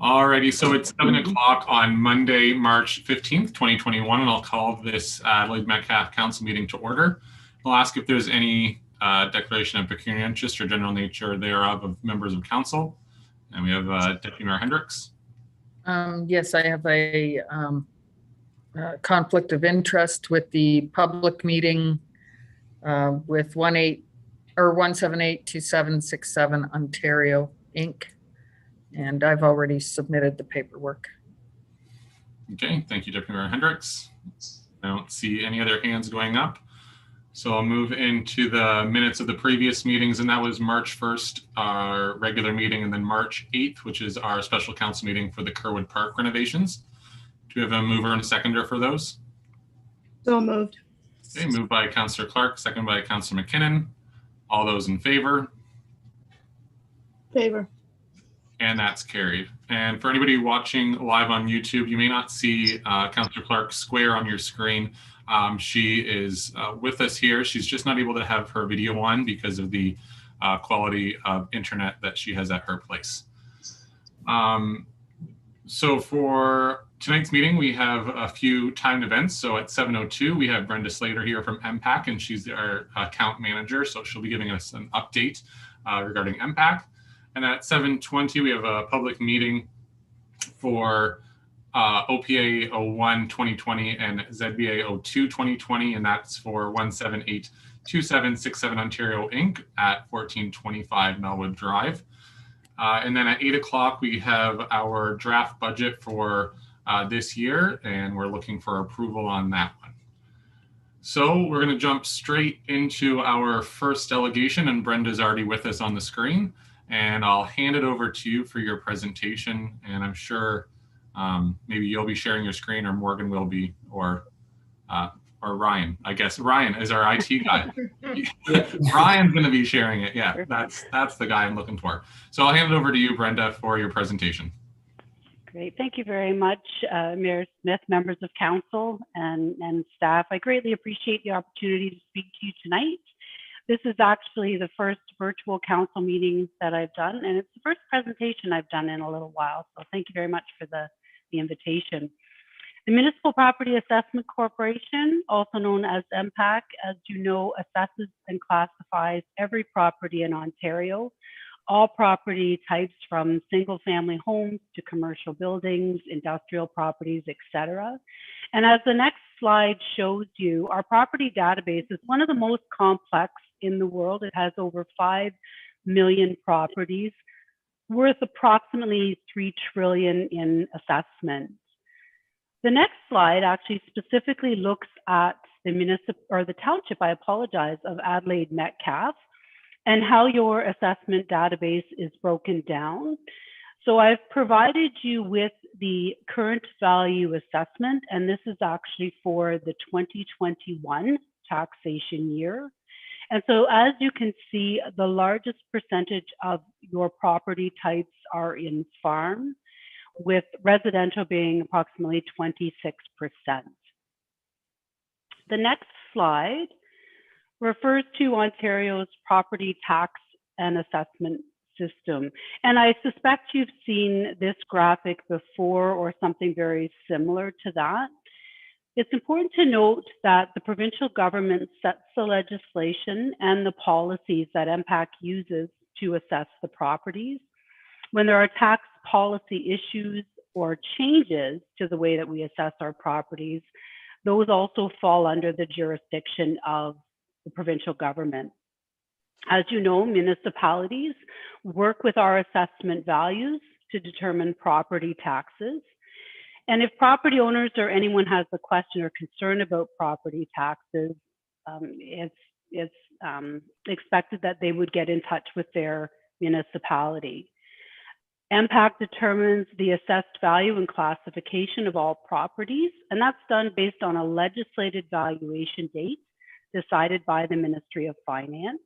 Alrighty, so it's 7 o'clock on Monday, March 15th, 2021, and I'll call this Adelaide Metcalfe Council meeting to order. I'll ask if there's any declaration of pecuniary interest or general nature thereof of members of council. And we have Deputy Mayor Hendricks. Yes, I have a conflict of interest with the public meeting with 1782767 Ontario Inc. And I've already submitted the paperwork. Okay, thank you, Deputy Mayor Hendricks. I don't see any other hands going up. So I'll move into the minutes of the previous meetings, and that was March 1st, our regular meeting, and then March 8th, which is our special council meeting for the Kerwin Park renovations. Do we have a mover and a seconder for those? So moved. Okay, moved by Councillor Clark, seconded by Councillor McKinnon. All those in favor? Favor. And that's carried. And for anybody watching live on YouTube, you may not see Councillor Clark's square on your screen. She is with us here. She's just not able to have her video on because of the quality of internet that she has at her place. So for tonight's meeting, we have a few timed events. So at 7:02, we have Brenda Slater here from Mpac, and she's our account manager. So she'll be giving us an update regarding Mpac. And at 7:20, we have a public meeting for OPA 01 2020 and ZBA 02 2020, and that's for 1782767 Ontario Inc. at 1425 Melwood Drive. And then at 8 o'clock, we have our draft budget for this year, and we're looking for approval on that one. So we're going to jump straight into our first delegation, and Brenda's already with us on the screen. And I'll hand it over to you for your presentation. And I'm sure maybe you'll be sharing your screen, or Morgan will be, or Ryan. I guess Ryan is our IT guy. Ryan's going to be sharing it. Yeah, that's the guy I'm looking for. So I'll hand it over to you, Brenda, for your presentation. Great. Thank you very much, Mayor Smith, members of council, and staff. I greatly appreciate the opportunity to speak to you tonight. This is actually the first virtual council meeting that I've done, and it's the first presentation I've done in a little while. So thank you very much for the invitation. The Municipal Property Assessment Corporation, also known as Mpac, as you know, assesses and classifies every property in Ontario, all property types from single-family homes to commercial buildings, industrial properties, etc. And as the next slide shows you, our property database is one of the most complex in the world. It has over 5 million properties worth approximately $3 trillion in assessment. The next slide actually specifically looks at the township, I apologize, of Adelaide Metcalfe, and how your assessment database is broken down. So I've provided you with the current value assessment, and this is actually for the 2021 taxation year. And so as you can see, the largest percentage of your property types are in farm, with residential being approximately 26%. The next slide refers to Ontario's property tax and assessment system. And I suspect you've seen this graphic before or something very similar to that. It's important to note that the provincial government sets the legislation and the policies that Mpac uses to assess the properties. When there are tax policy issues or changes to the way that we assess our properties, those also fall under the jurisdiction of the provincial government. As you know, municipalities work with our assessment values to determine property taxes. And if property owners or anyone has a question or concern about property taxes, it's expected that they would get in touch with their municipality. Mpac determines the assessed value and classification of all properties, and that's done based on a legislated valuation date decided by the Ministry of Finance.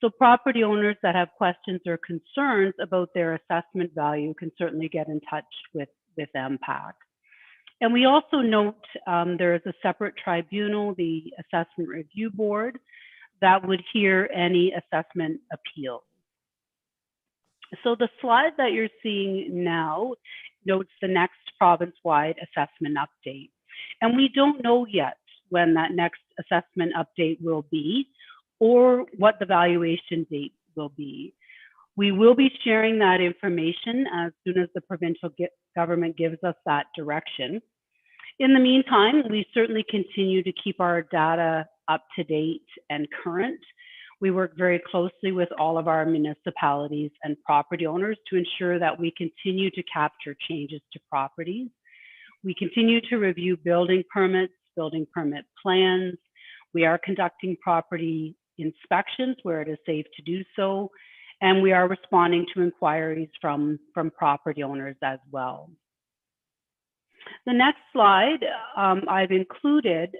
So property owners that have questions or concerns about their assessment value can certainly get in touch with Mpac. And we also note there is a separate tribunal, the Assessment Review Board, that would hear any assessment appeal. So the slide that you're seeing now notes the next province-wide assessment update. And we don't know yet when that next assessment update will be or what the valuation date will be. We will be sharing that information as soon as the provincial government gives us that direction. In the meantime, we certainly continue to keep our data up to date and current. We work very closely with all of our municipalities and property owners to ensure that we continue to capture changes to properties. We continue to review building permits, building permit plans. We are conducting property inspections where it is safe to do so, and we are responding to inquiries from property owners as well. The next slide I've included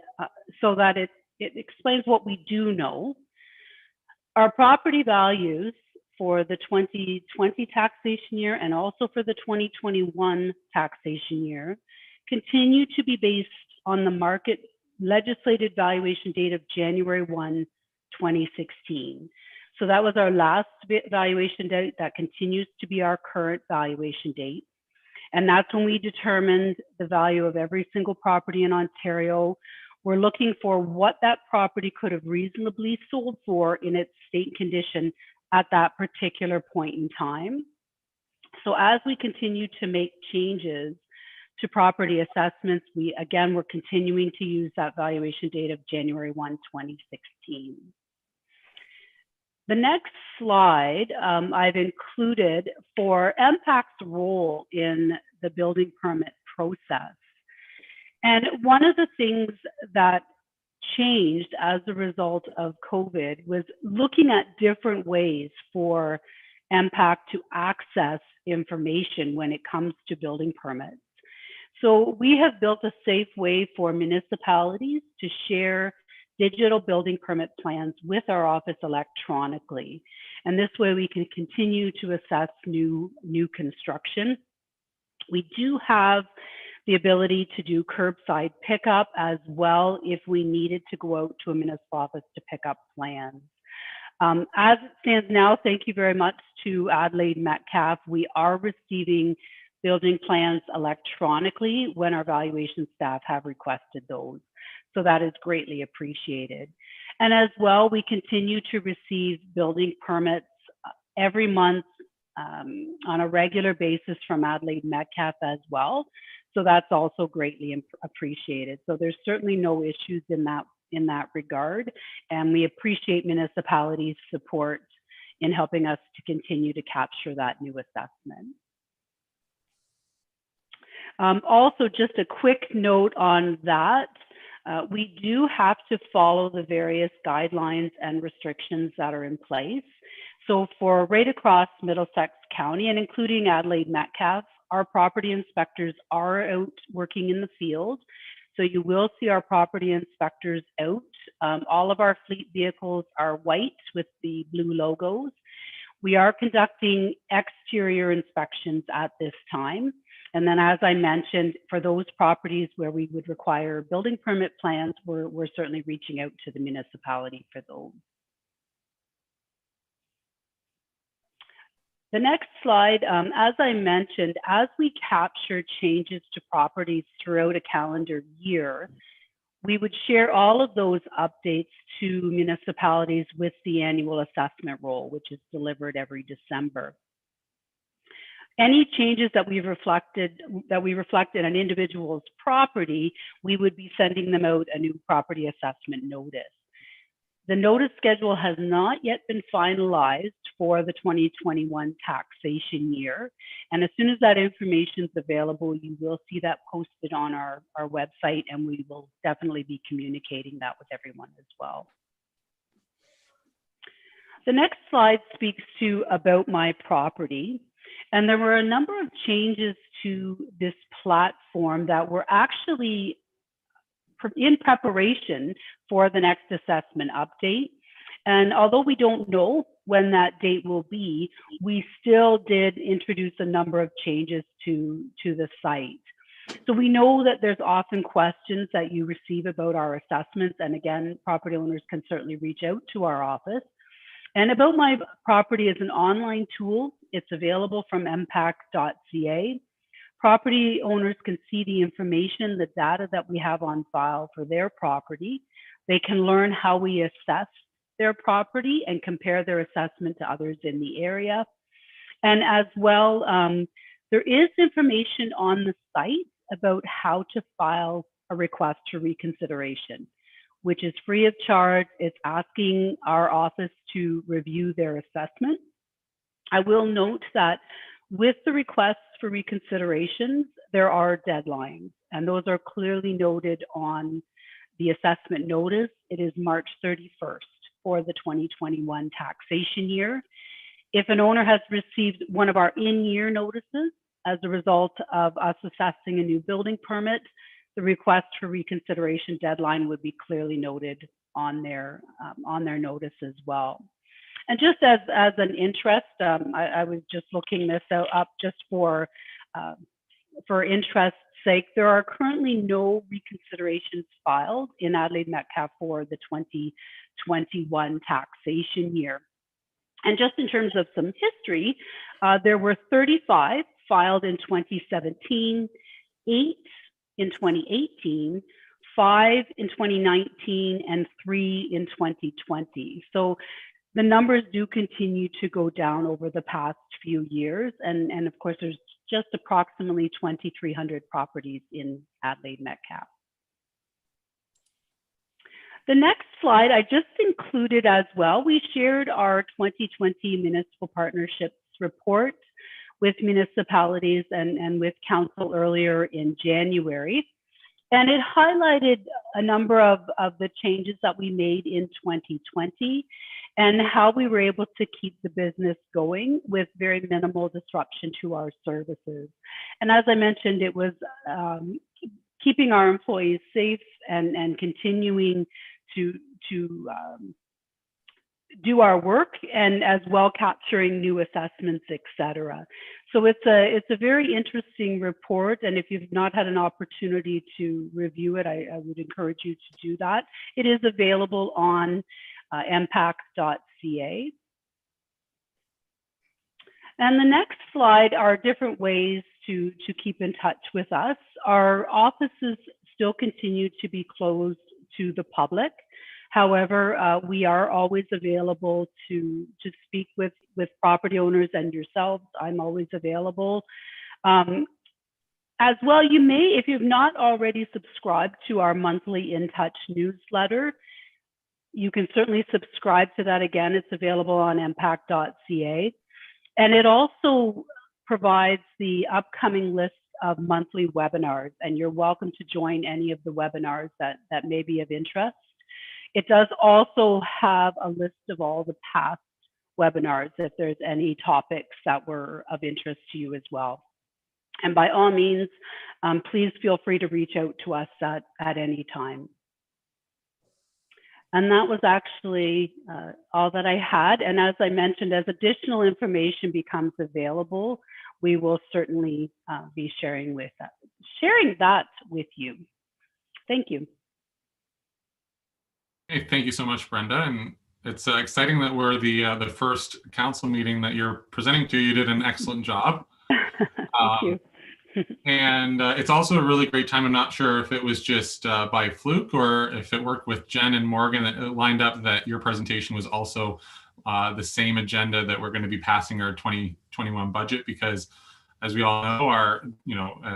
so that it explains what we do know. Our property values for the 2020 taxation year and also for the 2021 taxation year continue to be based on the market legislated valuation date of January 1, 2016. So that was our last valuation date. That continues to be our current valuation date. And that's when we determined the value of every single property in Ontario. We're looking for what that property could have reasonably sold for in its state condition at that particular point in time. So as we continue to make changes to property assessments, we're continuing to use that valuation date of January 1, 2016. The next slide I've included for Mpac's role in the building permit process. And one of the things that changed as a result of COVID was looking at different ways for Mpac to access information when it comes to building permits. So we have built a safe way for municipalities to share digital building permit plans with our office electronically. And this way we can continue to assess new construction. We do have the ability to do curbside pickup as well if we needed to go out to a municipal office to pick up plans. As it stands now, thank you very much to Adelaide Metcalfe. We are receiving building plans electronically when our valuation staff have requested those. So that is greatly appreciated. And as well, we continue to receive building permits every month on a regular basis from Adelaide Metcalfe as well. So that's also greatly appreciated. So there's certainly no issues in that regard. And we appreciate municipalities' support in helping us to continue to capture that new assessment. Also, just a quick note on that. We do have to follow the various guidelines and restrictions that are in place. So for right across Middlesex County and including Adelaide Metcalfe, our property inspectors are out working in the field. So you will see our property inspectors out. All of our fleet vehicles are white with the blue logos. We are conducting exterior inspections at this time. And then, as I mentioned, for those properties where we would require building permit plans, we're certainly reaching out to the municipality for those. The next slide, as I mentioned, as we capture changes to properties throughout a calendar year, we would share all of those updates to municipalities with the annual assessment roll, which is delivered every December. Any changes that we reflect in an individual's property, we would be sending them out a new property assessment notice. The notice schedule has not yet been finalized for the 2021 taxation year. And as soon as that information is available, you will see that posted on our website, and we will definitely be communicating that with everyone as well. The next slide speaks to about my property. And there were a number of changes to this platform that were actually in preparation for the next assessment update. And although we don't know when that date will be, we still did introduce a number of changes to the site. So we know that there's often questions that you receive about our assessments. And again, property owners can certainly reach out to our office. And About My Property is an online tool It's available from mpac.ca. Property owners can see the information, the data that we have on file for their property. They can learn how we assess their property and compare their assessment to others in the area. And as well, there is information on the site about how to file a request for reconsideration, which is free of charge. It's asking our office to review their assessment. I will note that with the requests for reconsiderations, there are deadlines, and those are clearly noted on the assessment notice. It is March 31st for the 2021 taxation year. If an owner has received one of our in-year notices as a result of us assessing a new building permit, the request for reconsideration deadline would be clearly noted on their notice as well. And just as an interest, I was just looking this up just for interest's sake. There are currently no reconsiderations filed in Adelaide Metcalfe for the 2021 taxation year. And just in terms of some history, there were 35 filed in 2017, 8 in 2018, 5 in 2019, and 3 in 2020. So the numbers do continue to go down over the past few years. And of course, there's just approximately 2,300 properties in Adelaide Metcalfe. The next slide I just included as well. We shared our 2020 Municipal Partnerships report with municipalities and with council earlier in January. And it highlighted a number of the changes that we made in 2020 and how we were able to keep the business going with very minimal disruption to our services. And as I mentioned, it was keeping our employees safe and continuing to do our work, and as well capturing new assessments, etc. So it's a very interesting report, and if you've not had an opportunity to review it, I would encourage you to do that. It is available on mpac.ca. And the next slide are different ways to keep in touch with us. Our offices still continue to be closed to the public. However, we are always available to speak with property owners and yourselves. I'm always available. As well, you may, if you've not already subscribed to our monthly In Touch newsletter, you can certainly subscribe to that. Again, it's available on mpac.ca. And it also provides the upcoming list of monthly webinars, and you're welcome to join any of the webinars that may be of interest. It does also have a list of all the past webinars if there's any topics that were of interest to you as well. And by all means, please feel free to reach out to us at any time. And that was actually all that I had. And as I mentioned, as additional information becomes available, we will certainly be sharing that with you. Thank you. Hey, thank you so much, Brenda. And it's exciting that we're the first council meeting that you're presenting to. You did an excellent job. Thank you. And it's also a really great time. I'm not sure if it was just by fluke or if it worked with Jen and Morgan that it lined up that your presentation was also the same agenda that we're going to be passing our 2021 budget, because as we all know, our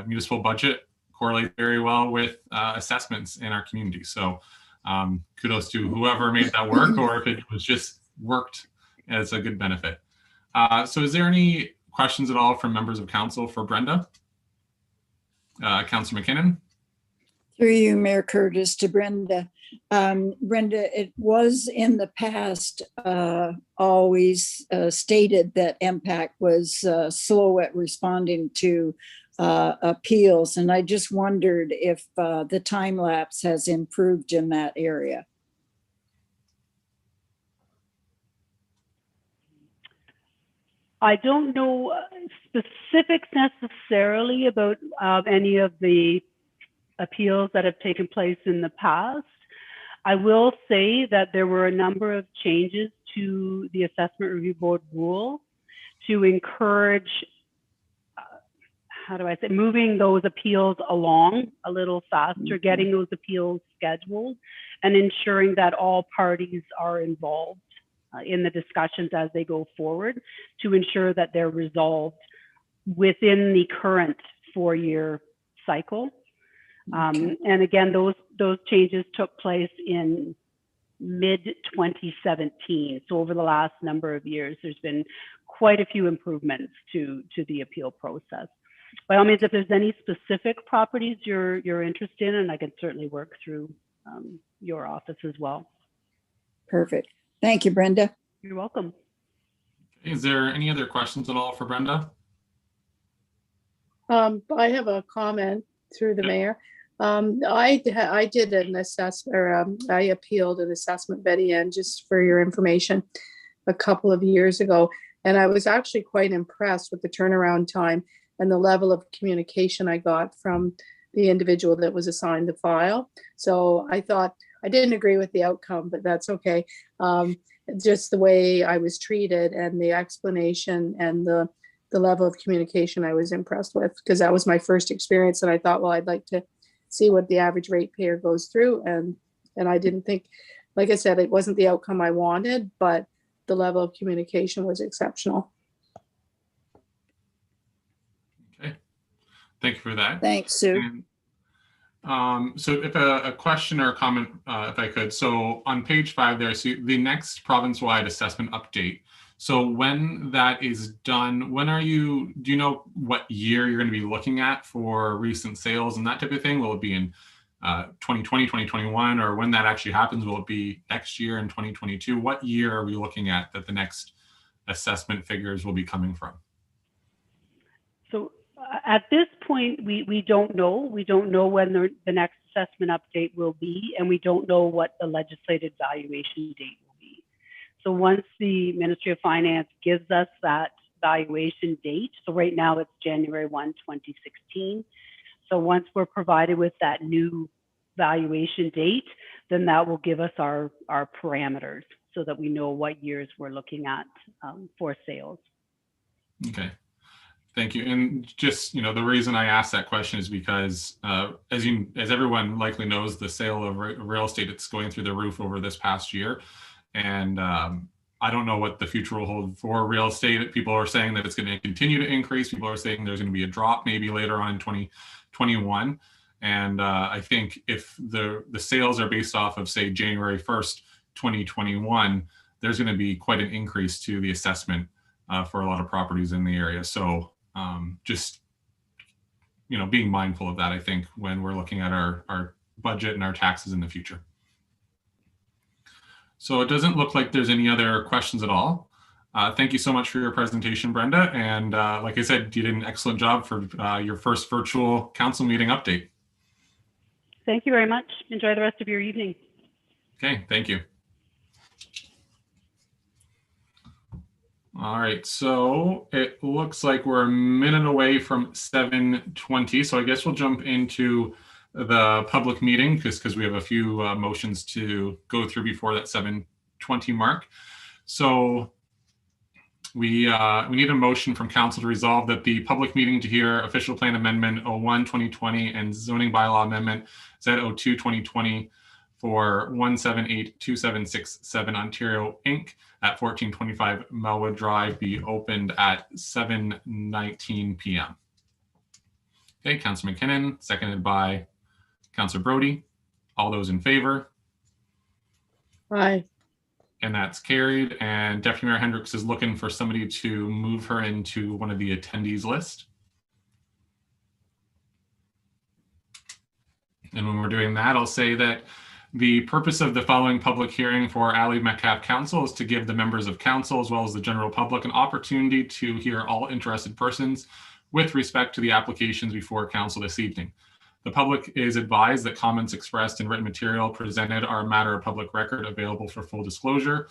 municipal budget correlates very well with assessments in our community. So kudos to whoever made that work, or if it was just worked as a good benefit. So is there any questions at all from members of council for Brenda? Councillor McKinnon? Through you, Mayor Curtis, to Brenda. Brenda, it was in the past always stated that Mpac was slow at responding to appeals, and I just wondered if the time lapse has improved in that area. I don't know specifics necessarily about any of the appeals that have taken place in the past. I will say that there were a number of changes to the Assessment Review Board rule to encourage, how do I say, moving those appeals along a little faster, getting those appeals scheduled, and ensuring that all parties are involved in the discussions as they go forward to ensure that they're resolved within the current 4-year cycle. And again, those changes took place in mid-2017. So over the last number of years, there's been quite a few improvements to the appeal process. By all means, if there's any specific properties you're interested in, I can certainly work through your office as well. Perfect. Thank you, Brenda. You're welcome. Is there any other questions at all for Brenda? I have a comment through the mayor. I did an assessment, or I appealed an assessment, Betty Ann, just for your information, a couple of years ago. And I was actually quite impressed with the turnaround time and the level of communication I got from the individual that was assigned the file. So I thought, I didn't agree with the outcome, but that's okay. Just the way I was treated and the explanation and the level of communication I was impressed with, because that was my first experience. And I thought, well, I'd like to see what the average ratepayer goes through. And I didn't think, like I said, it wasn't the outcome I wanted, but the level of communication was exceptional. Okay, thank you for that. Thanks, Sue. And, so if a question or a comment, if I could, so on page 5 there, so the next province-wide assessment update. So when that is done, do you know what year you're going to be looking at for recent sales and that type of thing? Will it be in 2020, 2021, or when that actually happens, will it be next year in 2022? What year are we looking at that the next assessment figures will be coming from? So at this point, we don't know. We don't know when the next assessment update will be, and we don't know what the legislated valuation date will be. So once the Ministry of Finance gives us that valuation date, so right now it's January 1, 2016. So once we're provided with that new valuation date, then that will give us our parameters so that we know what years we're looking at for sales. Okay. Thank you. And just, the reason I asked that question is because as everyone likely knows, the sale of real estate, it's going through the roof over this past year. And I don't know what the future will hold for real estate. People are saying that it's going to continue to increase. People are saying there's going to be a drop maybe later on in 2021. And I think if the sales are based off of, say, January 1st, 2021, there's going to be quite an increase to the assessment for a lot of properties in the area. So just, being mindful of that, I think, when we're looking at our budget and our taxes in the future. So it doesn't look like there's any other questions at all. Thank you so much for your presentation, Brenda. And like I said, you did an excellent job for your first virtual council meeting update. Thank you very much. Enjoy the rest of your evening. Okay, thank you. All right, so it looks like we're a minute away from 7:20. So I guess we'll jump into the public meeting because we have a few motions to go through before that 7:20 mark. So we need a motion from council to resolve that the public meeting to hear official plan amendment 01-2020 and zoning bylaw amendment Z02-2020 for 1782767 Ontario Inc. at 1425 Melwood Drive be opened at 7:19 p.m. Okay, Councillor McKinnon, seconded by Councillor Brody. All those in favor? Aye. And that's carried. And Deputy Mayor Hendricks is looking for somebody to move her into one of the attendees list. And when we're doing that, I'll say that the purpose of the following public hearing for Adelaide Metcalfe Council is to give the members of council as well as the general public an opportunity to hear all interested persons with respect to the applications before council this evening. The public is advised that comments expressed in written material presented are a matter of public record available for full disclosure.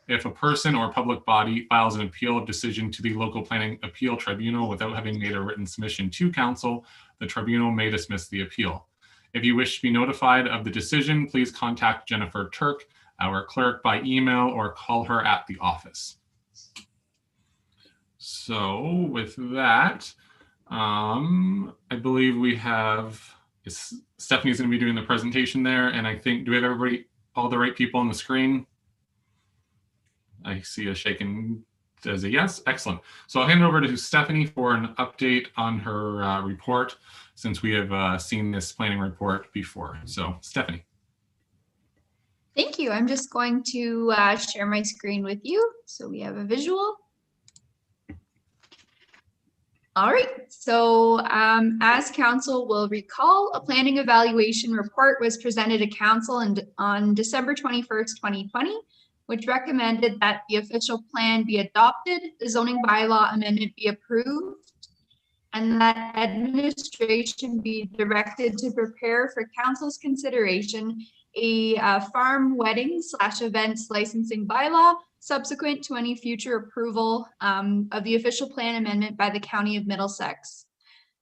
If a person or public body files an appeal of decision to the local planning appeal tribunal without having made a written submission to council, the tribunal may dismiss the appeal. If you wish to be notified of the decision, please contact Jennifer Turk, our clerk, by email or call her at the office. So with that, I believe we have, Stephanie's going to be doing the presentation there. And I think, do we have everybody, all the right people on the screen? I see a shaking as a yes. Excellent. So I'll hand it over to Stephanie for an update on her report, since we have seen this planning report before. So Stephanie. Thank you. I'm just going to share my screen with you so we have a visual. All right, so as council will recall, a planning evaluation report was presented to council on December 21st, 2020, which recommended that the official plan be adopted, the zoning bylaw amendment be approved, and that administration be directed to prepare for council's consideration a farm wedding / events licensing bylaw subsequent to any future approval of the official plan amendment by the County of Middlesex.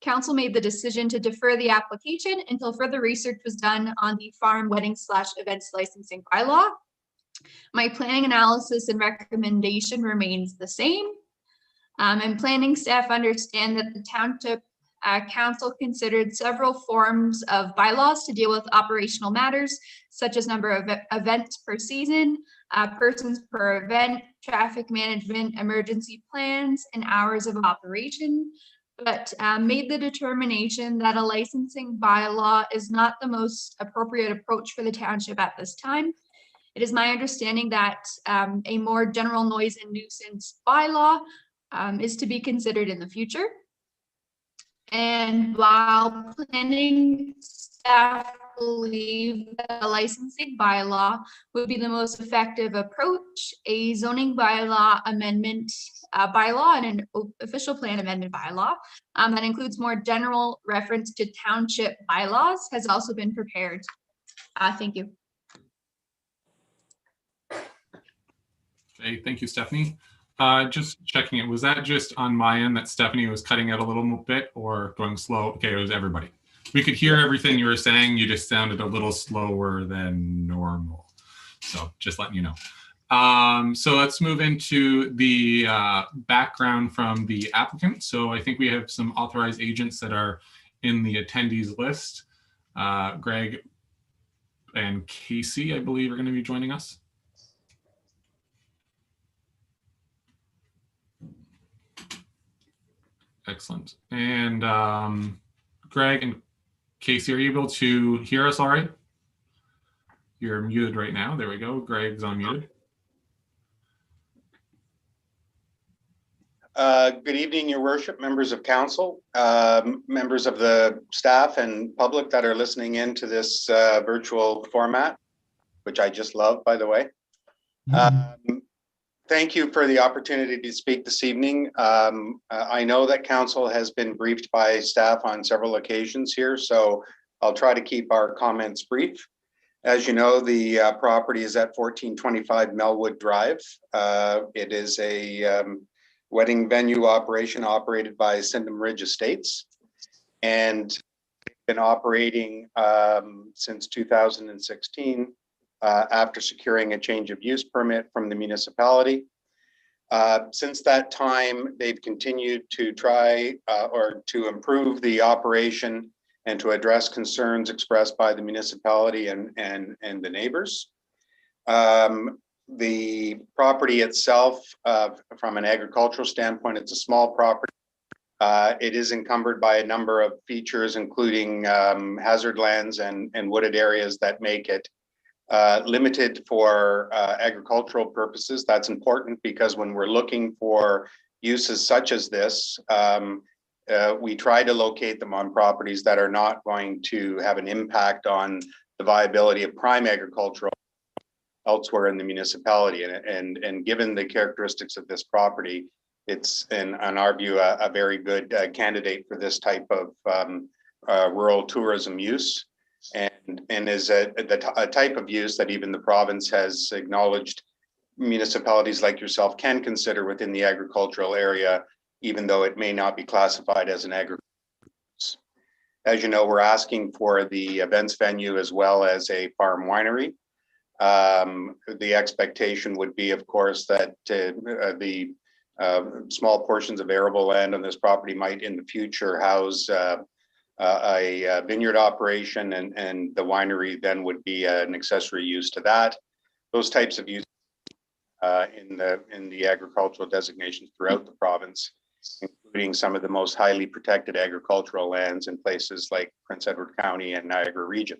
Council made the decision to defer the application until further research was done on the farm wedding / events licensing bylaw. My planning analysis and recommendation remains the same. And planning staff understand that the Township Council considered several forms of bylaws to deal with operational matters, such as number of events per season, persons per event, traffic management, emergency plans, and hours of operation, but made the determination that a licensing bylaw is not the most appropriate approach for the township at this time. It is my understanding that a more general noise and nuisance bylaw is to be considered in the future. And while planning staff believe that a licensing bylaw would be the most effective approach, a zoning bylaw amendment bylaw and an official plan amendment bylaw that includes more general reference to township bylaws has also been prepared. Thank you. Okay, thank you, Stephanie. Just checking it, was that just on my end that Stephanie was cutting out a little bit or going slow? Okay, it was everybody. We could hear everything you were saying. You just sounded a little slower than normal. So just letting you know. So let's move into the background from the applicant. So I think we have some authorized agents that are in the attendees list. Greg and Casey, I believe, are going to be joining us. Excellent. And Greg and Casey, are you able to hear us all right? You're muted right now. There we go. Greg's unmuted. Good evening, Your Worship, members of council, members of the staff and public that are listening in to this virtual format, which I just love, by the way. Thank you for the opportunity to speak this evening. I know that council has been briefed by staff on several occasions here, so I'll try to keep our comments brief. As you know, the property is at 1425 Melwood Drive. It is a wedding venue operation operated by Sydenham Ridge Estates, and been operating since 2016. After securing a change of use permit from the municipality. Since that time, they've continued to try or to improve the operation and to address concerns expressed by the municipality and the neighbors. The property itself, from an agricultural standpoint, it's a small property. It is encumbered by a number of features, including hazard lands and wooded areas that make it limited for agricultural purposes. That's important because when we're looking for uses such as this, we try to locate them on properties that are not going to have an impact on the viability of prime agricultural elsewhere in the municipality. And given the characteristics of this property, it's, in our view, a very good candidate for this type of rural tourism use. And is a type of use that even the province has acknowledged municipalities like yourself can consider within the agricultural area, even though it may not be classified as an agricultural use. As you know, we're asking for the events venue as well as a farm winery. The expectation would be, of course, that the small portions of arable land on this property might in the future house a vineyard operation, and the winery then would be an accessory use to that. Those types of uses in the agricultural designations throughout the province, including some of the most highly protected agricultural lands in places like Prince Edward County and Niagara region.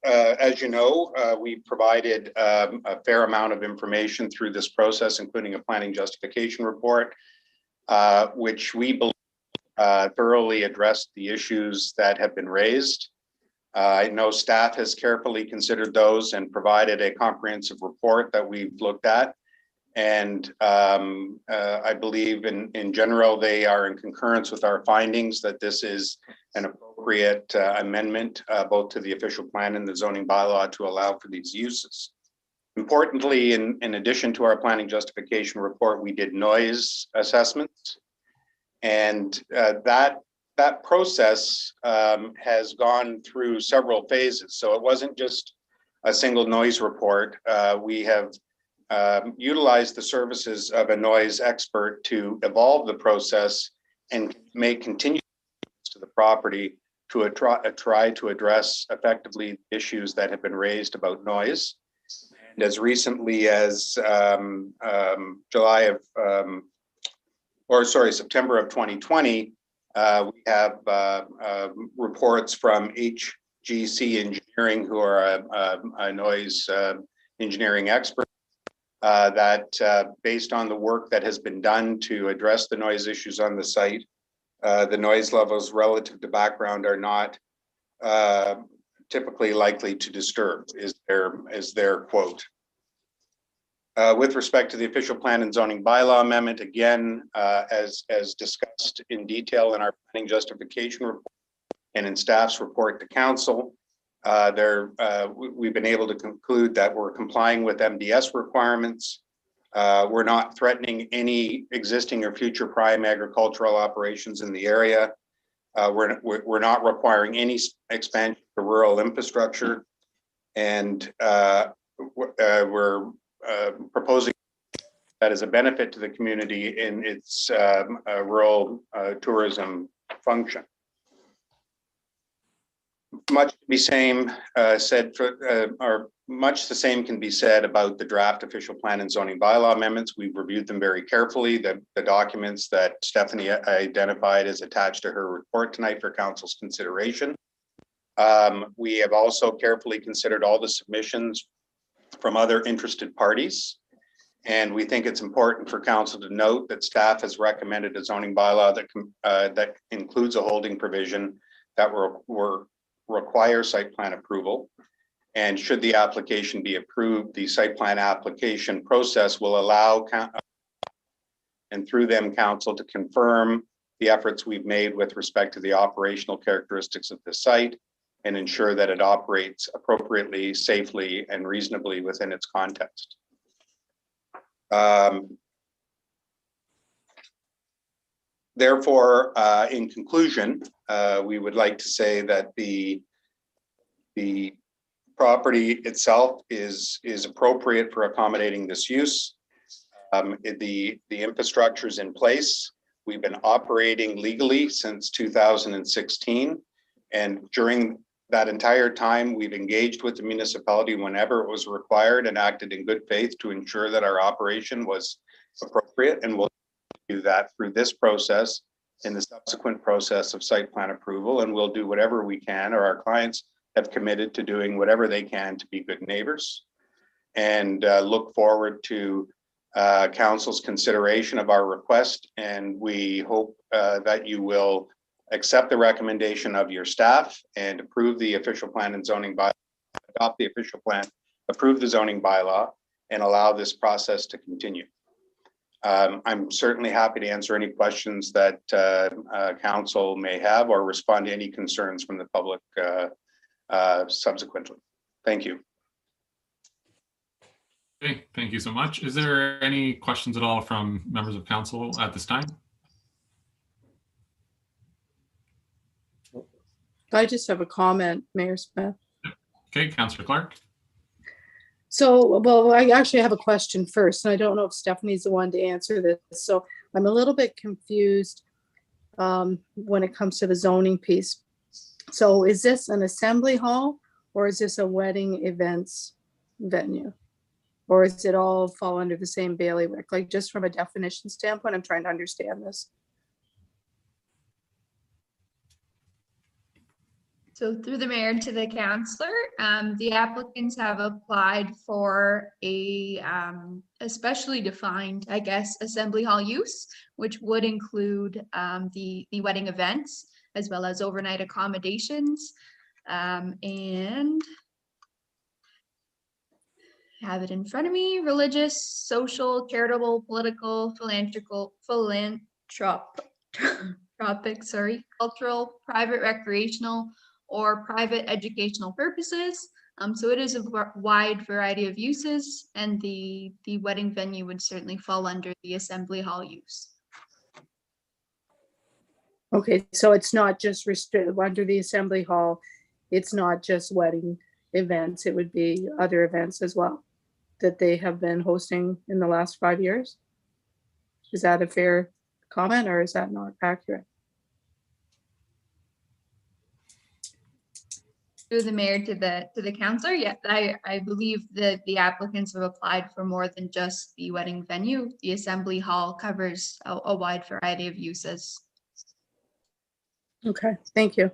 As you know, we provided a fair amount of information through this process, including a planning justification report, which we believe thoroughly addressed the issues that have been raised. I know staff has carefully considered those and provided a comprehensive report that we've looked at. And I believe in general, they are in concurrence with our findings that this is an appropriate amendment both to the official plan and the zoning bylaw to allow for these uses. Importantly, in addition to our planning justification report, we did noise assessments. And that process has gone through several phases. So it wasn't just a single noise report. We have utilized the services of a noise expert to evolve the process and make continued to the property to try to address effectively issues that have been raised about noise. And as recently as September of 2020, we have reports from HGC Engineering, who are a noise engineering expert, that based on the work that has been done to address the noise issues on the site, the noise levels relative to background are not typically likely to disturb, is their quote. With respect to the official plan and zoning bylaw amendment, again, as discussed in detail in our planning justification report and in staff's report to council, we've been able to conclude that we're complying with MDS requirements. We're not threatening any existing or future prime agricultural operations in the area. We're not requiring any expansion to rural infrastructure, and we're proposing that as a benefit to the community in its rural tourism function. Much the same can be said about the draft official plan and zoning bylaw amendments. We've reviewed them very carefully. The documents that Stephanie identified as attached to her report tonight for council's consideration. We have also carefully considered all the submissions from other interested parties. And we think it's important for council to note that staff has recommended a zoning bylaw that includes a holding provision that will require site plan approval. And should the application be approved, the site plan application process will allow and through them council to confirm the efforts we've made with respect to the operational characteristics of the site and ensure that it operates appropriately, safely, and reasonably within its context. Therefore, in conclusion, we would like to say that the property itself is appropriate for accommodating this use. The infrastructure is in place. We've been operating legally since 2016, and during that entire time, we've engaged with the municipality whenever it was required and acted in good faith to ensure that our operation was appropriate, and we'll do that through this process in the subsequent process of site plan approval, and we'll do whatever we can, or our clients have committed to doing whatever they can to be good neighbors, and look forward to council's consideration of our request. And we hope that you will accept the recommendation of your staff and approve the official plan and zoning bylaw, adopt the official plan, approve the zoning bylaw, and allow this process to continue. I'm certainly happy to answer any questions that council may have or respond to any concerns from the public subsequently. Thank you. Okay, thank you so much. Is there any questions at all from members of council at this time? I just have a comment, Mayor Smith. Okay, Councillor Clark. So, well, I actually have a question first, and I don't know if Stephanie's the one to answer this. So I'm a little bit confused when it comes to the zoning piece. So is this an assembly hall or is this a wedding events venue? Or does it all fall under the same bailiwick? Like, just from a definition standpoint, I'm trying to understand this. So through the mayor to the councillor, the applicants have applied for a specially defined, I guess, assembly hall use, which would include the wedding events as well as overnight accommodations. And have it in front of me: religious, social, charitable, political, philanthropic, cultural, private, recreational, or private educational purposes. So it is a wide variety of uses, and the wedding venue would certainly fall under the assembly hall use. Okay, so it's not just restricted under the assembly hall. It's not just wedding events. It would be other events as well that they have been hosting in the last 5 years. Is that a fair comment, or is that not accurate? Through the mayor to the councillor, yes, I believe that the applicants have applied for more than just the wedding venue. The assembly hall covers a wide variety of uses. Okay, thank you.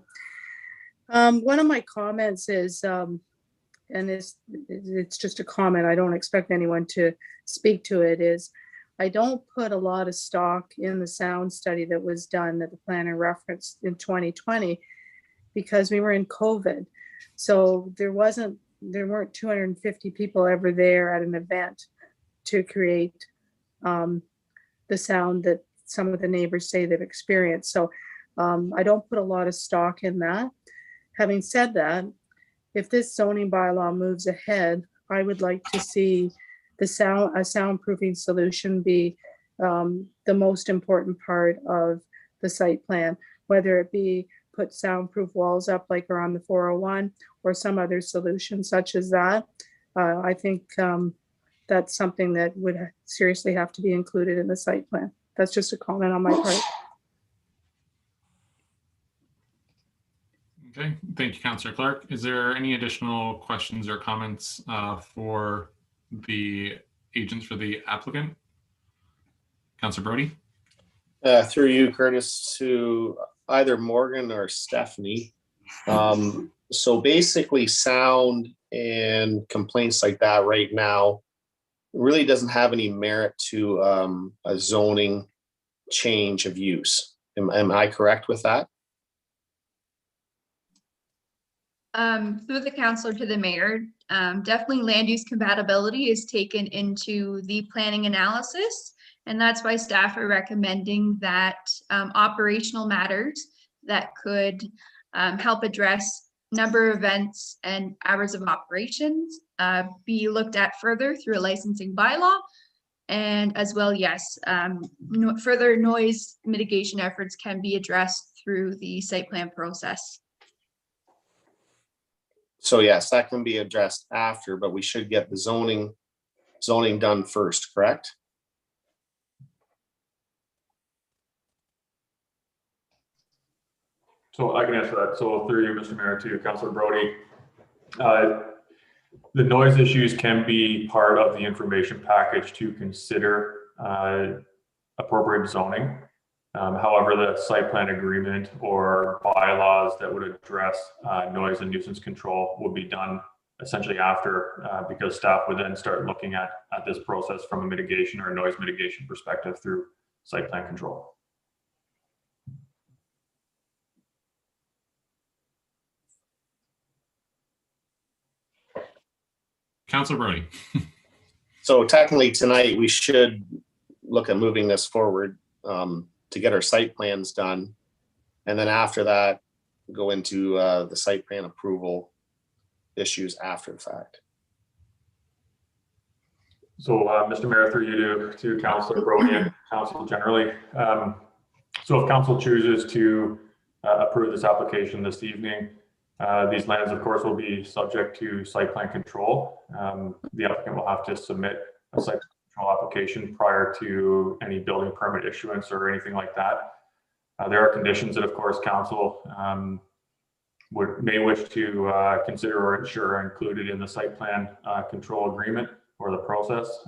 One of my comments is, and it's just a comment, I don't expect anyone to speak to it, is I don't put a lot of stock in the sound study that was done that the planner referenced in 2020, because we were in COVID. So there weren't 250 people ever there at an event to create the sound that some of the neighbors say they've experienced. So I don't put a lot of stock in that. Having said that, if this zoning bylaw moves ahead, I would like to see a soundproofing solution be the most important part of the site plan, whether it be put soundproof walls up like around the 401 or some other solution such as that. I think that's something that would seriously have to be included in the site plan. That's just a comment on my part. Okay, thank you, Councillor Clark. Is there any additional questions or comments for the agents for the applicant? Councillor Brody? Through you, Curtis, to either Morgan or Stephanie. So basically sound and complaints like that right now really doesn't have any merit to a zoning change of use. Am I correct with that? Through the councillor to the mayor, definitely land use compatibility is taken into the planning analysis. And that's why staff are recommending that operational matters that could help address number of events and hours of operations be looked at further through a licensing bylaw. And as well, yes, further noise mitigation efforts can be addressed through the site plan process. So yes, that can be addressed after, but we should get the zoning done first, correct? So I can answer that. So through you, Mr. Mayor, to Councillor Brody, the noise issues can be part of the information package to consider appropriate zoning. However, the site plan agreement or bylaws that would address noise and nuisance control will be done essentially after, because staff would then start looking at this process from a mitigation or a noise mitigation perspective through site plan control. Councillor Brody. So technically tonight we should look at moving this forward to get our site plans done. And then after that, go into the site plan approval issues after the fact. So Mr. Mayor, through you to Councillor Brody and council generally. So if council chooses to approve this application this evening, These lands, of course, will be subject to site plan control. The applicant will have to submit a site control application prior to any building permit issuance or anything like that. There are conditions that, of course, council may wish to consider or ensure are included in the site plan control agreement or the process.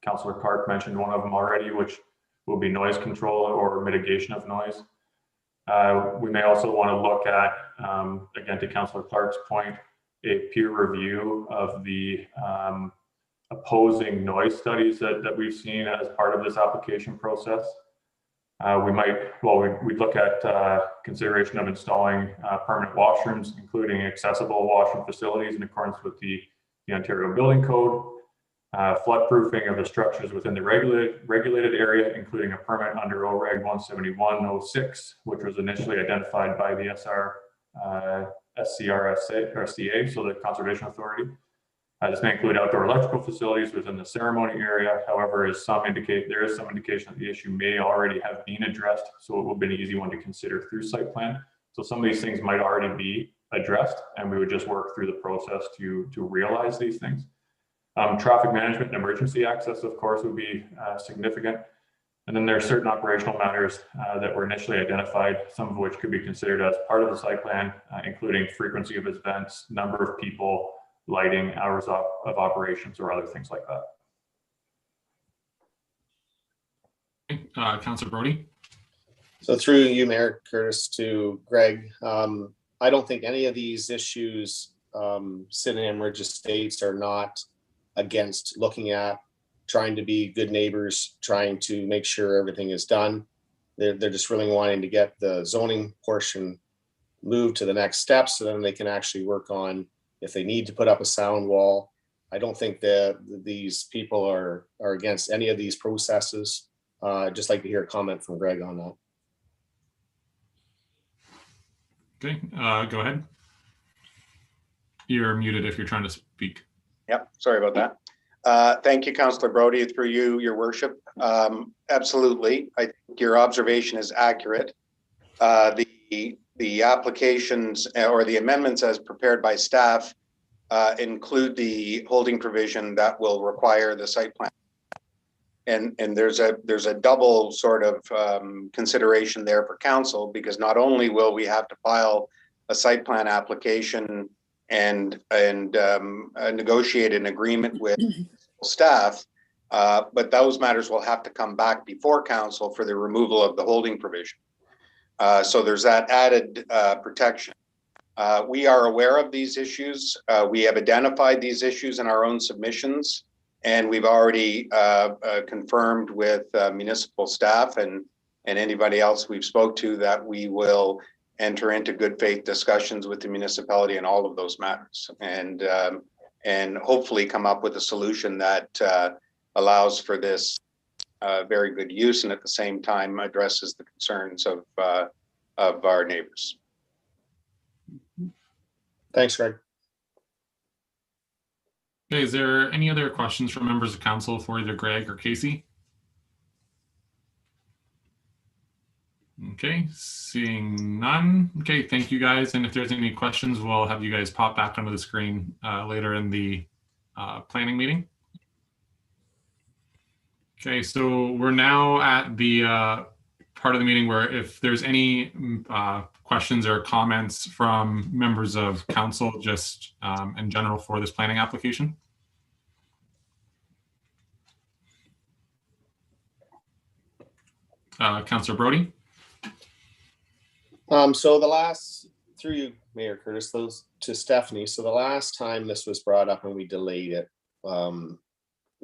Councillor Clark mentioned one of them already, which will be noise control or mitigation of noise. We may also want to look at, again, to Councillor Clark's point, a peer review of the opposing noise studies that we've seen as part of this application process. We'd look at consideration of installing permanent washrooms, including accessible washroom facilities in accordance with the Ontario Building Code, flood-proofing of the structures within the regulated area, including a permit under OREG 171-06, which was initially identified by the SCRSA, so the Conservation Authority. This may include outdoor electrical facilities within the ceremony area. However, there is some indication that the issue may already have been addressed, so it will be an easy one to consider through site plan. So some of these things might already be addressed, and we would just work through the process to realize these things. Traffic management and emergency access, of course, would be significant. And then there are certain operational matters that were initially identified, some of which could be considered as part of the site plan, including frequency of events, number of people, lighting, hours of operations, or other things like that. Councillor Brody. So through you, Mayor Curtis, to Greg, I don't think any of these issues sitting in Emergent States are not against looking at trying to be good neighbors, trying to make sure everything is done. They're just really wanting to get the zoning portion moved to the next step so then they can actually work on if they need to put up a sound wall. I don't think that these people are against any of these processes. I'd just like to hear a comment from Greg on that. Okay, go ahead. You're muted if you're trying to speak. Yep, sorry about that. Thank you, Councillor Brody, through you, your worship. Absolutely, I think your observation is accurate. The applications or the amendments as prepared by staff include the holding provision that will require the site plan. And there's a double sort of consideration there for council, because not only will we have to file a site plan application and negotiate an agreement with staff, but those matters will have to come back before council for the removal of the holding provision. So there's that added protection. We are aware of these issues. We have identified these issues in our own submissions, and we've already confirmed with municipal staff and anybody else we've spoke to that we will enter into good faith discussions with the municipality in all of those matters, and hopefully come up with a solution that allows for this very good use and at the same time addresses the concerns of our neighbors. Thanks, Greg. Okay, is there any other questions from members of council for either Greg or Casey? Okay, seeing none. Okay, thank you guys. And if there's any questions, we'll have you guys pop back onto the screen later in the planning meeting. Okay, so we're now at the part of the meeting where if there's any questions or comments from members of council, just in general for this planning application. Councillor Brody. So the last, through you, Mayor Curtis, those to Stephanie. So the last time this was brought up and we delayed it,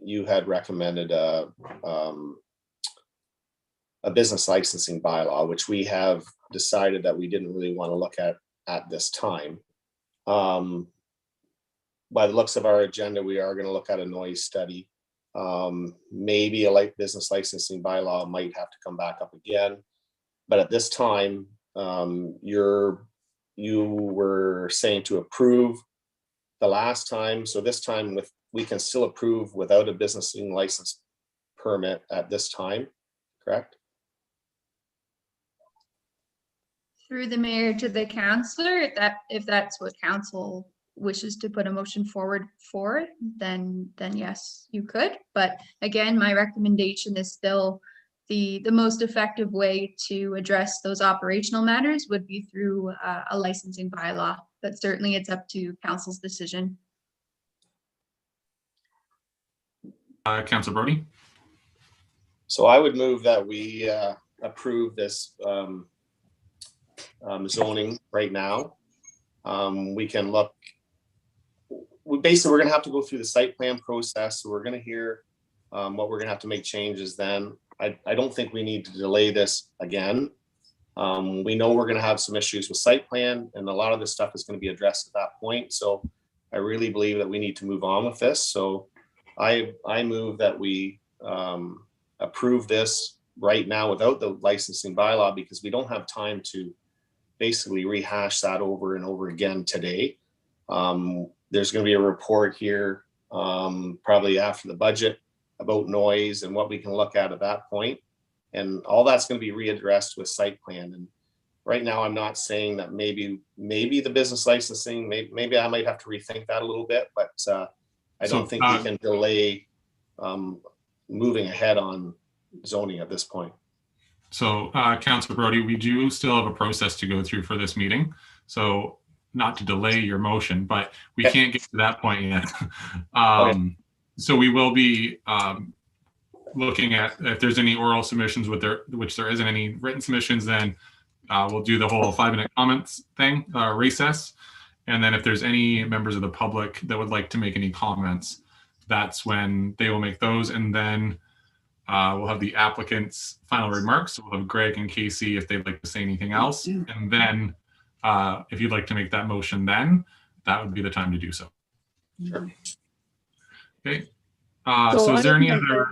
you had recommended a business licensing bylaw, which we have decided that we didn't really want to look at this time. By the looks of our agenda, we are going to look at a noise study. Maybe a light business licensing bylaw might have to come back up again. But at this time, you were saying to approve the last time. So this time we can still approve without a business license permit at this time, correct? Through the mayor to the councillor, if that's what council wishes to put a motion forward for, then yes, you could. But again, my recommendation is still the most effective way to address those operational matters would be through a licensing bylaw. But certainly it's up to council's decision. Councilor Brody? So I would move that we approve this zoning right now. We can look, we're going to have to go through the site plan process. So we're going to hear what we're going to have to make changes then. I don't think we need to delay this again. We know we're going to have some issues with site plan, and a lot of this stuff is going to be addressed at that point. So I really believe that we need to move on with this. So I move that we approve this right now without the licensing bylaw, because we don't have time to basically rehash that over and over again today. There's going to be a report here probably after the budget about noise and what we can look at that point. And all that's going to be readdressed with site plan. And right now, I'm not saying that maybe the business licensing, maybe I might have to rethink that a little bit, but I don't think we can delay moving ahead on zoning at this point. So Councilor Brody, we do still have a process to go through for this meeting. So not to delay your motion, but we can't get to that point yet. Okay. So we will be looking at if there's any oral submissions which there isn't any written submissions, then we'll do the whole 5-minute comments thing, recess. And then if there's any members of the public that would like to make any comments, that's when they will make those. And then we'll have the applicant's final remarks. So we'll have Greg and Casey if they'd like to say anything else. And then if you'd like to make that motion, then that would be the time to do so. Sure. Okay. So is there any other?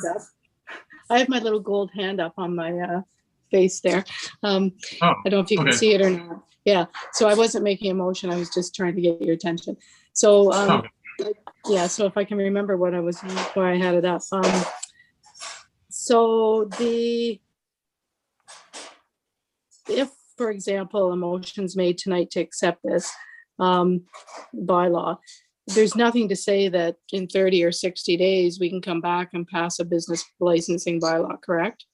I have my little gold hand up on my face there. I don't know if you can see it or not. Yeah. So I wasn't making a motion. I was just trying to get your attention. So yeah. So if I can remember why I had it up. So if, for example, a motion's made tonight to accept this bylaw, there's nothing to say that in 30 or 60 days, we can come back and pass a business licensing bylaw, correct?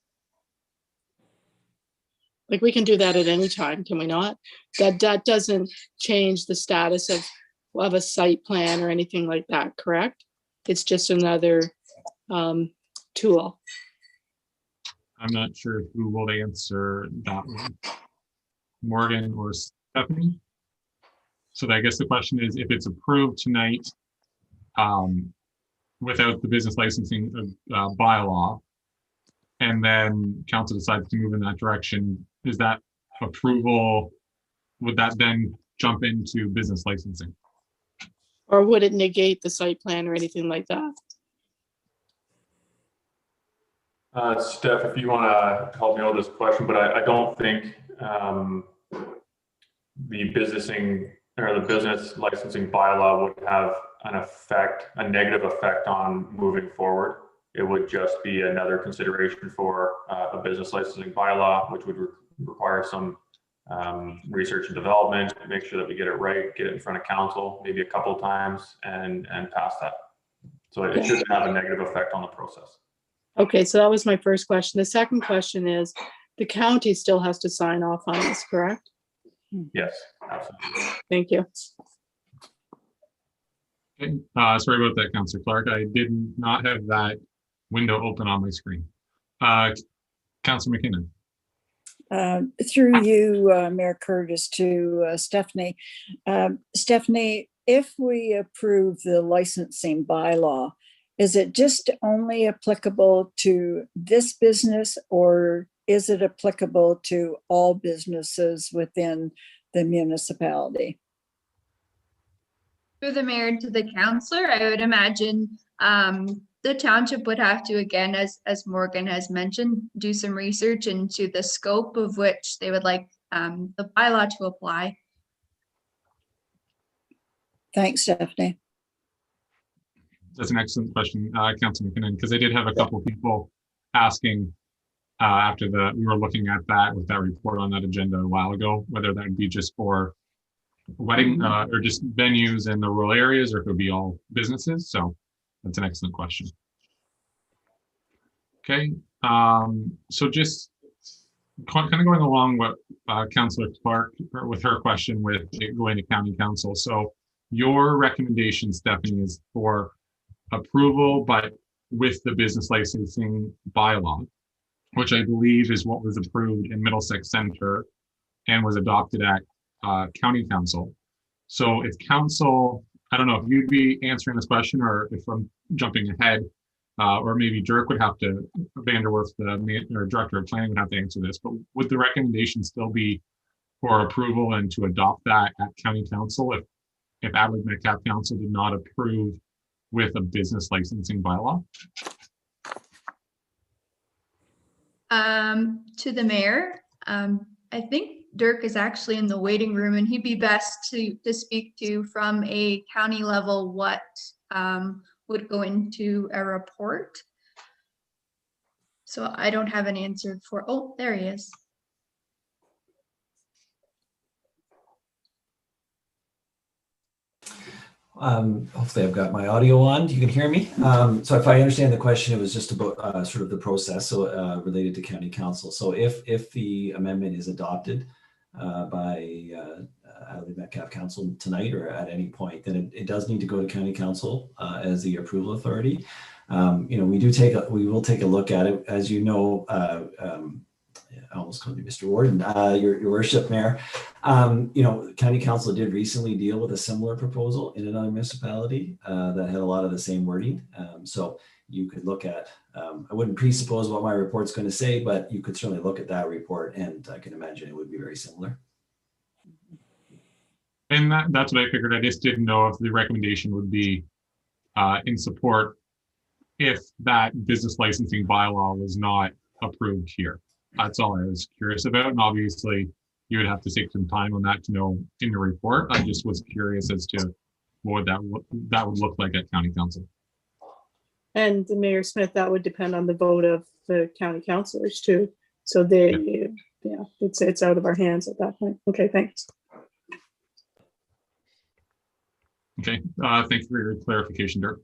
Like we can do that at any time, can we not? That doesn't change the status of a site plan or anything like that, correct? It's just another tool. I'm not sure who will answer that one, Morgan or Stephanie. So I guess the question is, if it's approved tonight without the business licensing bylaw, and then council decides to move in that direction, is that approval, would that then jump into business licensing? Or would it negate the site plan or anything like that? Steph, if you want to help me out with this question, but I don't think the business licensing bylaw would have a negative effect on moving forward. It would just be another consideration for a business licensing bylaw, which would require some research and development, make sure that we get it right, get it in front of council, maybe a couple of times, and pass that. So it shouldn't have a negative effect on the process. Okay, so that was my first question. The second question is, the county still has to sign off on this, correct? Yes, absolutely. Thank you. Okay. Sorry about that, Councillor Clark. I did not have that window open on my screen. Councillor McKinnon. Through you, Mayor Curtis, to Stephanie. Stephanie, if we approve the licensing bylaw, is it just only applicable to this business, or is it applicable to all businesses within the municipality? Through the mayor to the councillor, I would imagine the township would have to, again, as Morgan has mentioned, do some research into the scope of which they would like the bylaw to apply. Thanks, Stephanie. That's an excellent question, Councillor McKinnon, because I did have a couple people asking after we were looking at that with that report on that agenda a while ago, whether that would be just for wedding or just venues in the rural areas, or if it would be all businesses. So that's an excellent question. Okay, so just kind of going along what Councillor Clark with her question with it going to County Council. So your recommendation, Stephanie, is for approval, but with the business licensing bylaw, which I believe is what was approved in Middlesex Center and was adopted at County Council. So if Council, I don't know if you'd be answering this question or if I'm jumping ahead, or maybe Dirk would have to, Vanderwerf, the Director of Planning would have to answer this, but would the recommendation still be for approval and to adopt that at County Council if Adelaide Metcalfe Council did not approve with a business licensing bylaw? To the mayor, I think Dirk is actually in the waiting room, and he'd be best to speak to from a county level what would go into a report. So I don't have an answer for, oh, there he is. Hopefully I've got my audio on. You can hear me. So if I understand the question, it was just about sort of the process, so related to County Council. So if the amendment is adopted by Adelaide Metcalfe Council tonight or at any point, then it does need to go to County Council as the approval authority. You know, we will take a look at it. As you know, I almost called you Mr. Warden, your worship, Mayor. You know, County Council did recently deal with a similar proposal in another municipality that had a lot of the same wording. So you could look at, I wouldn't presuppose what my report's going to say, but you could certainly look at that report, and I can imagine it would be very similar. And that's what I figured. I just didn't know if the recommendation would be in support if that business licensing bylaw was not approved here. That's all I was curious about. And obviously you would have to take some time on that to know in the report. I just was curious as to what that would look like at County Council. And Mayor Smith, that would depend on the vote of the county councilors too. So it's out of our hands at that point. Okay, thanks. Okay, thank you for your clarification, Dirk.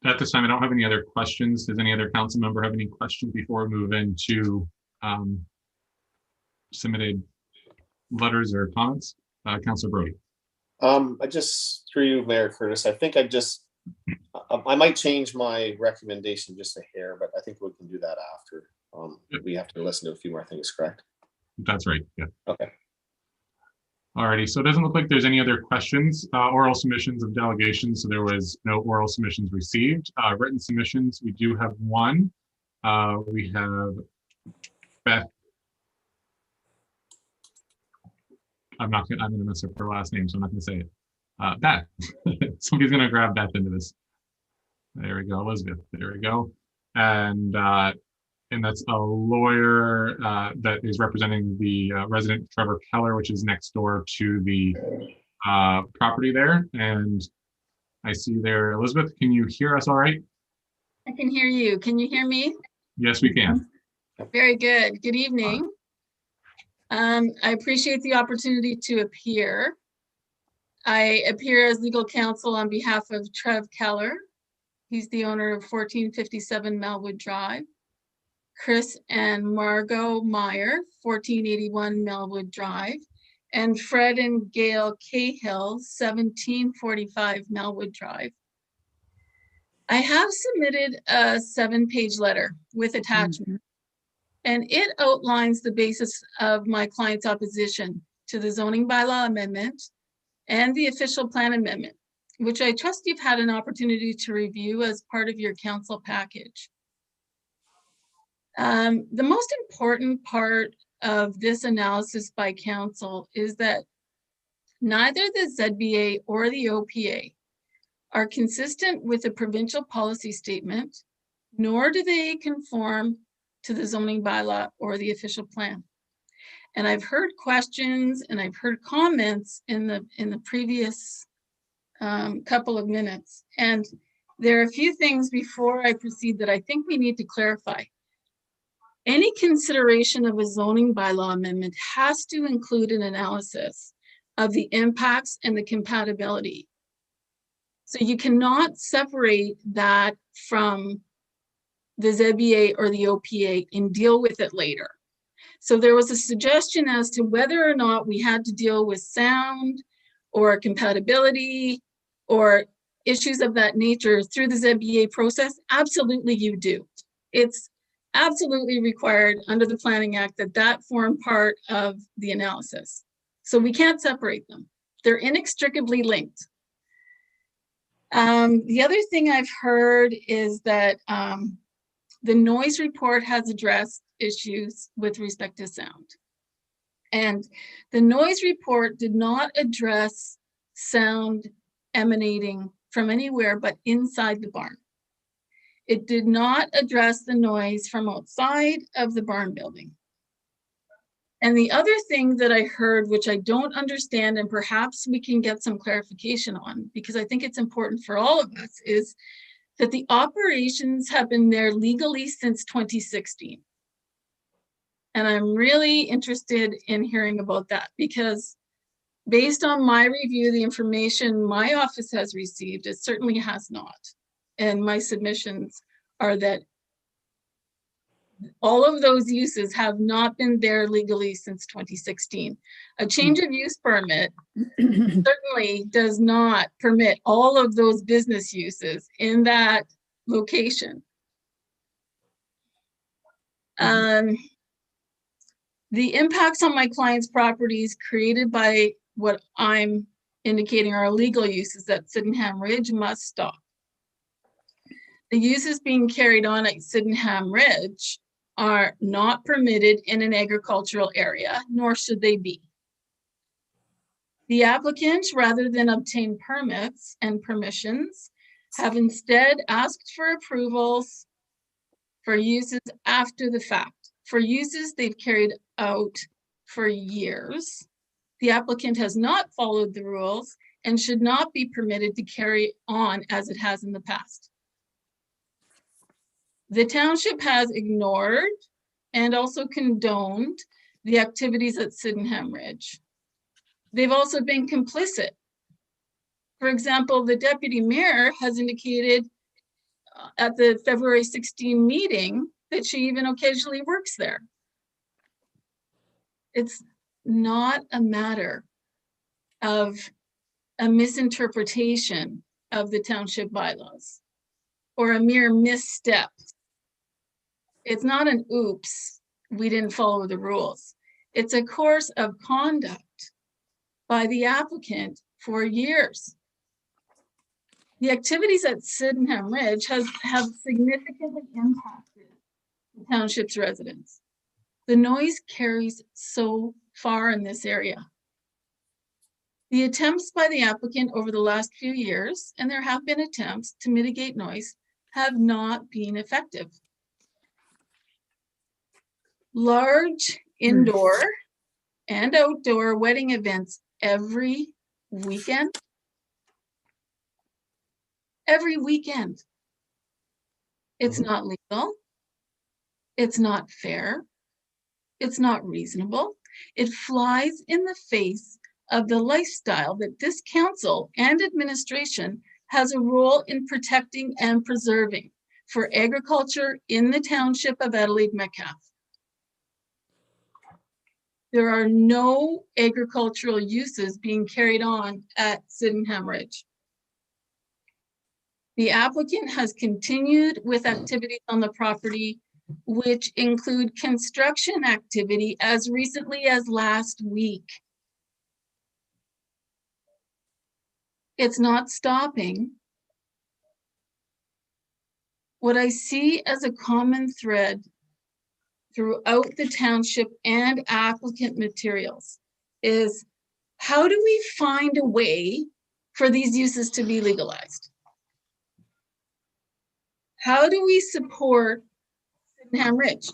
At this time, I don't have any other questions. Does any other council member have any questions before we move into submitted letters or comments? Councilor Brody. I just, through you, Mayor Curtis, I think I might change my recommendation just a hair, but I think we can do that after. We have to listen to a few more things, correct? That's right, yeah. Okay. Alrighty, so it doesn't look like there's any other questions. Oral submissions of delegations, so there was no oral submissions received. Written submissions, we do have one. We have Beth. I'm gonna mess up her last name, so I'm not gonna say it. Beth. Somebody's gonna grab Beth into this. There we go, Elizabeth. There we go. And that's a lawyer that is representing the resident Trevor Keller, which is next door to the property there. And I see there, Elizabeth, can you hear us all right? I can hear you. Can you hear me? Yes, we can. Very good. Good evening. I appreciate the opportunity to appear. I appear as legal counsel on behalf of Trev Keller. He's the owner of 1457 Melwood Drive. Chris and Margot Meyer, 1481 Melwood Drive, and Fred and Gail Cahill, 1745 Melwood Drive. I have submitted a 7-page letter with attachment, and it outlines the basis of my client's opposition to the zoning bylaw amendment and the official plan amendment, which I trust you've had an opportunity to review as part of your council package. The most important part of this analysis by council is that neither the ZBA or the OPA are consistent with the provincial policy statement, nor do they conform to the zoning bylaw or the official plan. And I've heard questions and I've heard comments in the previous couple of minutes. And There are a few things before I proceed that I think we need to clarify. Any consideration of a zoning bylaw amendment has to include an analysis of the impacts and the compatibility. So you cannot separate that from the ZBA or the OPA and deal with it later. So there was a suggestion as to whether or not we had to deal with sound or compatibility or issues of that nature through the ZBA process. Absolutely you do. It's absolutely required under the Planning Act that that form part of the analysis. So we can't separate them. They're inextricably linked. The other thing I've heard is that the noise report has addressed issues with respect to sound. And the noise report did not address sound emanating from anywhere but inside the barn. It did not address the noise from outside of the barn building. And the other thing that I heard, which I don't understand, and perhaps we can get some clarification on, because I think it's important for all of us, is that the operations have been there legally since 2016. And I'm really interested in hearing about that, because based on my review, the information my office has received, it certainly has not. And my submissions are that all of those uses have not been there legally since 2016. A change of use permit certainly does not permit all of those business uses in that location. The impacts on my client's properties created by what I'm indicating are illegal uses at Sydenham Ridge must stop. The uses being carried on at Sydenham Ridge are not permitted in an agricultural area, nor should they be. The applicants, rather than obtain permits and permissions, have instead asked for approvals for uses after the fact. For uses they've carried out for years, the applicant has not followed the rules and should not be permitted to carry on as it has in the past. The township has ignored and also condoned the activities at Sydenham Ridge. They've also been complicit. For example, the deputy mayor has indicated at the February 16 meeting that she even occasionally works there. It's not a matter of a misinterpretation of the township bylaws or a mere misstep. It's not an oops, we didn't follow the rules. It's a course of conduct by the applicant for years. The activities at Sydenham Ridge have significantly impacted the township's residents. The noise carries so far in this area. The attempts by the applicant over the last few years, and there have been attempts to mitigate noise, have not been effective. Large indoor and outdoor wedding events every weekend. Every weekend. It's not legal. It's not fair. It's not reasonable. It flies in the face of the lifestyle that this council and administration has a role in protecting and preserving for agriculture in the township of Adelaide Metcalfe. There are no agricultural uses being carried on at Sydenham Ridge. The applicant has continued with activities on the property, which include construction activity as recently as last week. It's not stopping. What I see as a common thread throughout the township and applicant materials is, how do we find a way for these uses to be legalized? How do we support Sydenham Ridge?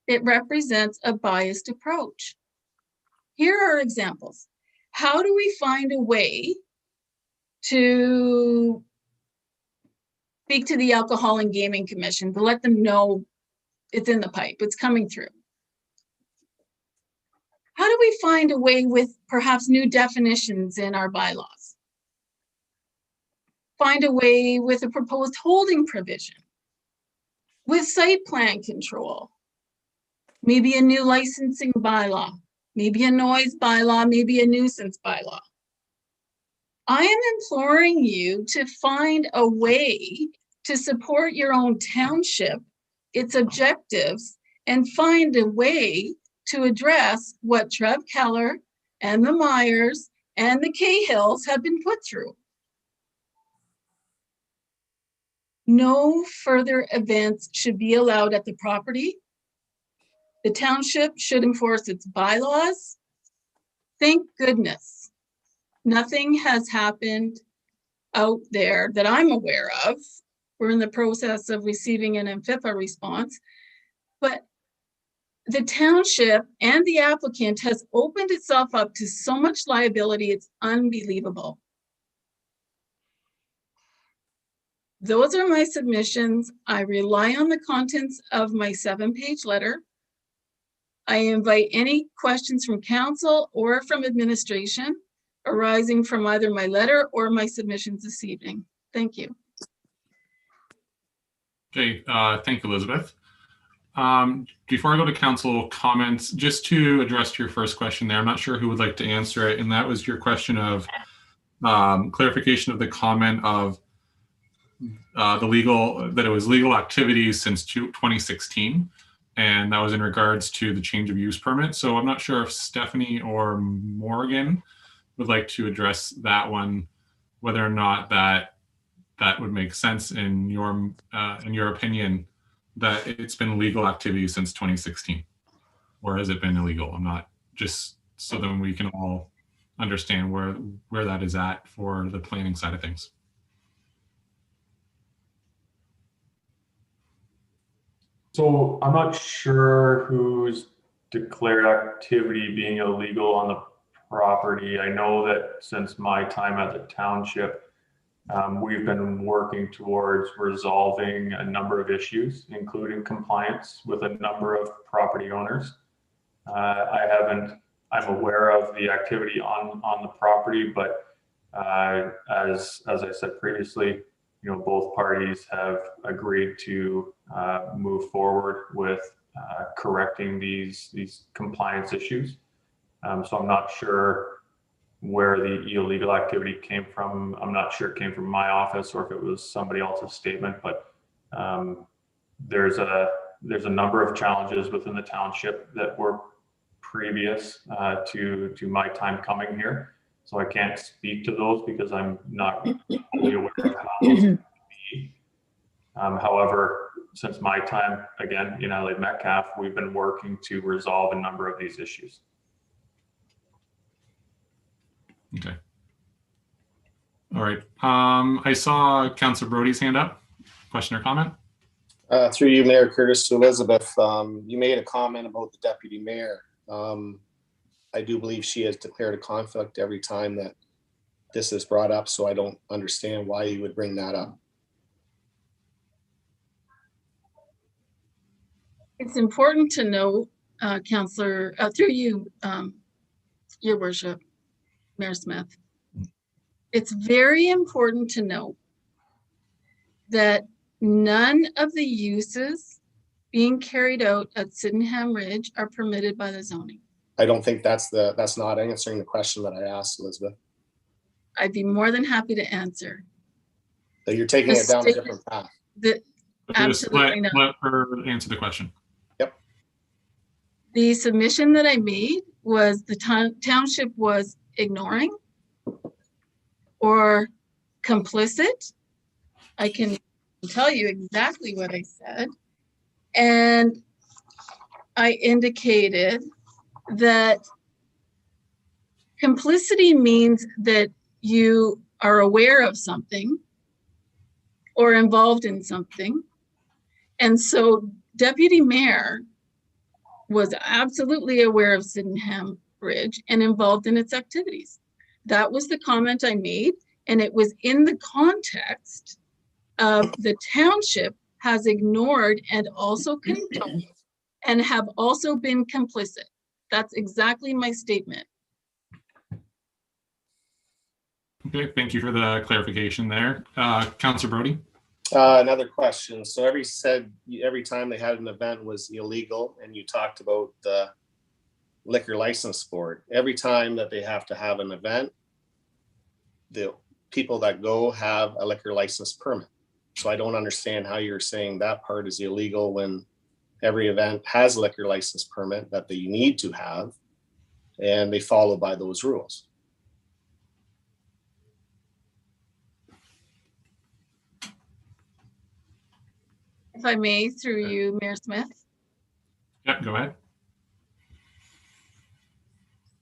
It represents a biased approach. Here are examples. How do we find a way to speak to the Alcohol and Gaming Commission to let them know it's in the pipe, it's coming through. How do we find a way with perhaps new definitions in our bylaws? Find a way with a proposed holding provision, with site plan control, maybe a new licensing bylaw, maybe a noise bylaw, maybe a nuisance bylaw. I am imploring you to find a way to support your own township, its objectives, and find a way to address what Trev Keller and the Myers and the Cahills have been put through. No further events should be allowed at the property. The township should enforce its bylaws. Thank goodness, nothing has happened out there that I'm aware of. We're in the process of receiving an Mpac response, but the township and the applicant has opened itself up to so much liability, it's unbelievable. Those are my submissions. I rely on the contents of my 7-page letter. I invite any questions from council or from administration arising from either my letter or my submissions this evening. Thank you. Okay, thank you, Elizabeth. Before I go to council comments, just to address your first question there, I'm not sure who would like to answer it, and that was your question of clarification of the comment of that it was legal activities since 2016, and that was in regards to the change of use permit. So I'm not sure if Stephanie or Morgan would like to address that one, whether or not that would make sense in your opinion, that it's been legal activity since 2016, or has it been illegal? I'm not, just so then we can all understand where that is at for the planning side of things. So I'm not sure who's declared activity being illegal on the property. I know that since my time at the township, we've been working towards resolving a number of issues, including compliance with a number of property owners. I'm aware of the activity on the property, but as I said previously, you know, both parties have agreed to move forward with correcting these compliance issues. So I'm not sure where the illegal activity came from. I'm not sure it came from my office or if it was somebody else's statement, but there's a number of challenges within the township that were previous to my time coming here. So I can't speak to those because I'm not fully aware of how those can be. However, since my time, again, in Adelaide Metcalfe, we've been working to resolve a number of these issues. Okay. All right. I saw Councillor Brody's hand up. Question or comment? Through you, Mayor Curtis, to Elizabeth, you made a comment about the deputy mayor. I do believe she has declared a conflict every time that this is brought up, so I don't understand why you would bring that up. It's important to know, Councillor, through you, Your Worship, Mayor Smith, it's very important to know that none of the uses being carried out at Sydenham Ridge are permitted by the zoning. I don't think that's not answering the question that I asked, Elizabeth. I'd be more than happy to answer. So you're taking it down a different path. Absolutely not. Let her answer the question. Yep. The submission that I made was the township was ignoring or complicit. I can tell you exactly what I said. And I indicated that complicity means that you are aware of something or involved in something. And so Deputy Mayor was absolutely aware of Sydenham Bridge and involved in its activities. That was the comment I made. And it was in the context of the township has ignored and also condoned and have also been complicit. That's exactly my statement. Okay, thank you for the clarification there. Councillor Brody? Another question. So every time they had an event was illegal, and you talked about the liquor license board. Every time that they have to have an event, the people that go have a liquor license permit. So I don't understand how you're saying that part is illegal when every event has a liquor license permit that they need to have, and they follow by those rules. If I may, through you, Mayor Smith. Yeah, go ahead.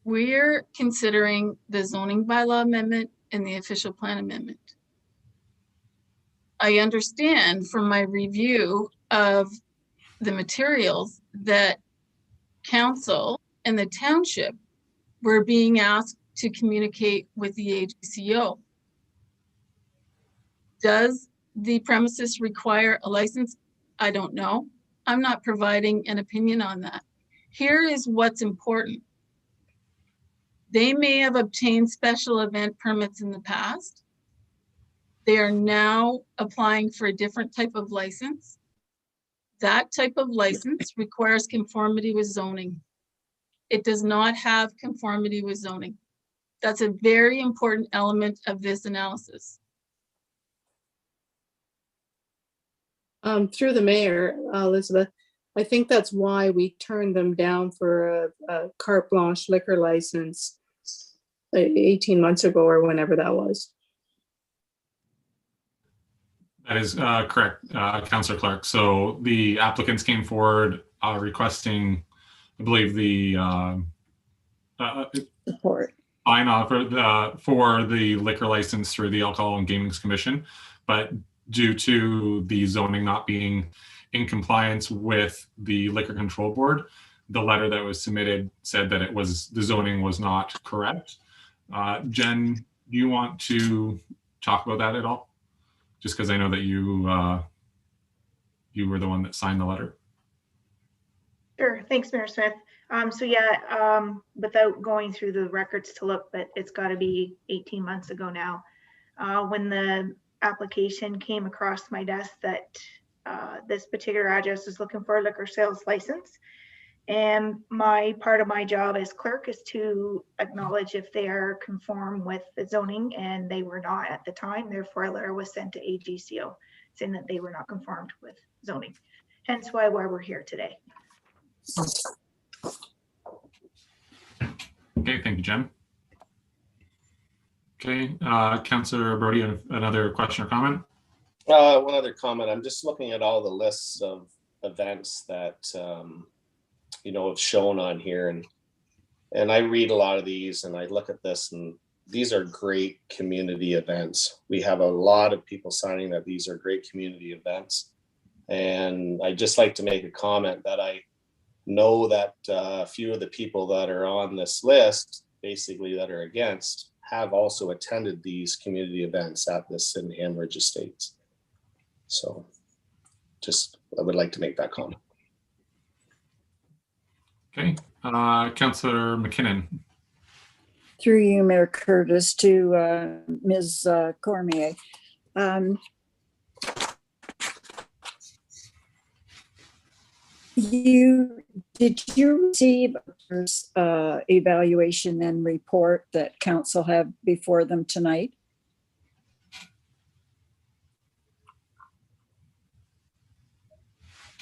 We're considering the zoning bylaw amendment and the official plan amendment. I understand from my review of the materials that council and the township were being asked to communicate with the AGCO. Does the premises require a license? I don't know. I'm not providing an opinion on that. Here is what's important. They may have obtained special event permits in the past. They are now applying for a different type of license. That type of license requires conformity with zoning. It does not have conformity with zoning. That's a very important element of this analysis. Through the mayor, Elizabeth, I think that's why we turned them down for a carte blanche liquor license 18 months ago or whenever that was. That is correct, Councillor Clark. So the applicants came forward requesting, I believe, the Support. fine offer for the liquor license through the Alcohol and Gaming Commission, but due to the zoning not being in compliance with the Liquor Control Board, the letter that was submitted said that the zoning was not correct. Jen, do you want to talk about that at all? Just because I know that you were the one that signed the letter. Sure. Thanks, Mayor Smith. Without going through the records to look, but it's got to be 18 months ago now, when the application came across my desk that this particular address is looking for a liquor sales license. And part of my job as clerk is to acknowledge if they are conform with the zoning, and they were not at the time. Therefore, a letter was sent to AGCO saying that they were not conformed with zoning. Hence why we're here today. Okay, thank you, Jen. Okay, Councillor Brody, another question or comment? One other comment. I'm just looking at all the lists of events that have shown on here, and I read a lot of these, and I look at this, and these are great community events. We have a lot of people signing that these are great community events, and I just like to make a comment that I know that a few of the people that are on this list, basically that are against, have also attended these community events at this in Hammeridge Estates. So I would like to make that comment. Okay, Councillor McKinnon. Through you, Mayor Curtis, to Ms. Cormier. Did you receive a evaluation and report that council have before them tonight?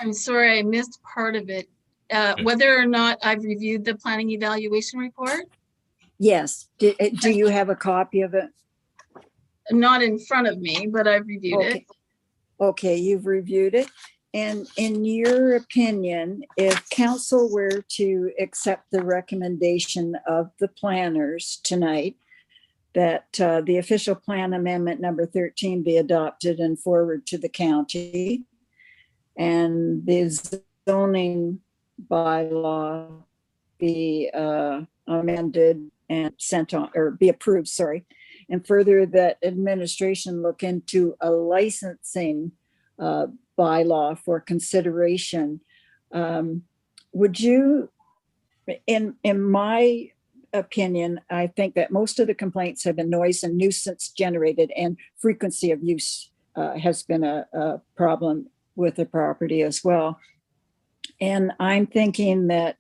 I'm sorry, I missed part of it. Whether or not I've reviewed the planning evaluation report? Yes. Do you have a copy of it? Not in front of me, but I've reviewed it. Okay, you've reviewed it. And in your opinion, if council were to accept the recommendation of the planners tonight, that the official plan amendment number 13 be adopted and forward to the county, and the zoning bylaw be amended and sent on, or be approved, sorry, and further that administration look into a licensing bylaw for consideration. Would you, in my opinion, I think that most of the complaints have been noise and nuisance generated, and frequency of use has been a problem with the property as well. And I'm thinking that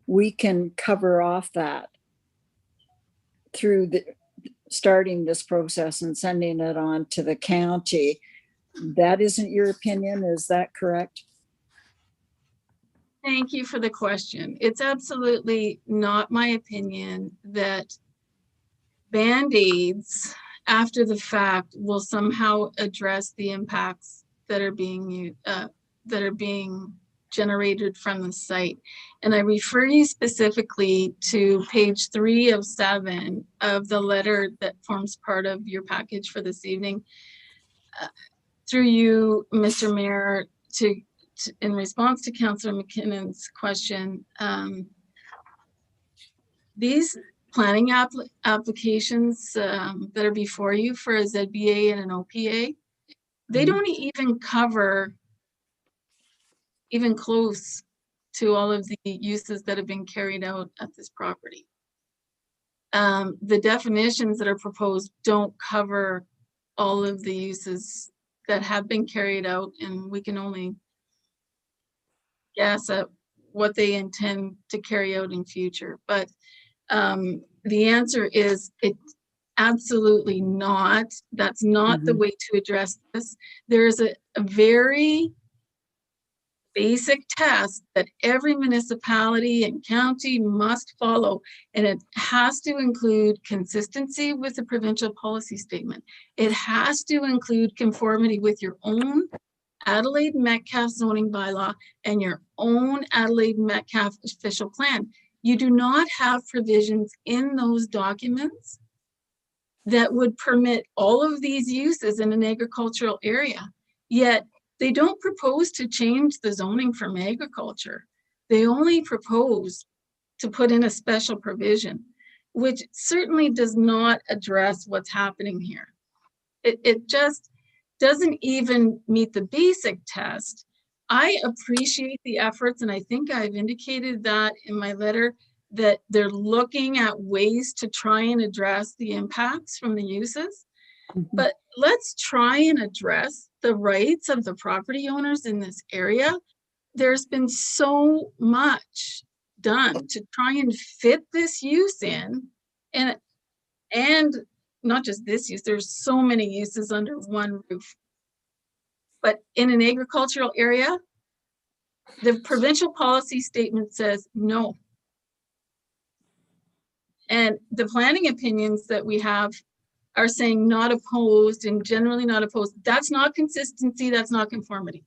we can cover off that through starting this process and sending it on to the county. That isn't your opinion, is that correct? Thank you for the question. It's absolutely not my opinion that Band-Aids after the fact will somehow address the impacts that are being generated from the site. And I refer you specifically to page 3 of 7 of the letter that forms part of your package for this evening. Through you, Mr. Mayor, in response to Councillor McKinnon's question, these planning applications that are before you for a ZBA and an OPA, they don't even cover even close to all of the uses that have been carried out at this property. The definitions that are proposed don't cover all of the uses that have been carried out, and we can only guess at what they intend to carry out in future. But the answer is it absolutely not. That's not the way to address this. There is a very basic test that every municipality and county must follow, and it has to include consistency with the provincial policy statement. It has to include conformity with your own Adelaide Metcalfe zoning bylaw and your own Adelaide Metcalfe official plan. You do not have provisions in those documents that would permit all of these uses in an agricultural area, yet they don't propose to change the zoning from agriculture. They only propose to put in a special provision, which certainly does not address what's happening here. It just doesn't even meet the basic test. I appreciate the efforts, and I think I've indicated that in my letter, that they're looking at ways to try and address the impacts from the uses. But let's try and address the rights of the property owners in this area. There's been so much done to try and fit this use in, and not just this use, there's so many uses under one roof. But in an agricultural area, the provincial policy statement says no. And the planning opinions that we have are saying not opposed and generally not opposed. That's not consistency, that's not conformity.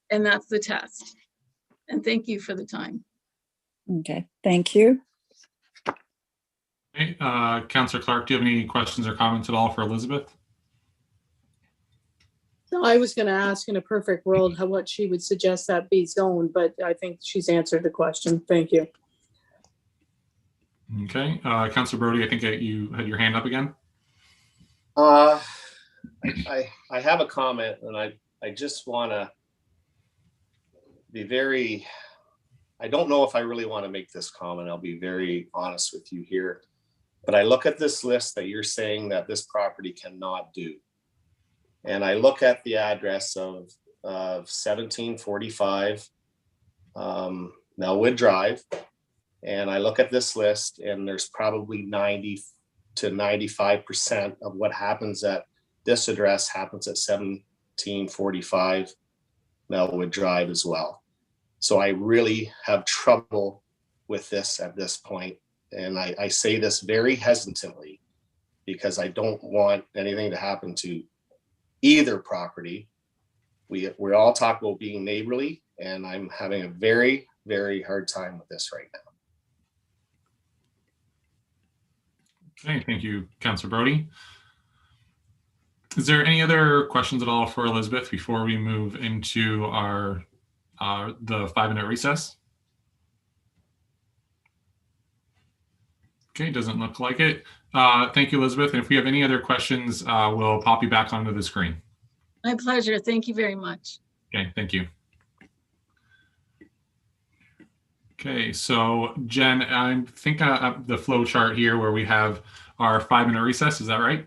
And that's the test. And thank you for the time. Okay, thank you. Okay, Councillor Clark, do you have any questions or comments at all for Elizabeth? No, I was going to ask in a perfect world what she would suggest that be zoned, but I think she's answered the question. Thank you. Okay, Councillor Brody, I think that you had your hand up again. I have a comment, and I just want to be very, I don't know if I really want to make this comment. I'll be very honest with you here. But I look at this list that you're saying that this property cannot do. And I look at the address of 1745 Melwood Drive. And I look at this list, and there's probably 90 to 95% of what happens at this address happens at 1745 Melwood Drive as well. So I really have trouble with this at this point. And I say this very hesitantly because I don't want anything to happen to either property. We're all talking about being neighborly, and I'm having a very, very hard time with this right now. Okay, thank you, Councillor Brody. Is there any other questions at all for Elizabeth before we move into our the 5-minute recess? Okay, doesn't look like it. Thank you, Elizabeth. And if we have any other questions, we'll pop you back onto the screen. My pleasure. Thank you very much. Okay, thank you. Okay, so Jen, I think the flow chart here where we have our 5-minute recess, is that right?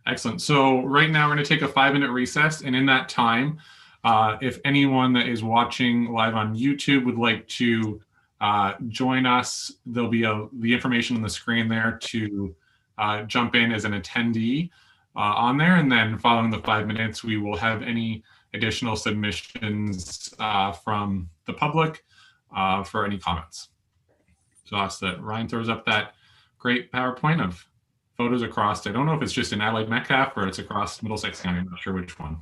Excellent. So right now we're going to take a 5-minute recess, and in that time, if anyone that is watching live on YouTube would like to join us, there'll be the information on the screen there to jump in as an attendee on there, and then following the 5 minutes, we will have any additional submissions from the public for any comments. So I'll ask that Ryan throws up that great PowerPoint of photos across. I don't know if it's just in Adelaide Metcalfe or it's across Middlesex County. I'm not sure which one.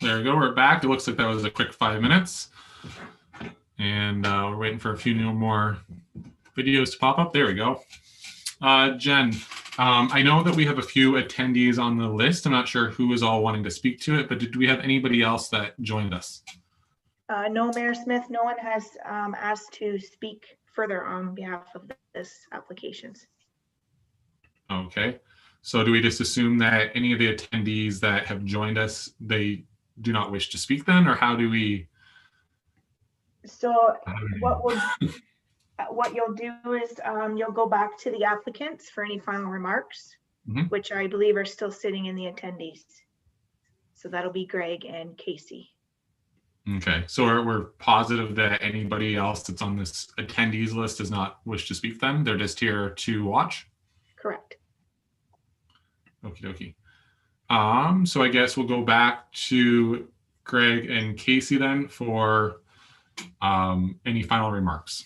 There we go. We're back. It looks like that was a quick 5 minutes. And we're waiting for a few more videos to pop up. There we go. Jen, I know that we have a few attendees on the list. I'm not sure who is all wanting to speak to it, but did we have anybody else that joined us? No, Mayor Smith, no one has asked to speak further on behalf of this applications. Okay. So do we just assume that any of the attendees that have joined us, they do not wish to speak then, or how do we? So what you'll do is you'll go back to the applicants for any final remarks, which I believe are still sitting in the attendees. So that'll be Greg and Casey. Okay, so we're positive that anybody else that's on this attendees list does not wish to speak then? They're just here to watch? Correct. Okie dokie. So I guess we'll go back to Greg and Casey then for any final remarks.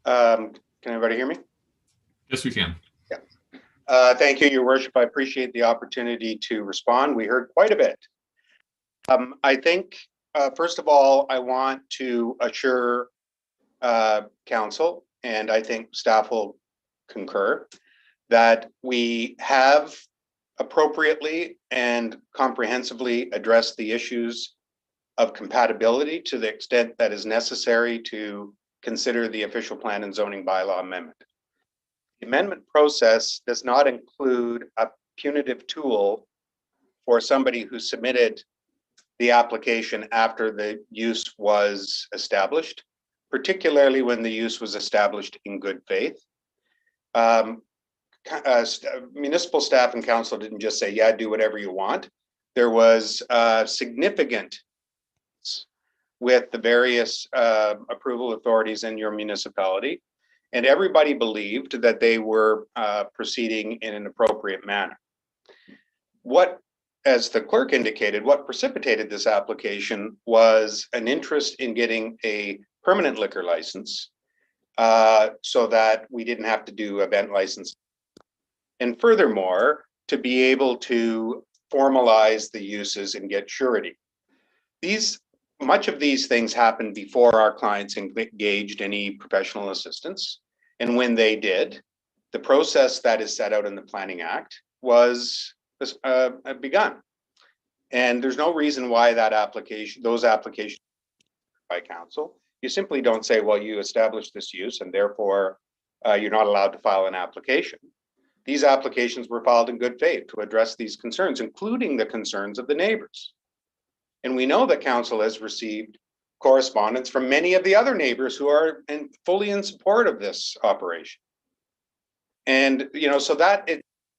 Can everybody hear me? Yes, we can. Yeah. Thank you, Your Worship. I appreciate the opportunity to respond. We heard quite a bit. I think, first of all, I want to assure Council, and I think staff will concur, that we have appropriately and comprehensively addressed the issues of compatibility to the extent that is necessary to consider the official plan and zoning bylaw amendment. The amendment process does not include a punitive tool for somebody who submitted the application after the use was established, particularly when the use was established in good faith. Municipal staff and council didn't just say, yeah, do whatever you want. There was significant with the various approval authorities in your municipality, and everybody believed that they were proceeding in an appropriate manner. What, as the clerk indicated, what precipitated this application was an interest in getting a permanent liquor license so that we didn't have to do event license. And furthermore, to be able to formalize the uses and get surety. Much of these things happened before our clients engaged any professional assistance. And when they did, the process that is set out in the Planning Act was begun. And there's no reason why those applications by council. You simply don't say, well, you established this use and therefore you're not allowed to file an application. These applications were filed in good faith to address these concerns, including the concerns of the neighbors. And we know that council has received correspondence from many of the other neighbors who are fully in support of this operation. And, you know, so that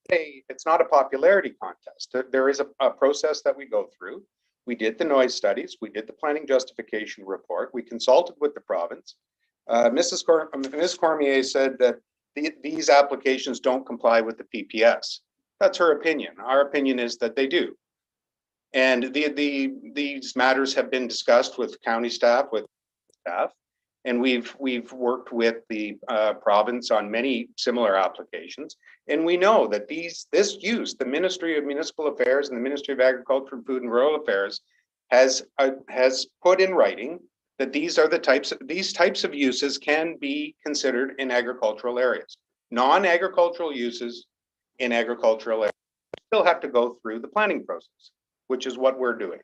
it's not a popularity contest. There is a process that we go through. We did the noise studies. We did the planning justification report. We consulted with the province. Ms. Cormier said that these applications don't comply with the PPS. That's her opinion. Our opinion is that they do. And these matters have been discussed with county staff, and we've worked with the province on many similar applications. And we know that this use, the Ministry of Municipal Affairs and the Ministry of Agriculture, Food and Rural Affairs has put in writing that these types of uses can be considered in agricultural areas. Non-agricultural uses in agricultural areas still have to go through the planning process, which is what we're doing.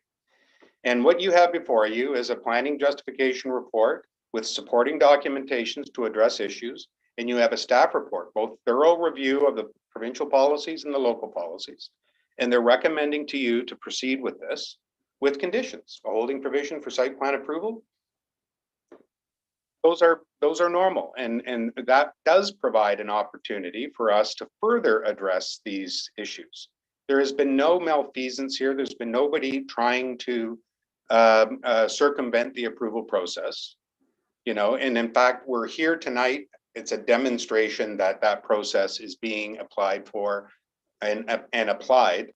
And what you have before you is a planning justification report with supporting documentations to address issues. And you have a staff report, both thorough review of the provincial policies and the local policies. And they're recommending to you to proceed with this with conditions, a holding provision for site plan approval. Those are normal, and that does provide an opportunity for us to further address these issues. There has been no malfeasance here. There's been nobody trying to circumvent the approval process, you know, and in fact, we're here tonight. It's a demonstration that that process is being applied for and applied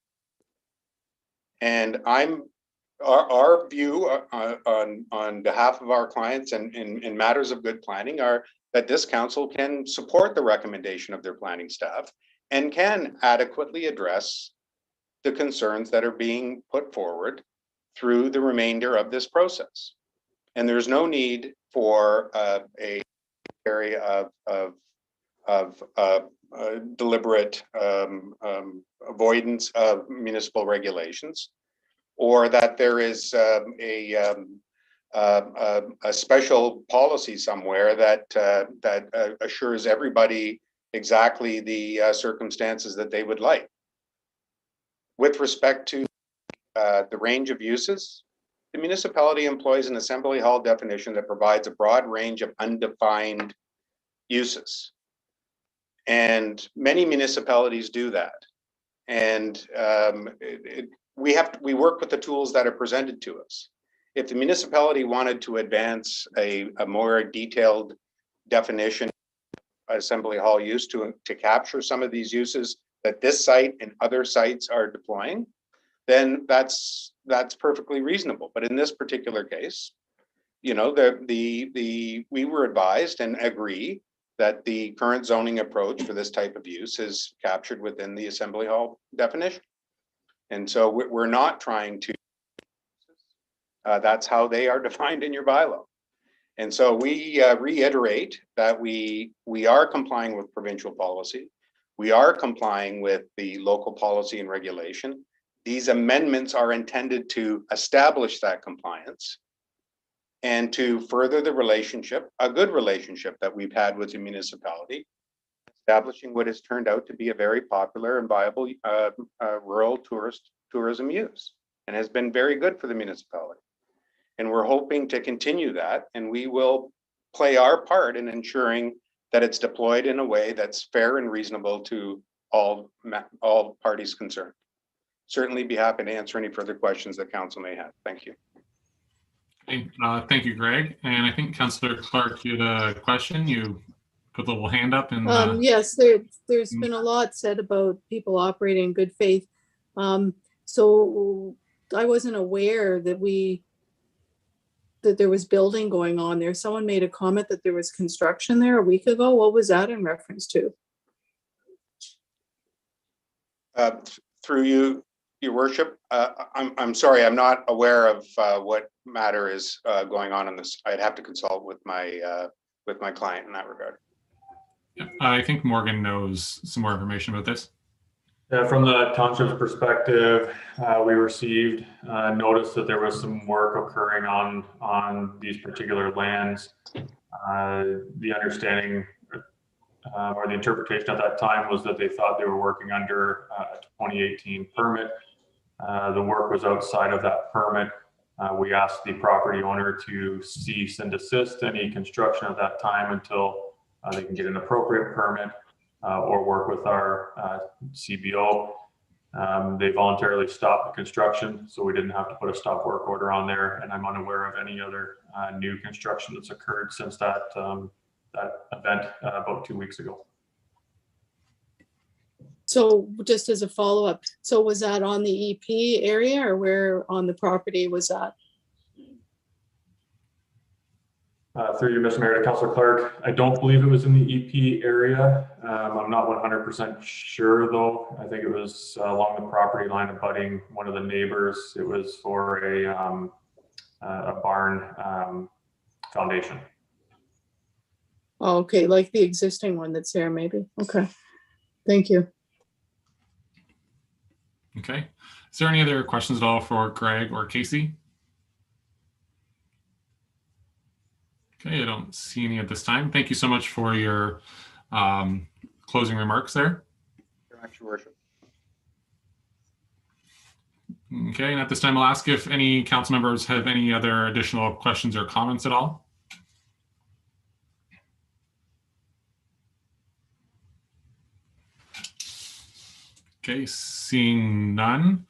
And our view on behalf of our clients and in matters of good planning are that this council can support the recommendation of their planning staff and can adequately address the concerns that are being put forward through the remainder of this process. And there's no need for a area of deliberate avoidance of municipal regulations, or that there is a special policy somewhere that assures everybody exactly the circumstances that they would like. With respect to the range of uses, the municipality employs an assembly hall definition that provides a broad range of undefined uses. And many municipalities do that. And we work with the tools that are presented to us. If the municipality wanted to advance a more detailed definition of assembly hall use to capture some of these uses that this site and other sites are deploying, then that's perfectly reasonable. But in this particular case, you know, we were advised and agree that the current zoning approach for this type of use is captured within the assembly hall definition. And so we're not trying to, that's how they are defined in your bylaw. And so we reiterate that we are complying with provincial policy. We are complying with the local policy and regulation. These amendments are intended to establish that compliance and to further the relationship, a good relationship that we've had with the municipality, establishing what has turned out to be a very popular and viable rural tourism use, and has been very good for the municipality. And we're hoping to continue that, and we will play our part in ensuring that it's deployed in a way that's fair and reasonable to all parties concerned. Certainly be happy to answer any further questions that council may have. Thank you. Thank you, Greg. And I think Councillor Clark, you had a question. You put the little hand up. And yes, there's been a lot said about people operating in good faith. So I wasn't aware that there was building going on there. Someone made a comment that there was construction there a week ago. What was that in reference to? Through you, Your Worship, I'm sorry, I'm not aware of what matter is going on in this. I'd have to consult with my client in that regard. Yeah, I think Morgan knows some more information about this. Yeah, from the township's perspective, we received notice that there was some work occurring on these particular lands. The understanding or the interpretation at that time was that they thought they were working under a 2018 permit. The work was outside of that permit. We asked the property owner to cease and desist any construction at that time until they can get an appropriate permit or work with our CBO. They voluntarily stopped the construction, so we didn't have to put a stop work order on there. And I'm unaware of any other new construction that's occurred since that event about 2 weeks ago. So just as a follow-up, so was that on the EP area or where on the property was that? Through you, Mr. Mayor, to Councillor Clark, I don't believe it was in the EP area. I'm not 100% sure though. I think it was along the property line abutting one of the neighbors. It was for a barn foundation. Oh, okay, like the existing one that's there maybe. Okay, thank you. Okay. Is there any other questions at all for Greg or Casey? Okay, I don't see any at this time. Thank you so much for your closing remarks there. Your Worship. Okay, and at this time, I'll ask if any council members have any other additional questions or comments at all. Okay, seeing none.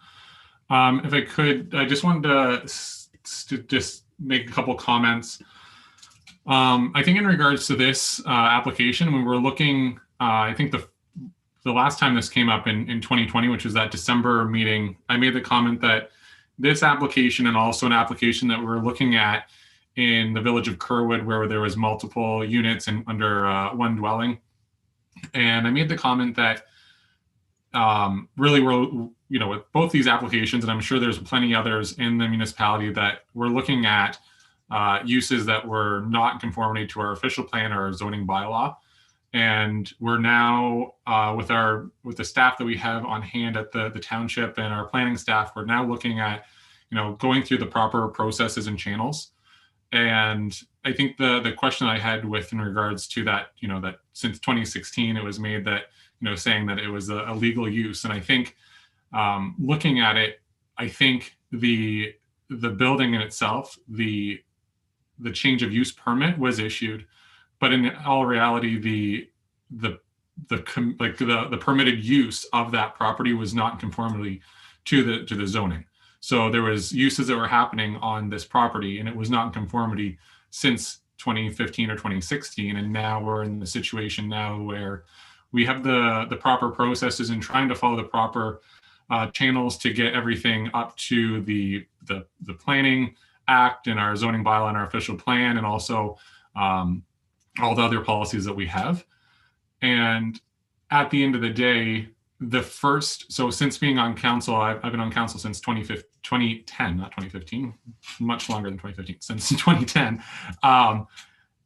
If I could, I just wanted to just make a couple comments. I think in regards to this application, when we're looking, I think the last time this came up in 2020, which was that December meeting, I made the comment that this application and also an application that we're looking at in the village of Kerwin, where there was multiple units and under one dwelling. And I made the comment that really we're, with both these applications, and I'm sure there's plenty others in the municipality, that we're looking at uses that were not in conformity to our official plan or our zoning bylaw. And we're now with the staff that we have on hand at the township and our planning staff, we're now looking at, going through the proper processes and channels. And I think the question I had in regards to that, that since 2016, it was made that, saying that it was a legal use. And I think looking at it, I think the building in itself, the change of use permit was issued, but in all reality, the permitted use of that property was not in conformity to the zoning. So there was uses that were happening on this property, and it was not in conformity since 2015 or 2016. And now we're in the situation now where we have the proper processes and trying to follow the proper channels to get everything up to the Planning Act and our zoning bylaw and our official plan, and also all the other policies that we have. And at the end of the day, so since being on council, I've been on council since 2010, not 2015, much longer than 2015, since 2010.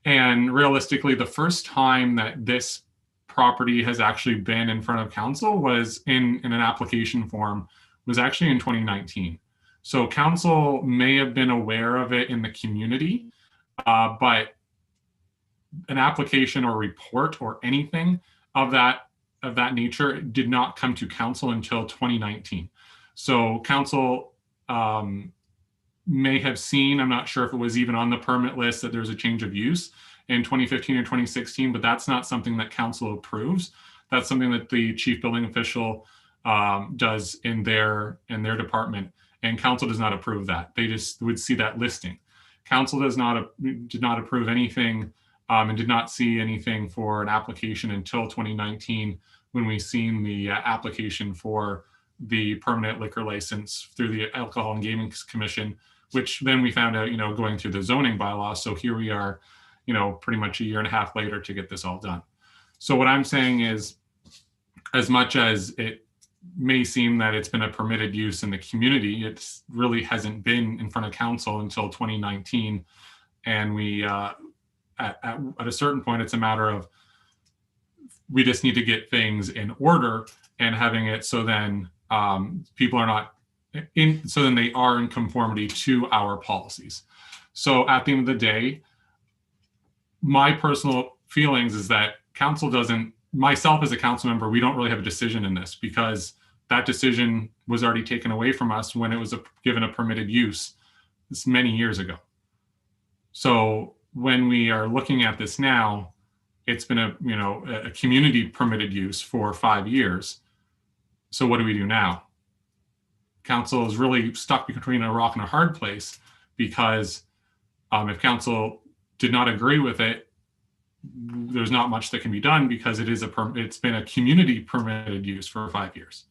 And realistically, the first time that this property has actually been in front of council was in an application form, was actually in 2019. So council may have been aware of it in the community, but an application or report or anything of that nature did not come to council until 2019. So council may have seen, I'm not sure if it was even on the permit list, that there's a change of use in 2015 or 2016, but that's not something that council approves. That's something that the chief building official does in their department, and council does not approve that. They just would see that listing. Council did not approve anything and did not see anything for an application until 2019, when we seen the application for the permanent liquor license through the Alcohol and Gaming Commission, which then we found out, going through the zoning bylaw. So here we are, pretty much a year and a half later to get this all done. So what I'm saying is, as much as it may seem that it's been a permitted use in the community, it really hasn't been in front of council until 2019. And we, at a certain point, it's a matter of, we just need to get things in order and having it so then people are not so then they are in conformity to our policies. So at the end of the day, my personal feelings is that council doesn't, myself as a council member, we don't really have a decision in this, because that decision was already taken away from us when it was given a permitted use this many years ago. So when we are looking at this now, it's been a community permitted use for 5 years. So what do we do now? Council is really stuck between a rock and a hard place, because if council did not agree with it, there's not much that can be done, because it's been a community permitted use for 5 years,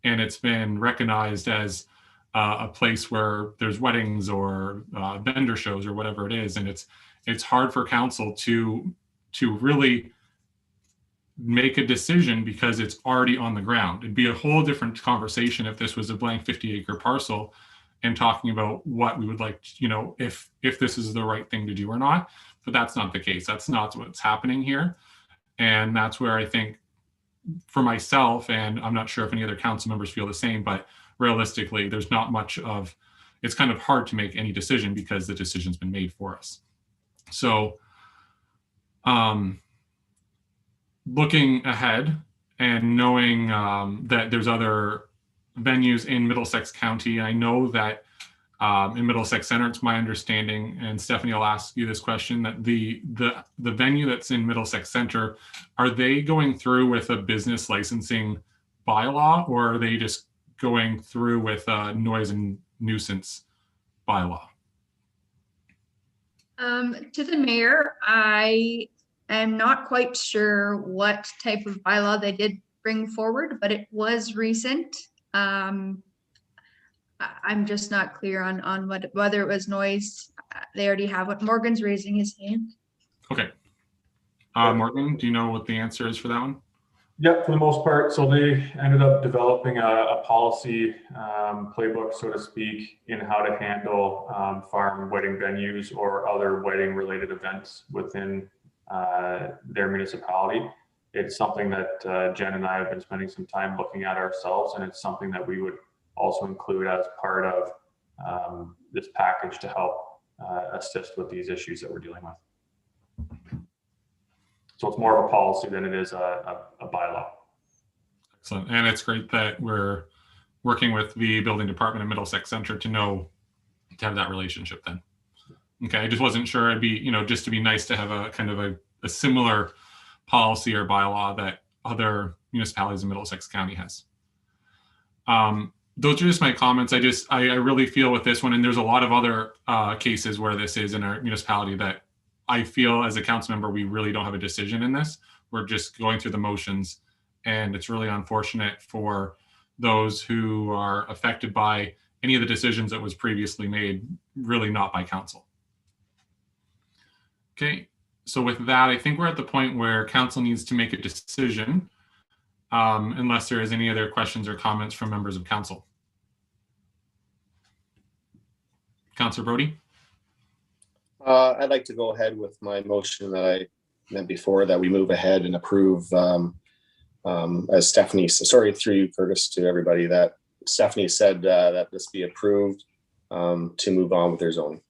and it's been recognized as a place where there's weddings or vendor shows or whatever it is, and it's hard for council to really make a decision because it's already on the ground. It'd be a whole different conversation if this was a blank 50-acre parcel and talking about what we would like, if this is the right thing to do or not. But that's not the case. That's not what's happening here. And that's where I think, for myself, and I'm not sure if any other council members feel the same, but realistically, there's not much of, it's kind of hard to make any decision because the decision's been made for us. So looking ahead and knowing that there's other venues in Middlesex County, I know that in Middlesex Center, it's my understanding, and Stephanie, I'll ask you this question, that the venue that's in Middlesex Center, are they going through with a business licensing bylaw, or are they just going through with a noise and nuisance bylaw? To the mayor, I am not quite sure what type of bylaw they did bring forward, but it was recent. I'm just not clear on whether it was noise. They already have what Morgan's raising his hand. Okay. Morgan, do you know what the answer is for that one? Yep, for the most part. So they ended up developing a policy playbook, so to speak, in how to handle farm wedding venues or other wedding related events within their municipality. It's something that Jen and I have been spending some time looking at ourselves, and it's something that we would also include as part of this package to help assist with these issues that we're dealing with. So it's more of a policy than it is a bylaw. Excellent. And it's great that we're working with the building department in Middlesex Centre to have that relationship then. Okay, I just wasn't sure. It'd be, just to be nice to have a kind of a similar policy or bylaw that other municipalities in Middlesex County has. Those are just my comments. I really feel with this one, and there's a lot of other cases where this is in our municipality that I feel as a council member, we really don't have a decision in this. We're just going through the motions, and it's really unfortunate for those who are affected by any of the decisions that was previously made, really not by council. Okay, so with that, I think we're at the point where council needs to make a decision, unless there is any other questions or comments from members of council. Councillor Brody? I'd like to go ahead with my motion that I meant before, that we move ahead and approve, as Stephanie, sorry, through you, Curtis, to everybody, that Stephanie said that this be approved to move on with their zoning.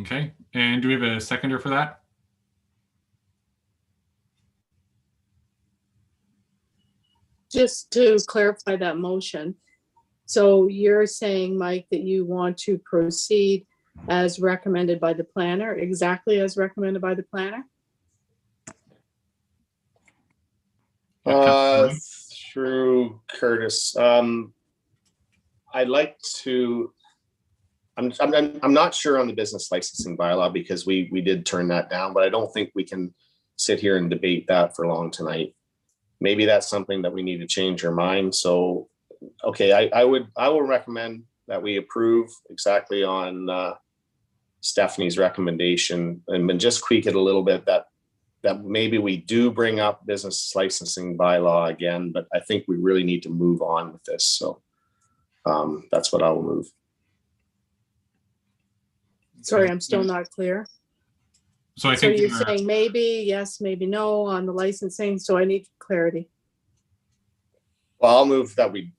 Okay, and do we have a seconder for that? Just to clarify that motion. So you're saying, Mike, that you want to proceed as recommended by the planner, exactly as recommended by the planner? Through Curtis, I'd like to, I'm not sure on the business licensing bylaw, because we did turn that down, but I don't think we can sit here and debate that for long tonight. Maybe that's something that we need to change our mind. So, okay, I will recommend that we approve exactly on Stephanie's recommendation, and just tweak it a little bit, that maybe we do bring up business licensing bylaw again, but I think we really need to move on with this. So that's what I will move. Sorry, I'm still not clear. So I think you're saying maybe yes, maybe no on the licensing. So I need clarity. Well, I'll move that we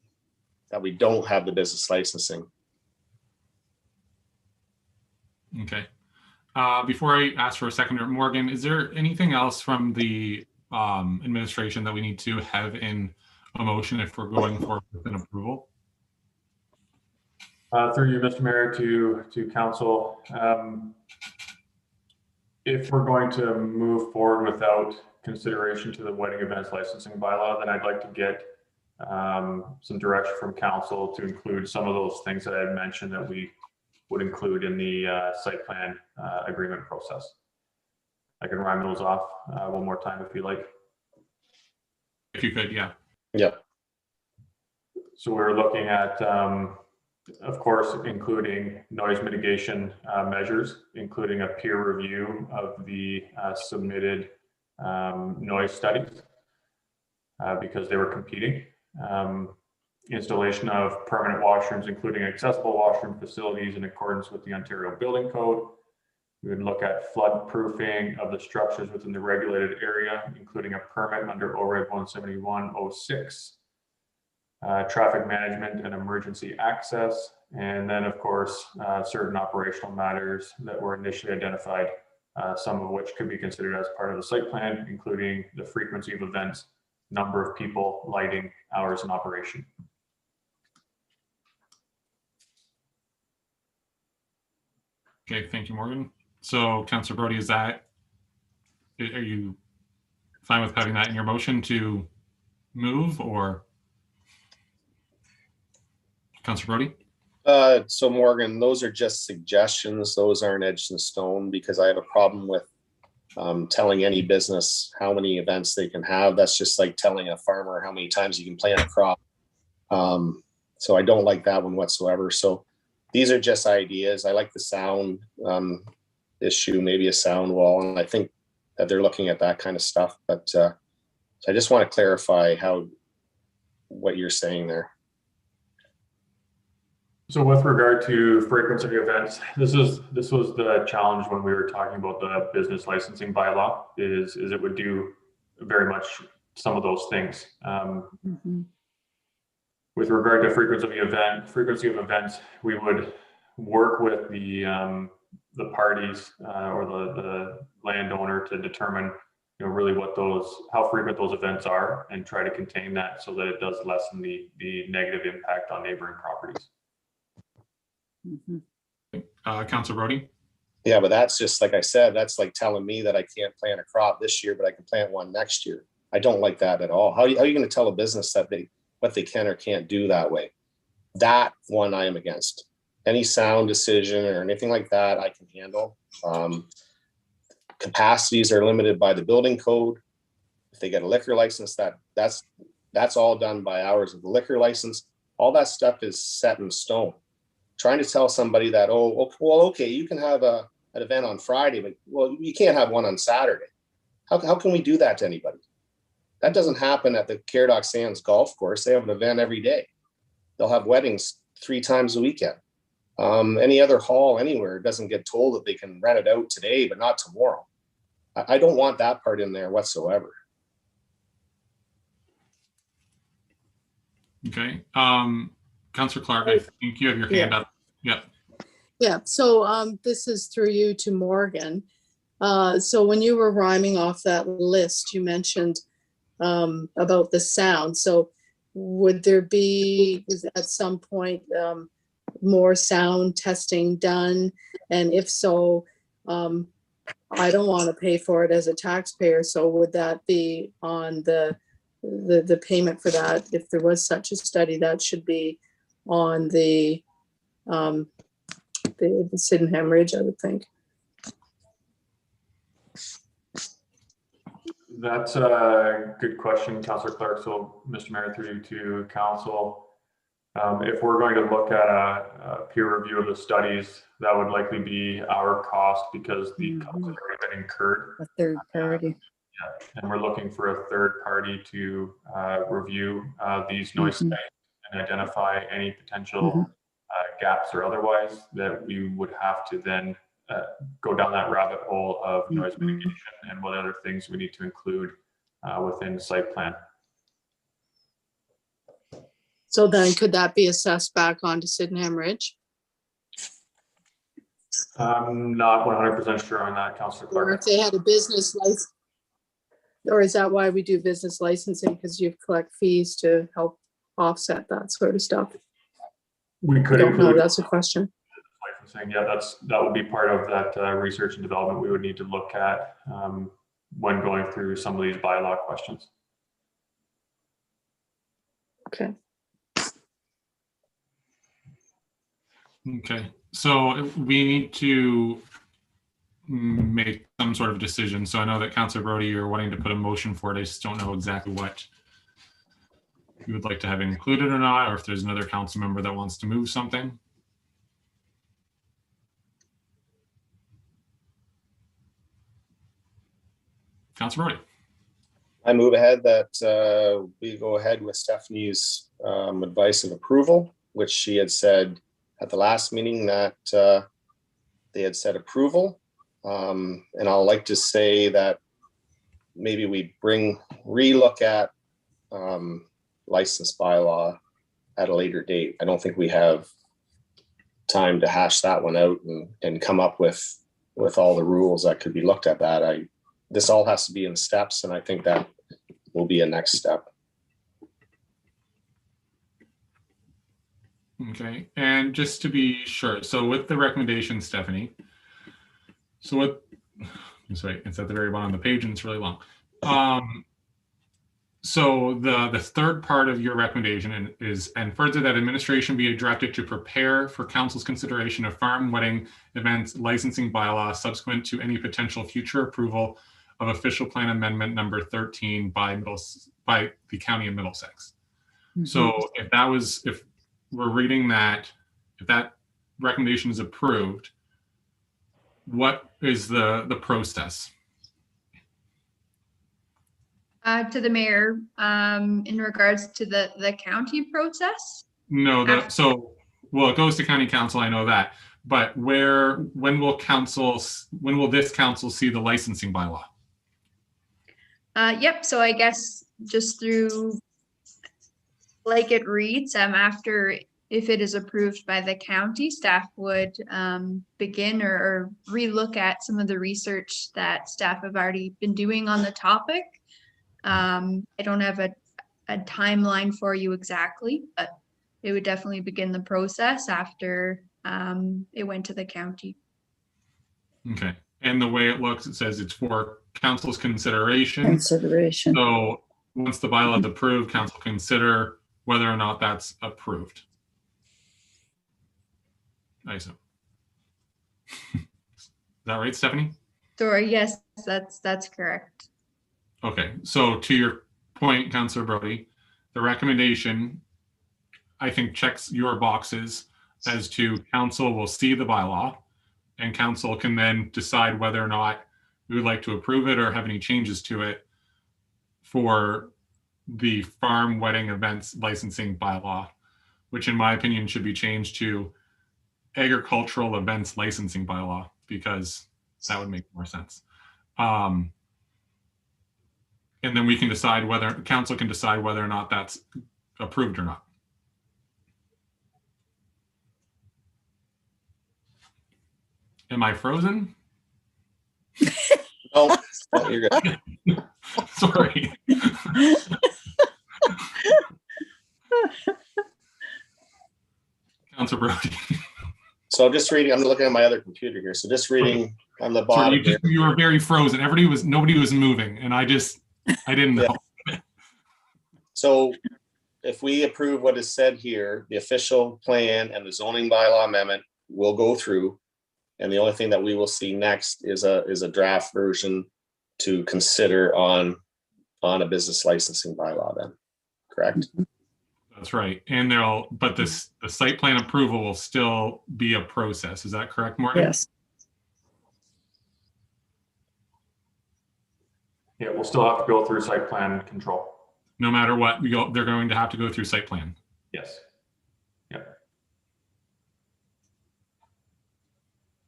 don't have the business licensing. Okay. Before I ask for a seconder, Morgan, is there anything else from the administration that we need to have in a motion if we're going forward with an approval? Through you, Mr. Mayor, to council. If we're going to move forward without consideration to the wedding events licensing bylaw, then I'd like to get some direction from council to include some of those things that I had mentioned that we would include in the site plan agreement process. I can rhyme those off one more time if you like. If you could, yeah. Yep. So we're looking at, of course, including noise mitigation measures, including a peer review of the submitted noise studies because they were competing. Installation of permanent washrooms, including accessible washroom facilities in accordance with the Ontario Building Code. We would look at flood proofing of the structures within the regulated area, including a permit under OREG 17106. Traffic management and emergency access, and then of course certain operational matters that were initially identified, some of which could be considered as part of the site plan, including the frequency of events, number of people, lighting, hours in operation. Okay, thank you, Morgan. So Councillor Brody, are you fine with having that in your motion to move, or? Councillor Brody? So Morgan, those are just suggestions. Those aren't etched in stone, because I have a problem with telling any business how many events they can have. That's just like telling a farmer how many times you can plant a crop. So I don't like that one whatsoever. So these are just ideas. I like the sound issue, maybe a sound wall. And I think that they're looking at that kind of stuff. But so I just want to clarify what you're saying there. So with regard to frequency of events, this was the challenge when we were talking about the business licensing bylaw, is it would do very much some of those things. With regard to frequency of events, we would work with the parties or the landowner to determine, really how frequent those events are, and try to contain that so that it does lessen the negative impact on neighboring properties. Councilor Brody? Yeah, but that's just, like I said, that's like telling me that I can't plant a crop this year, but I can plant one next year. I don't like that at all. How are you going to tell a business that what they can or can't do that way? That one I am against. Any sound decision or anything like that I can handle. Capacities are limited by the building code. If they get a liquor license, that's all done by hours of the liquor license. All that stuff is set in stone. Trying to tell somebody that, okay, you can have an event on Friday, but you can't have one on Saturday. How can we do that to anybody? That doesn't happen at the Caradoc Sands golf course. They have an event every day. They'll have weddings 3 times a weekend. Any other hall anywhere doesn't get told that they can rent it out today, but not tomorrow. I don't want that part in there whatsoever. Okay. Councillor Clark, I think you have your hand up. Yeah. Yeah, so this is through you to Morgan. So when you were rhyming off that list, you mentioned about the sound. So would there be at some point more sound testing done? And if so, I don't want to pay for it as a taxpayer. So would that be on the payment for that? If there was such a study, that should be on the Sydenham Ridge, I would think. That's a good question, Councillor Clark. So, Mr. Mayor, through you to Council, if we're going to look at a peer review of the studies, that would likely be our cost because the costs have already been incurred. A third party. Yeah, and we're looking for a third party to review these noise studies and identify any potential gaps or otherwise that we would have to then go down that rabbit hole of noise mitigation and what other things we need to include within the site plan. So then could that be assessed back onto Sydenham Ridge? I'm not 100% sure on that, Councillor Clark. Or if they had a business license, or is that why we do business licensing? Because you collect fees to help offset that sort of stuff. We could include. That's a question. Yeah, that would be part of that research and development we would need to look at when going through some of these bylaw questions. Okay. Okay, so we need to make some sort of decision. So I know that Councillor Brody, you're wanting to put a motion for it. I just don't know exactly what you would like to have included or not, or if there's another council member that wants to move something. Councillor Brody. I move ahead that we go ahead with Stephanie's advice of approval, which she had said at the last meeting that they had said approval. And I'll like to say that maybe we relook at license bylaw at a later date. I don't think we have time to hash that one out and come up with all the rules that could be looked at that. This all has to be in steps, and I think that will be a next step. Okay, and just to be sure, so with the recommendation, Stephanie, so what, sorry, it's at the very bottom of the page and it's really long. So the third part of your recommendation is, and further that administration be directed to prepare for council's consideration of farm wedding events licensing bylaw subsequent to any potential future approval of official plan amendment number 13 by the County of Middlesex. So if we're reading that, if that recommendation is approved, what is the process? To the mayor, in regards to the county process? No, well, it goes to county council, I know that, but when will this council see the licensing bylaw? Yep, so I guess just through, like it reads, after, if it is approved by the county, staff would begin or relook at some of the research that staff have already been doing on the topic. I don't have a timeline for you exactly, but it would definitely begin the process after it went to the county. Okay, and the way it looks, it says it's for council's consideration. Consideration. So once the bylaw is approved, council consider whether or not that's approved. Nice. Is that right, Stephanie? Sorry, yes, that's correct. Okay, so to your point, Councillor Brody, the recommendation, I think, checks your boxes as to council will see the bylaw, and council can then decide whether or not we would like to approve it or have any changes to it for the farm wedding events licensing bylaw, which in my opinion should be changed to agricultural events licensing bylaw, because that would make more sense. And then we can decide whether council can decide whether or not that's approved or not. Am I frozen? No, you're good. Sorry. Councilor Brody. So I'm just reading, I'm looking at my other computer here. So just reading on the bottom. Sorry, you were very frozen. Nobody was moving, and I didn't know. Yeah. So if we approve what is said here, the official plan and the zoning bylaw amendment will go through. And the only thing that we will see next is a draft version to consider on a business licensing bylaw then, correct? That's right. And but the site plan approval will still be a process. Is that correct, Morgan? Yes. Yeah, we'll still have to go through site plan control. No matter what, they're going to have to go through site plan. Yes. Yeah.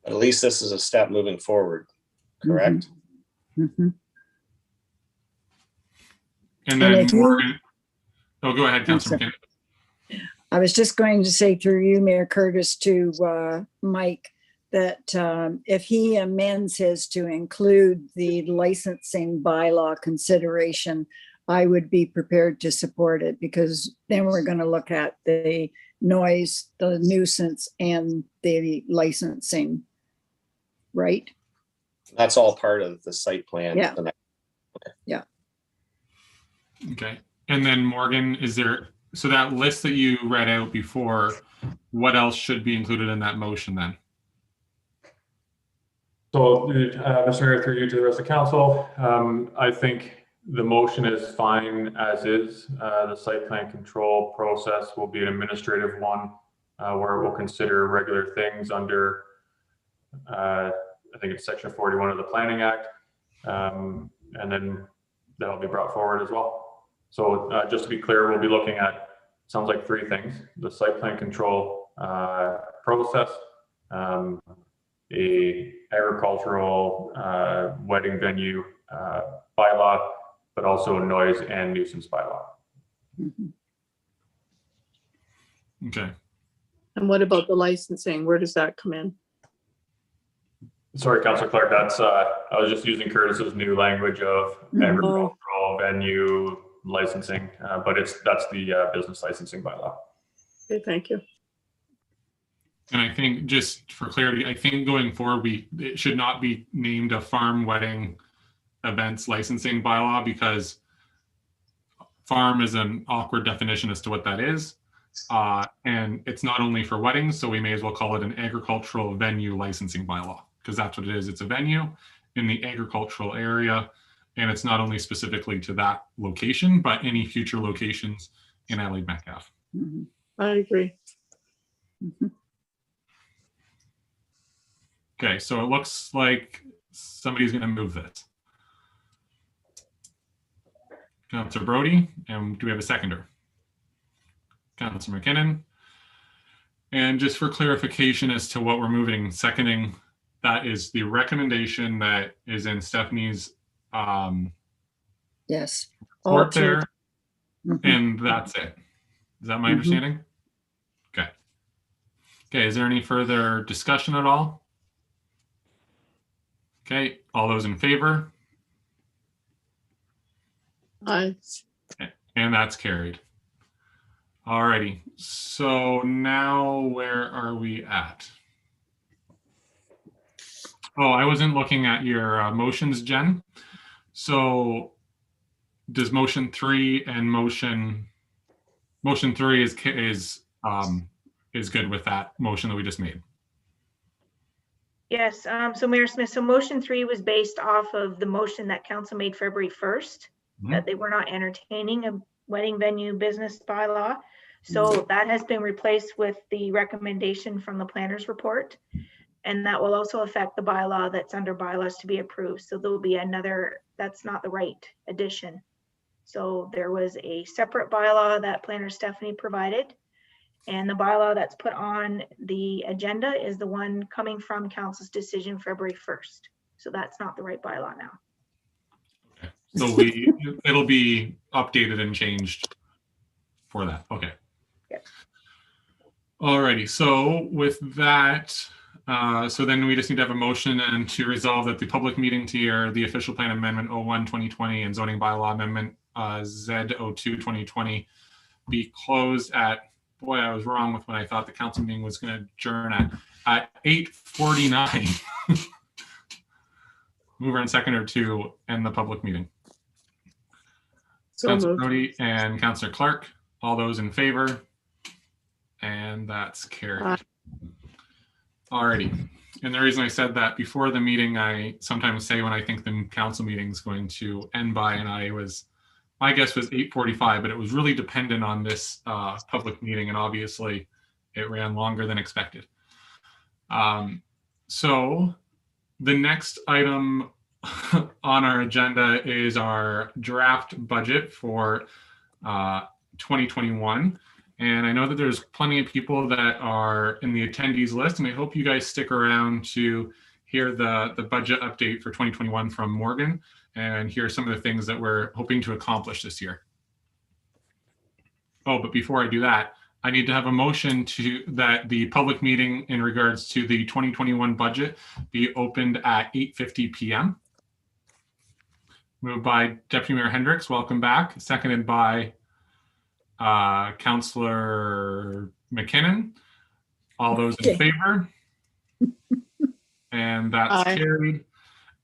At least this is a step moving forward, correct? Mm-hmm. And then Morgan, go ahead, Councilor McKinnon. I was just going to say through you, Mayor Curtis, to Mike, that if he amends his to include the licensing bylaw consideration, I would be prepared to support it, because then we're going to look at the noise, the nuisance, and the licensing, right? That's all part of the site plan. Yeah. Okay. Yeah. Okay. And then Morgan, so that list that you read out before, what else should be included in that motion then? So, Mr. Mayor, through you to the rest of the council, I think the motion is fine as is. The site plan control process will be an administrative one where we'll consider regular things under, I think it's section 41 of the Planning Act. And then that'll be brought forward as well. So just to be clear, we'll be looking at, sounds like 3 things: the site plan control process, a agricultural wedding venue bylaw, but also noise and nuisance bylaw. Okay. And what about the licensing? Where does that come in? Sorry, Councilor Clark, that's I was just using Curtis's new language of agricultural venue licensing, but that's the business licensing bylaw. Okay, thank you. And I think, just for clarity, I think going forward, it should not be named a farm wedding events licensing bylaw, because farm is an awkward definition as to what that is. And it's not only for weddings, so we may as well call it an agricultural venue licensing bylaw, because that's what it is. It's a venue in the agricultural area, and it's not only specifically to that location, but any future locations in Adelaide Metcalfe. Mhm. I agree. Mhm. Okay, so it looks like somebody's going to move this. Councillor Brody, and do we have a seconder? Councillor McKinnon. And just for clarification as to what we're moving, seconding, that is the recommendation that is in Stephanie's Yes. report there, Mhm. and that's it. Is that my understanding? Okay. Okay, is there any further discussion at all? Okay, all those in favor? Aye. And that's carried. Alrighty, so now where are we at? Oh, I wasn't looking at your motions, Jen. So does motion 3 and motion 3 is good with that motion that we just made? Yes, so Mayor Smith, so motion 3 was based off of the motion that council made February 1st, that they were not entertaining a wedding venue business bylaw. So that has been replaced with the recommendation from the planner's report. And that will also affect the bylaw that's under bylaws to be approved. So there will be another, that's not the right addition. So there was a separate bylaw that planner Stephanie provided. And the bylaw that's put on the agenda is the one coming from council's decision February 1st. So that's not the right bylaw now. Okay. So it'll be updated and changed for that. Okay. Yep. Alrighty, so with that, so then we just need to have a motion and to resolve that the public meeting to hear the official plan amendment 01/2020 and zoning bylaw amendment Z02/2020 be closed at, boy, I was wrong with when I thought the council meeting was going to adjourn at 8:49. Mover and seconder to end the public meeting. So Councillor moved. Brody and Councillor Clark, all those in favor? And that's carried. Alrighty. And the reason I said that before the meeting, I sometimes say when I think the council meeting is going to end by, and my guess was 8:45, but it was really dependent on this public meeting, and obviously it ran longer than expected. So the next item on our agenda is our draft budget for 2021. And I know that there's plenty of people that are in the attendees list, and I hope you guys stick around to hear the budget update for 2021 from Morgan and hear some of the things that we're hoping to accomplish this year. Oh, but before I do that, I need to have a motion that the public meeting in regards to the 2021 budget be opened at 8:50 p.m. Moved by Deputy Mayor Hendricks, welcome back. Seconded by Councillor McKinnon. All those in favor? And that's carried.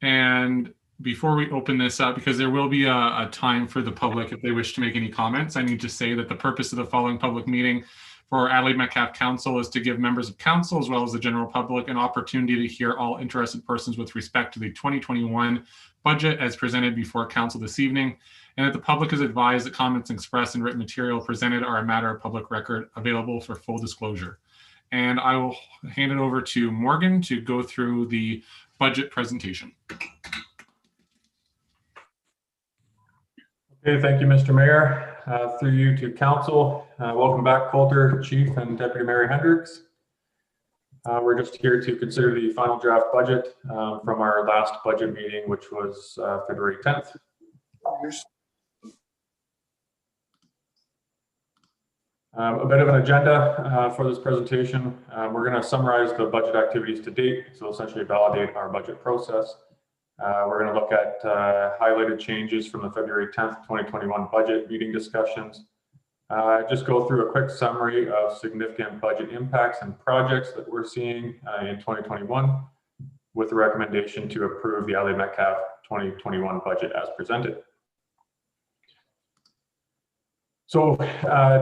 And before we open this up, because there will be a time for the public if they wish to make any comments, I need to say that the purpose of the following public meeting for Adelaide Metcalfe Council is to give members of council as well as the general public an opportunity to hear all interested persons with respect to the 2021 budget as presented before council this evening, and that the public is advised that comments expressed in written material presented are a matter of public record available for full disclosure. And I will hand it over to Morgan to go through the budget presentation. Okay, thank you, Mr. Mayor. Through you to council. Welcome back, Coulter, Chief, and Deputy Mayor Hendricks. We're just here to consider the final draft budget from our last budget meeting, which was February 10th. A bit of an agenda for this presentation. We're going to summarize the budget activities to date, so essentially validate our budget process. We're going to look at highlighted changes from the February 10th, 2021 budget meeting discussions. Just go through a quick summary of significant budget impacts and projects that we're seeing in 2021 with a recommendation to approve the Adelaide Metcalfe 2021 budget as presented. So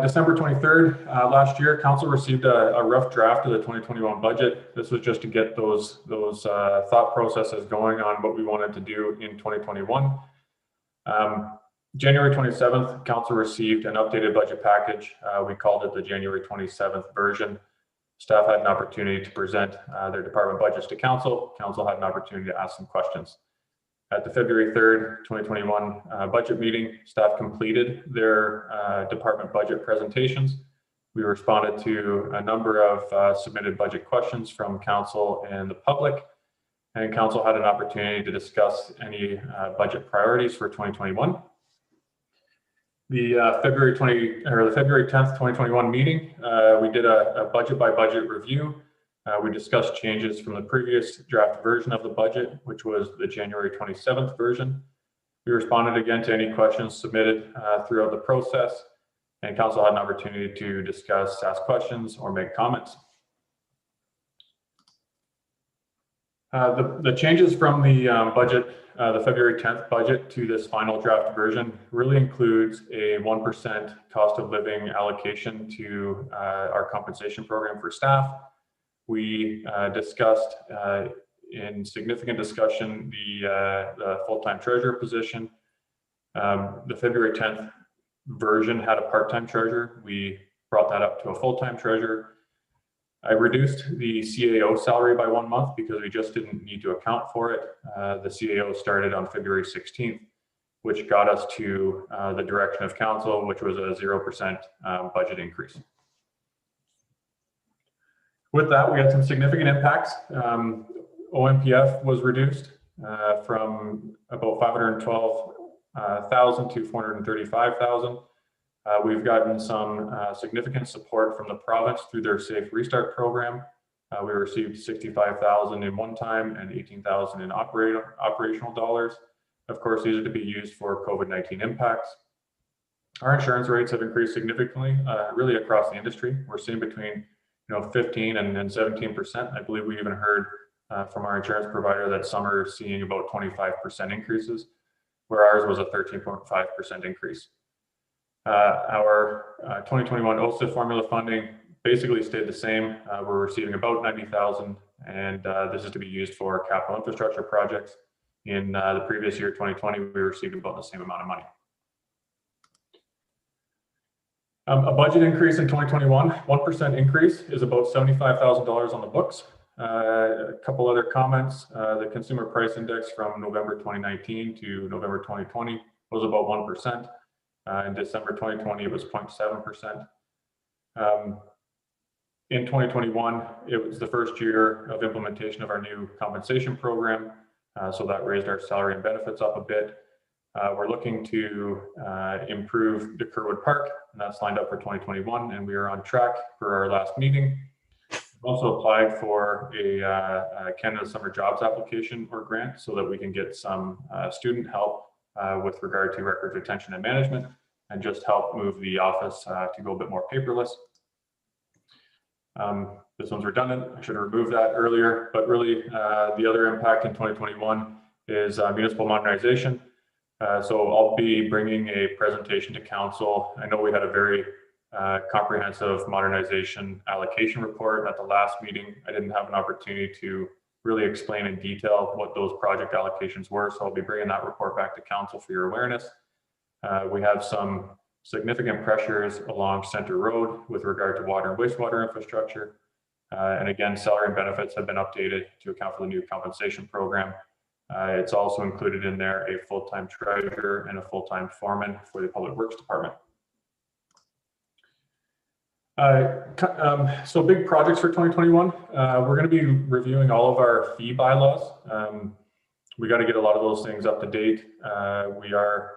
December 23rd, last year, council received a rough draft of the 2021 budget. This was just to get those thought processes going on what we wanted to do in 2021. January 27th, Council received an updated budget package. We called it the January 27th version. Staff had an opportunity to present their department budgets to Council. Council had an opportunity to ask some questions. At the February 3rd, 2021 budget meeting, staff completed their department budget presentations. We responded to a number of submitted budget questions from Council and the public, and Council had an opportunity to discuss any budget priorities for 2021. The February 10th, 2021 meeting, we did a budget by budget review. We discussed changes from the previous draft version of the budget, which was the January 27th version. We responded again to any questions submitted throughout the process, and Council had an opportunity to discuss, ask questions, or make comments. The changes from the budget, the February 10th budget to this final draft version really includes a 1% cost of living allocation to our compensation program for staff. We discussed in significant discussion the full-time treasurer position. The February 10th version had a part-time treasurer. We brought that up to a full-time treasurer. I reduced the CAO salary by 1 month because we just didn't need to account for it. The CAO started on February 16th, which got us to the direction of Council, which was a 0% budget increase. With that, we had some significant impacts. OMPF was reduced from about 512,000 to 435,000. We've gotten some significant support from the province through their Safe Restart program. We received 65,000 in one-time and 18,000 in operational dollars. Of course, these are to be used for COVID-19 impacts. Our insurance rates have increased significantly, really across the industry. We're seeing between 15 and 17%. I believe we even heard from our insurance provider that some are seeing about 25% increases, where ours was a 13.5% increase. Our 2021 Oasis Formula funding basically stayed the same. We're receiving about 90,000, and this is to be used for capital infrastructure projects. In the previous year, 2020, we received about the same amount of money. A budget increase in 2021, 1% increase is about $75,000 on the books. A couple other comments. The consumer price index from November 2019 to November 2020 was about 1%. In December 2020, it was 0.7%. In 2021, it was the first year of implementation of our new compensation program, so that raised our salary and benefits up a bit. We're looking to improve the Kerwin Park, and that's lined up for 2021, and we are on track for our last meeting. We've also applied for a Canada Summer Jobs application or grant so that we can get some student help with regard to record retention and management, and just help move the office to go a bit more paperless. This one's redundant. I should have removed that earlier, but really the other impact in 2021 is municipal modernization. So I'll be bringing a presentation to Council. I know we had a very comprehensive modernization allocation report at the last meeting. I didn't have an opportunity to really explain in detail what those project allocations were, so I'll be bringing that report back to Council for your awareness. We have some significant pressures along Center Road with regard to water and wastewater infrastructure. And again, salary and benefits have been updated to account for the new compensation program. It's also included in there a full-time treasurer and a full-time foreman for the Public Works Department. So big projects for 2021. We're going to be reviewing all of our fee bylaws. We got to get a lot of those things up to date. We are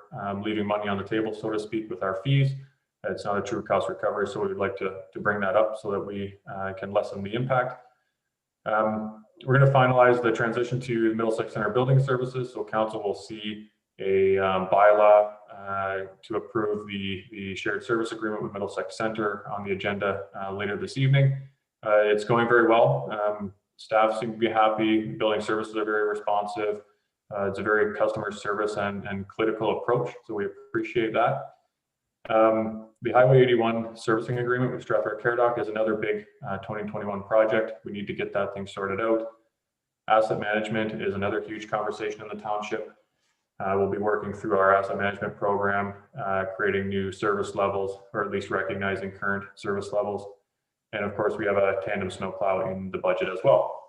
leaving money on the table, so to speak, with our fees. It's not a true cost recovery, so we'd like to bring that up so that we can lessen the impact. We're going to finalize the transition to Middlesex Center Building Services, so Council will see a bylaw to approve the shared service agreement with Middlesex Center on the agenda later this evening. It's going very well. Staff seem to be happy. Building services are very responsive. It's a very customer service and critical approach, so we appreciate that. The Highway 81 servicing agreement with Strathroy Caradoc is another big 2021 project. We need to get that thing sorted out. Asset management is another huge conversation in the township. We'll be working through our asset management program, creating new service levels, or at least recognizing current service levels. And of course, we have a tandem snowplow in the budget as well.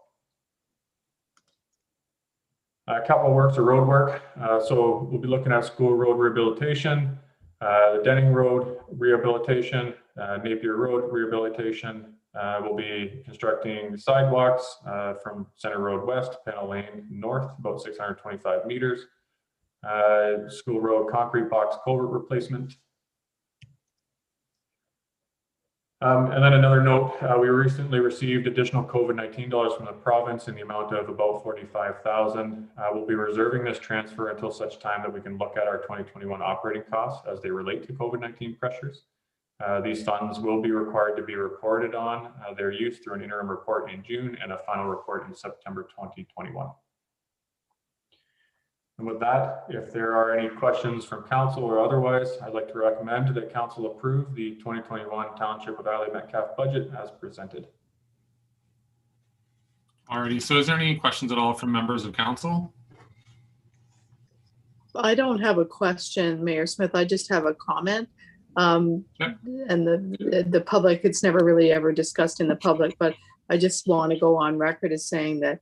Capital works or road work. So we'll be looking at school road rehabilitation, the Denning Road rehabilitation, Napier Road rehabilitation. We'll be constructing sidewalks from Center Road West, Pennell Lane North, about 625 meters. School road concrete box culvert replacement. And then another note, we recently received additional COVID-19 dollars from the province in the amount of about 45,000. We'll be reserving this transfer until such time that we can look at our 2021 operating costs as they relate to COVID-19 pressures. These funds will be required to be reported on their use through an interim report in June and a final report in September 2021. And with that, if there are any questions from council or otherwise, I'd like to recommend that council approve the 2021 Township of Adelaide Metcalfe budget as presented. Alrighty, so is there any questions at all from members of council? I don't have a question, Mayor Smith. I just have a comment. And the public, it's never really ever discussed in the public, but I just want to go on record as saying that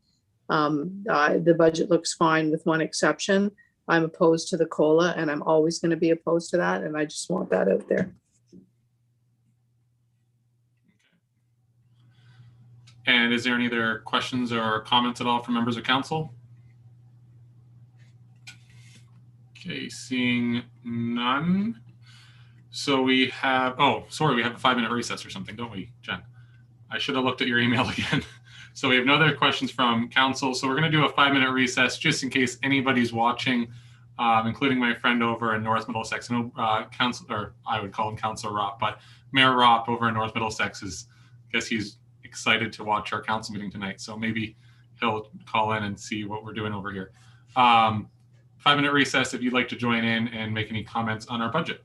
the budget looks fine with one exception. I'm opposed to the COLA and I'm always going to be opposed to that. And I just want that out there. And is there any other questions or comments at all from members of council? Okay, seeing none. So we have, oh, sorry, we have a 5-minute recess or something, don't we, Jen? I should have looked at your email again. So we have no other questions from council. So we're going to do a 5-minute recess just in case anybody's watching, including my friend over in North Middlesex. I know council, or I would call him Councilor Ropp, but Mayor Ropp over in North Middlesex is, I guess he's excited to watch our council meeting tonight. So maybe he'll call in and see what we're doing over here. 5-minute recess if you'd like to join in and make any comments on our budget.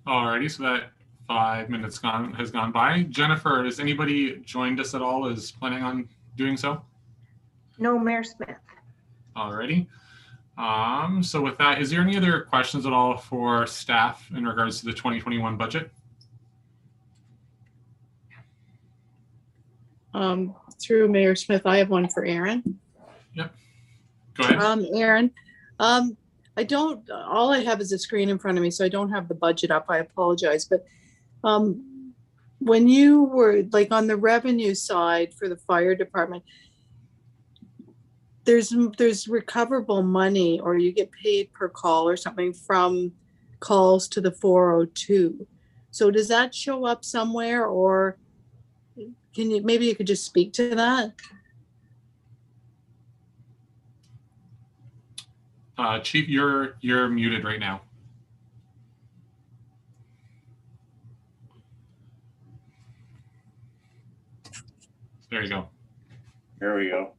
Alrighty, so that 5 minutes has gone by. Jennifer, has anybody joined us at all? Is planning on doing so? No, Mayor Smith. Alrighty. So with that, is there any other questions at all for staff in regards to the 2021 budget? Through Mayor Smith, I have one for Aaron. Yep. Go ahead. Aaron, I don't, all I have is a screen in front of me, so I don't have the budget up. I apologize. But when you were like on the revenue side for the fire department, there's recoverable money, or you get paid per call or something from calls to the 402. So does that show up somewhere, or can you, maybe you could just speak to that? Chief, you're muted right now. There you go. There we go.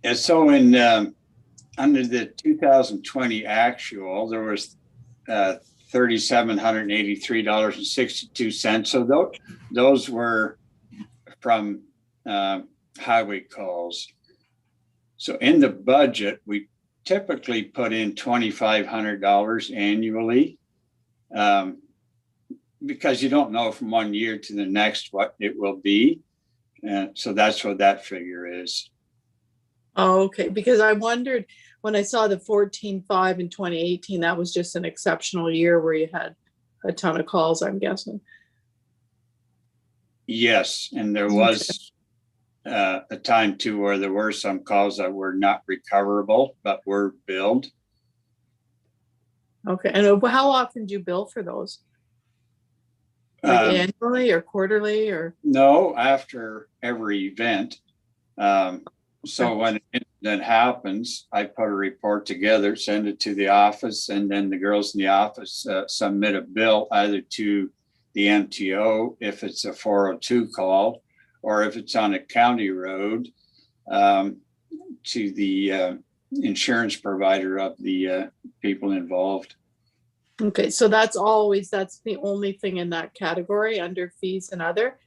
And so in under the 2020 actual, there was $3,783.62. So those were from highway calls. So in the budget, we typically put in $2,500 annually because you don't know from one year to the next what it will be. So that's what that figure is. Oh, okay. Because I wondered when I saw the 14.5 in 2018, that was just an exceptional year where you had a ton of calls, I'm guessing. Yes, and there was a time too where there were some calls that were not recoverable, but were billed. Okay. And how often do you bill for those? Like annually or quarterly or? No, after every event. So when an incident happens, I put a report together, send it to the office, and then the girls in the office submit a bill either to the MTO if it's a 402 call, or if it's on a county road, to the insurance provider of the people involved. Okay, so that's the only thing in that category under fees and other?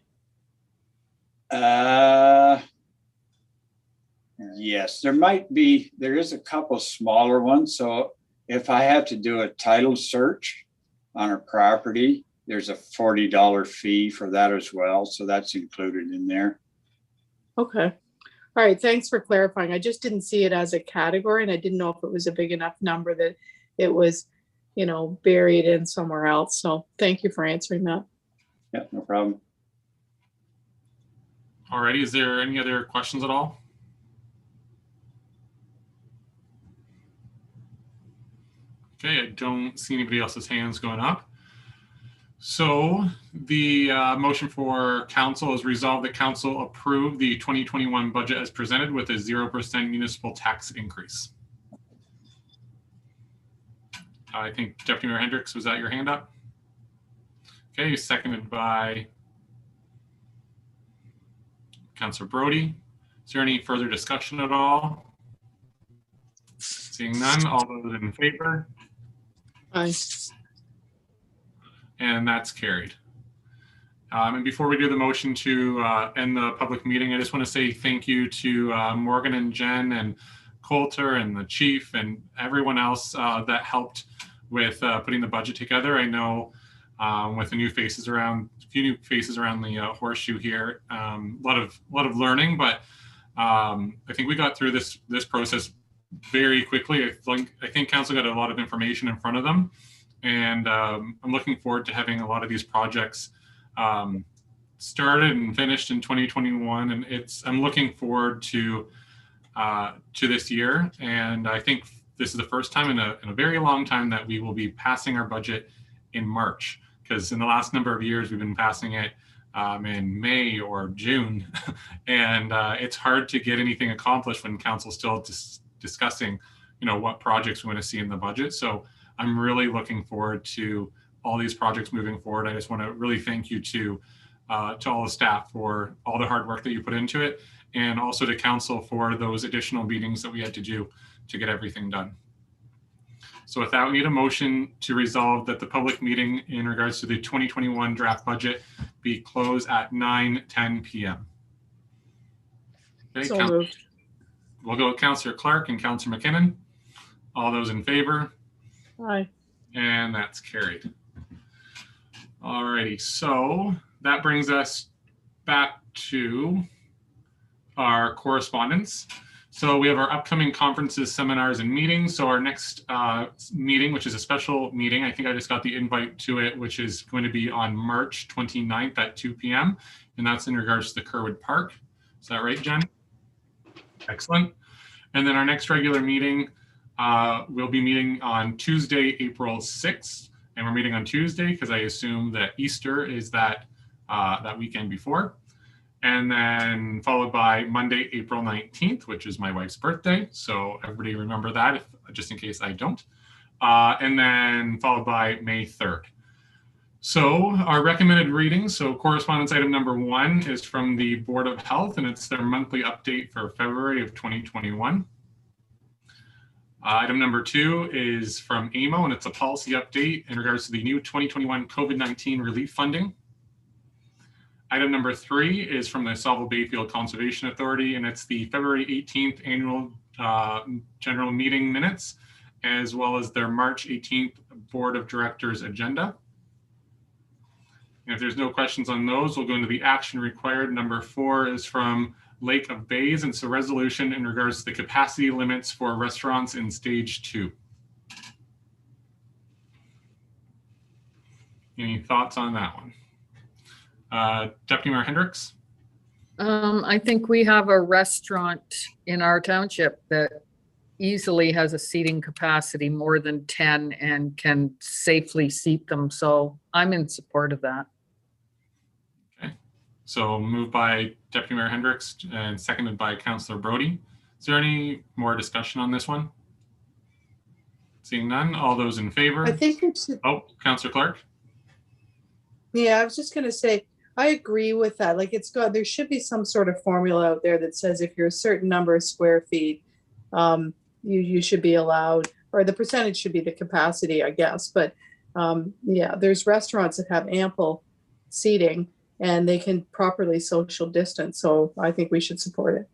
Yes, there is a couple smaller ones. So if I have to do a title search on a property, there's a $40 fee for that as well. So that's included in there. Okay. All right. Thanks for clarifying. I just didn't see it as a category, and I didn't know if it was a big enough number that it was, buried in somewhere else. So thank you for answering that. Yeah, no problem. All righty. Is there any other questions at all? Okay, I don't see anybody else's hands going up. So the motion for council is resolved that council approve the 2021 budget as presented with a 0% municipal tax increase. I think Deputy Mayor Hendricks, was that your hand up? Okay, seconded by Councillor Brody. Is there any further discussion at all? Seeing none, all those in favor? Aye. And that's carried. And before we do the motion to end the public meeting, I just want to say thank you to Morgan and Jen and Coulter and the chief and everyone else that helped with putting the budget together. I know with a few new faces around the horseshoe here, a lot of learning, but I think we got through this process very quickly. I think council got a lot of information in front of them, and I'm looking forward to having a lot of these projects started and finished in 2021. And I'm looking forward to this year. And I think this is the first time in a very long time that we will be passing our budget in March, because in the last number of years, we've been passing it in May or June. And it's hard to get anything accomplished when council's still discussing, what projects we want to see in the budget. So I'm really looking forward to all these projects moving forward. I just want to really thank you to all the staff for all the hard work that you put into it, and also to council for those additional meetings that we had to do to get everything done. So with that, we need a motion to resolve that the public meeting in regards to the 2021 draft budget be closed at 9:10 p.m. Okay, So moved. we'll go with Councillor Clark and Councillor McKinnon. All those in favor? Aye. And that's carried. Alrighty, so that brings us back to our correspondence. So we have our upcoming conferences, seminars, and meetings. So our next meeting, which is a special meeting, I think I just got the invite to it, which is going to be on March 29th at 2 p.m. And that's in regards to the Kerwin Park. Is that right, Jen? Excellent. And then our next regular meeting, we'll be meeting on Tuesday, April 6th. And we're meeting on Tuesday because I assume that Easter is that weekend before. And then followed by Monday, April 19th, which is my wife's birthday. So everybody remember that, just in case I don't. And then followed by May 3rd. So our recommended readings, so correspondence item number 1 is from the Board of Health, and it's their monthly update for February of 2021. Item number 2 is from AMO, and it's a policy update in regards to the new 2021 COVID-19 relief funding. Item number 3 is from the Sauble Bayfield Conservation Authority, and it's the February 18th annual general meeting minutes, as well as their March 18th Board of Directors agenda. And if there's no questions on those, we'll go into the action required. Number 4 is from Lake of Bays, and it's a resolution in regards to the capacity limits for restaurants in stage 2. Any thoughts on that one? Deputy Mayor Hendricks? I think we have a restaurant in our township that easily has a seating capacity more than 10 and can safely seat them. So I'm in support of that. Okay, so moved by Deputy Mayor Hendricks and seconded by Councillor Brody. Is there any more discussion on this one? Seeing none, all those in favor? I think it's, Oh, Councillor Clark? yeah, I was just gonna say, I agree with that. Like there should be some sort of formula out there that says if you're a certain number of square feet, you should be allowed, or the percentage should be the capacity, I guess. But yeah, there's restaurants that have ample seating and they can properly social distance. So I think we should support it.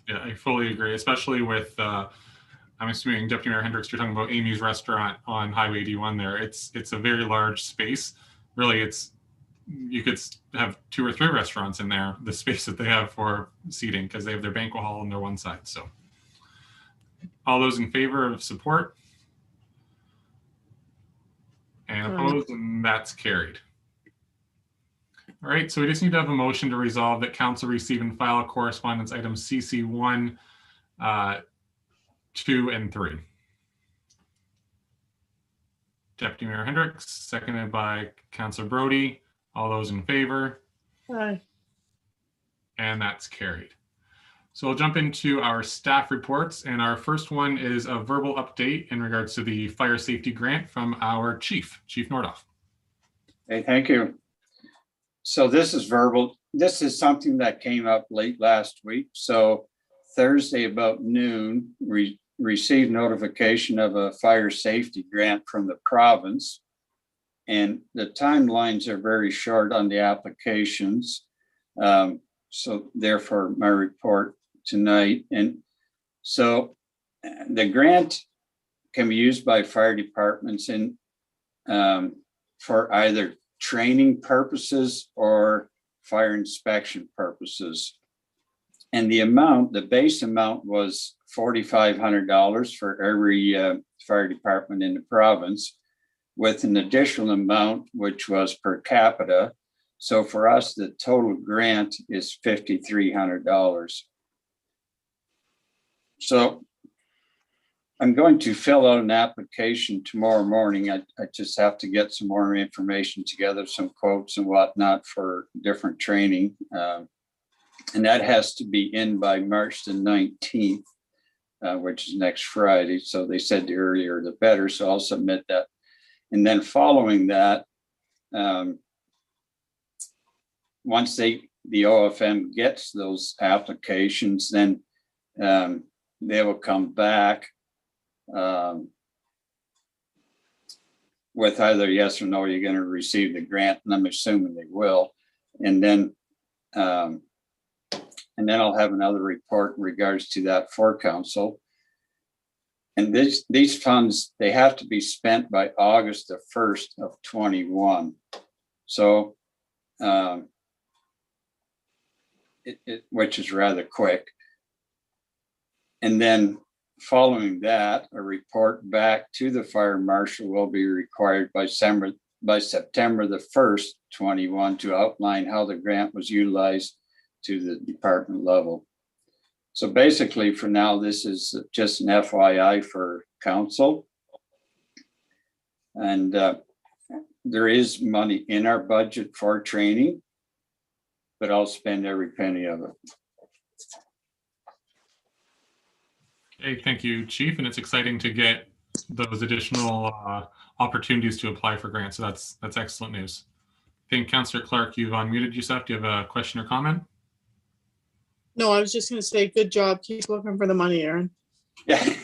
Yeah, I fully agree, especially with, I'm assuming Deputy Mayor Hendricks, you're talking about Amy's restaurant on Highway 81 there. It's a very large space. Really, you could have 2 or 3 restaurants in there, the space that they have for seating, because they have their banquet hall on their one side. So all those in favor of support? And opposed, and that's carried. All right, so we just need to have a motion to resolve that council receive and file correspondence items CC1, 2, and 3. Deputy Mayor Hendricks, seconded by Councillor Brody. All those in favor? Aye. And that's carried. So we'll jump into our staff reports, and our first one is a verbal update in regards to the fire safety grant from our Chief Nordoff. Hey, thank you. So this is verbal. This is something that came up late last week. So Thursday about noon, we received notification of a fire safety grant from the province. And the timelines are very short on the applications. So therefore my report tonight. And so the grant can be used by fire departments in for either training purposes or fire inspection purposes. And the base amount was $4,500 for every fire department in the province, with an additional amount, which was per capita. So for us, the total grant is $5,300. So I'm going to fill out an application tomorrow morning. I just have to get some more information together, some quotes and whatnot for different training. And that has to be in by March the 19th, which is next Friday. So they said the earlier the better. So I'll submit that. And then following that, once the OFM gets those applications, then they will come back with either yes or no, you're going to receive the grant, and I'm assuming they will. And then I'll have another report in regards to that for council. And these funds, they have to be spent by August the 1st of 21. So, which is rather quick. And then following that, a report back to the fire marshal will be required by September the 1st, 21 to outline how the grant was utilized to the department level. So basically for now, this is just an FYI for council. And there is money in our budget for training, but I'll spend every penny of it. Okay, thank you, Chief. And it's exciting to get those additional opportunities to apply for grants. So that's excellent news. I think Councillor Clark, you've unmuted yourself. Do you have a question or comment? No, I was just going to say, good job. Keep looking for the money, Aaron. Yeah.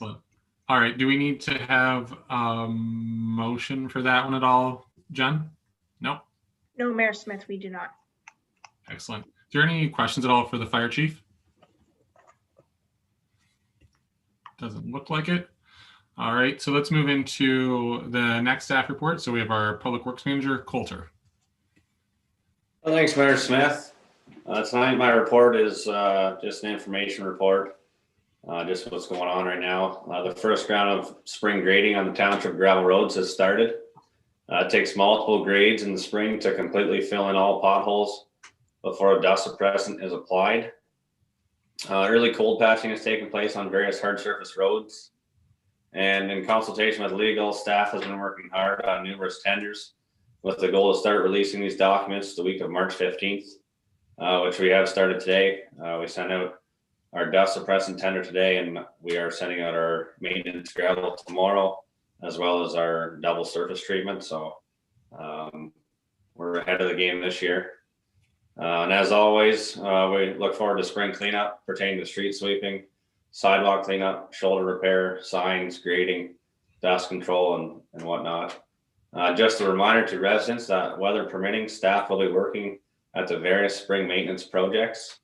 Well, all right. Do we need to have a motion for that one at all, Jen? No? No, Mayor Smith, we do not. Excellent. Is there any questions at all for the fire chief? Doesn't look like it. All right, so let's move into the next staff report. So we have our Public Works Manager, Coulter. Well, thanks, Mayor Smith. Tonight, my report is just an information report, just what's going on right now. The first round of spring grading on the township gravel roads has started. It takes multiple grades in the spring to completely fill in all potholes before a dust suppressant is applied. Early cold patching has taken place on various hard surface roads. And in consultation with legal, staff has been working hard on numerous tenders with the goal to start releasing these documents the week of March 15th, which we have started today. We sent out our dust suppressant tender today, and we are sending out our maintenance gravel tomorrow, as well as our double surface treatment. So we're ahead of the game this year. And as always, we look forward to spring cleanup pertaining to street sweeping, sidewalk cleanup, shoulder repair, signs, grading, dust control, and whatnot. Just a reminder to residents that weather permitting, staff will be working at the various spring maintenance projects.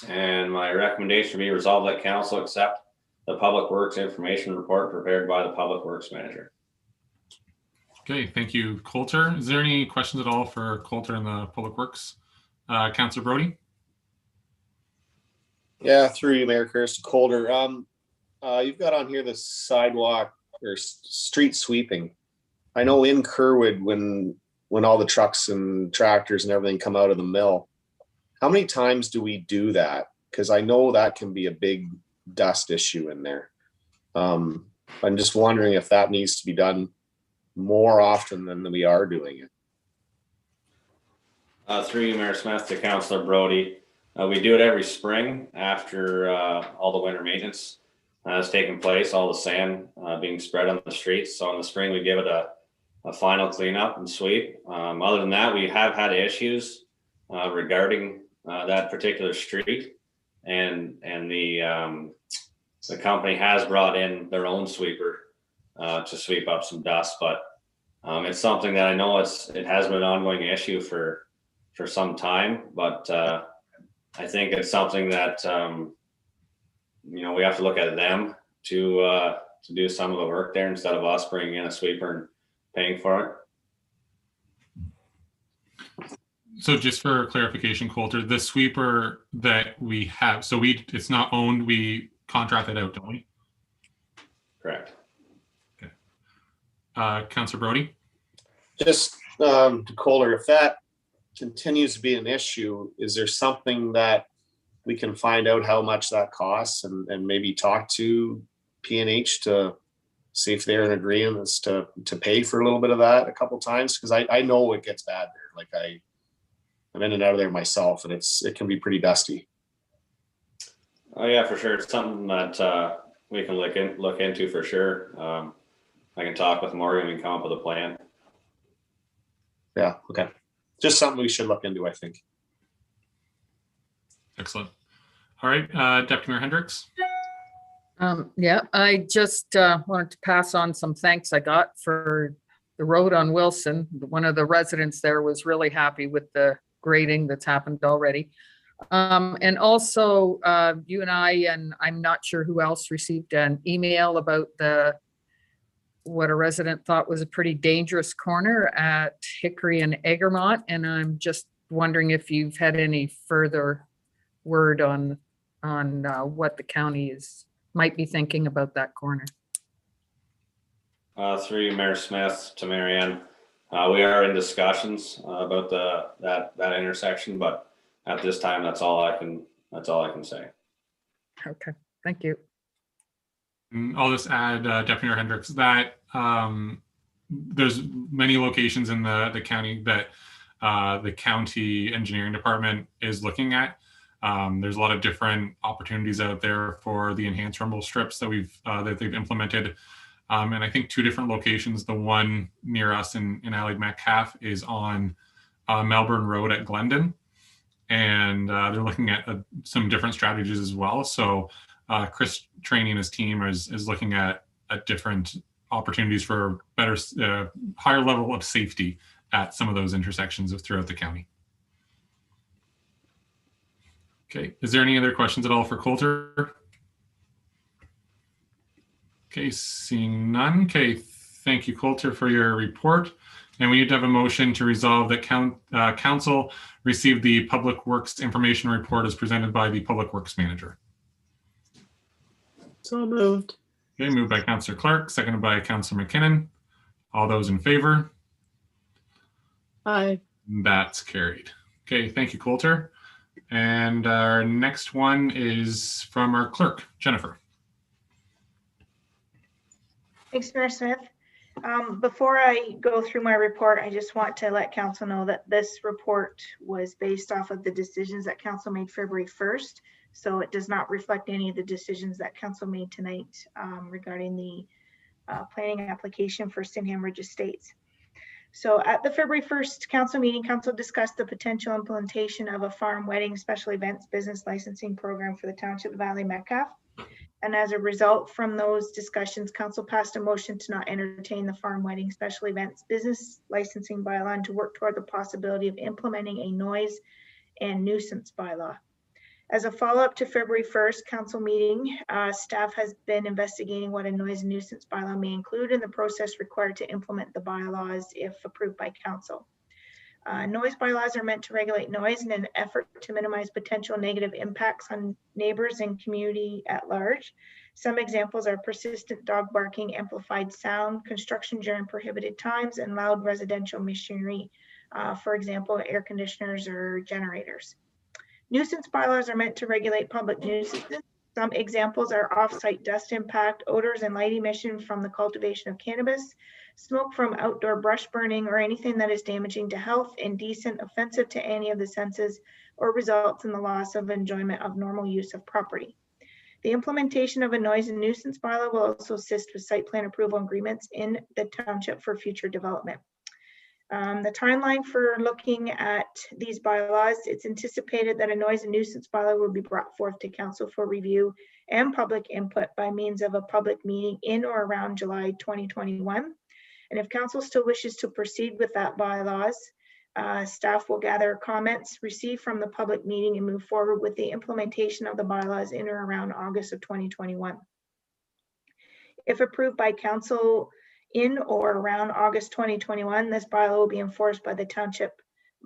And my recommendation would be resolved that council accept the Public Works information report prepared by the Public Works Manager. Okay, thank you, Coulter. Is there any questions at all for Coulter in the Public Works? Councillor Brody? Yeah, through you, Mayor Curtis, Coulter. You've got on here the sidewalk or street sweeping. I know in Kerwin, when all the trucks and tractors and everything come out of the mill, how many times do we do that? Because I know that can be a big dust issue in there. I'm just wondering if that needs to be done more often than we are doing it. Through you, Mayor Smith, to Councillor Brody. We do it every spring after all the winter maintenance has taken place, all the sand being spread on the streets. So in the spring, we give it a final cleanup and sweep. Other than that, we have had issues regarding that particular street, and the company has brought in their own sweeper to sweep up some dust. But it's something that I know it has been an ongoing issue for some time, but I think it's something that we have to look at them to do some of the work there instead of us bringing in a sweeper and paying for it. So just for clarification, Coulter, the sweeper that we have, so it's not owned, we contract it out, don't we? Correct. Okay. Councillor Brody? Just to Coulter, if that continues to be an issue, is there something that we can find out how much that costs and maybe talk to P&H to see if they're in agreement to pay for a little bit of that a couple times? Because I know it gets bad there. Like I'm in and out of there myself, and it can be pretty dusty. Oh yeah, for sure. It's something that we can look into for sure. I can talk with Morgan and come up with a plan. Yeah, okay. Just something we should look into, I think. Excellent. All right, Deputy Mayor Hendricks. Yeah, I just wanted to pass on some thanks I got for the road on Wilson. One of the residents there was really happy with the grading that's happened already. And also you and I'm not sure who else received an email about what a resident thought was a pretty dangerous corner at Hickory and Egremont. And I'm just wondering if you've had any further word on what the county might be thinking about that corner. Through you, Mayor Smith, to Marianne. We are in discussions about that intersection, but at this time, that's all I can say. Okay, thank you. And I'll just add, Deputy Mayor Hendricks, that there's many locations in the county that the county engineering department is looking at. There's a lot of different opportunities out there for the enhanced rumble strips that they've implemented. And I think 2 different locations. The one near us in Adelaide Metcalfe is on Melbourne Road at Glendon. And they're looking at some different strategies as well. So Chris Trainey and his team is looking at different opportunities for better, higher level of safety at some of those intersections throughout the county. Okay, is there any other questions at all for Coulter? Okay, seeing none. Okay, thank you, Coulter, for your report. And we need to have a motion to resolve that council received the Public Works information report as presented by the Public Works Manager. So moved. Okay, moved by Councillor Clark, seconded by Councillor McKinnon. All those in favor? Aye. That's carried. Okay, thank you, Coulter. And our next one is from our clerk, Jennifer. Thanks, Mayor Smith. Before I go through my report, I just want to let council know that this report was based off of the decisions that council made February 1st. So it does not reflect any of the decisions that council made tonight regarding the planning application for Sydenham Ridge Estates. So at the February 1st council meeting, council discussed the potential implementation of a farm wedding special events business licensing program for the township of Adelaide Metcalfe. And as a result from those discussions, council passed a motion to not entertain the farm wedding special events business licensing bylaw and to work toward the possibility of implementing a noise and nuisance bylaw. As a follow-up to February 1st council meeting, staff has been investigating what a noise and nuisance bylaw may include in the process required to implement the bylaws if approved by council. Noise bylaws are meant to regulate noise in an effort to minimize potential negative impacts on neighbors and community at large. Some examples are persistent dog barking, amplified sound, construction during prohibited times, and loud residential machinery, for example, air conditioners or generators. Nuisance bylaws are meant to regulate public nuisances. Some examples are off-site dust impact, odors and light emission from the cultivation of cannabis, smoke from outdoor brush burning, or anything that is damaging to health, indecent, offensive to any of the senses, or results in the loss of enjoyment of normal use of property. The implementation of a noise and nuisance bylaw will also assist with site plan approval agreements in the township for future development. The timeline for looking at these bylaws, it's anticipated that a noise and nuisance bylaw will be brought forth to council for review and public input by means of a public meeting in or around July 2021. And if council still wishes to proceed with that bylaws, staff will gather comments received from the public meeting and move forward with the implementation of the bylaws in or around August of 2021. If approved by council in or around August 2021, this bylaw will be enforced by the township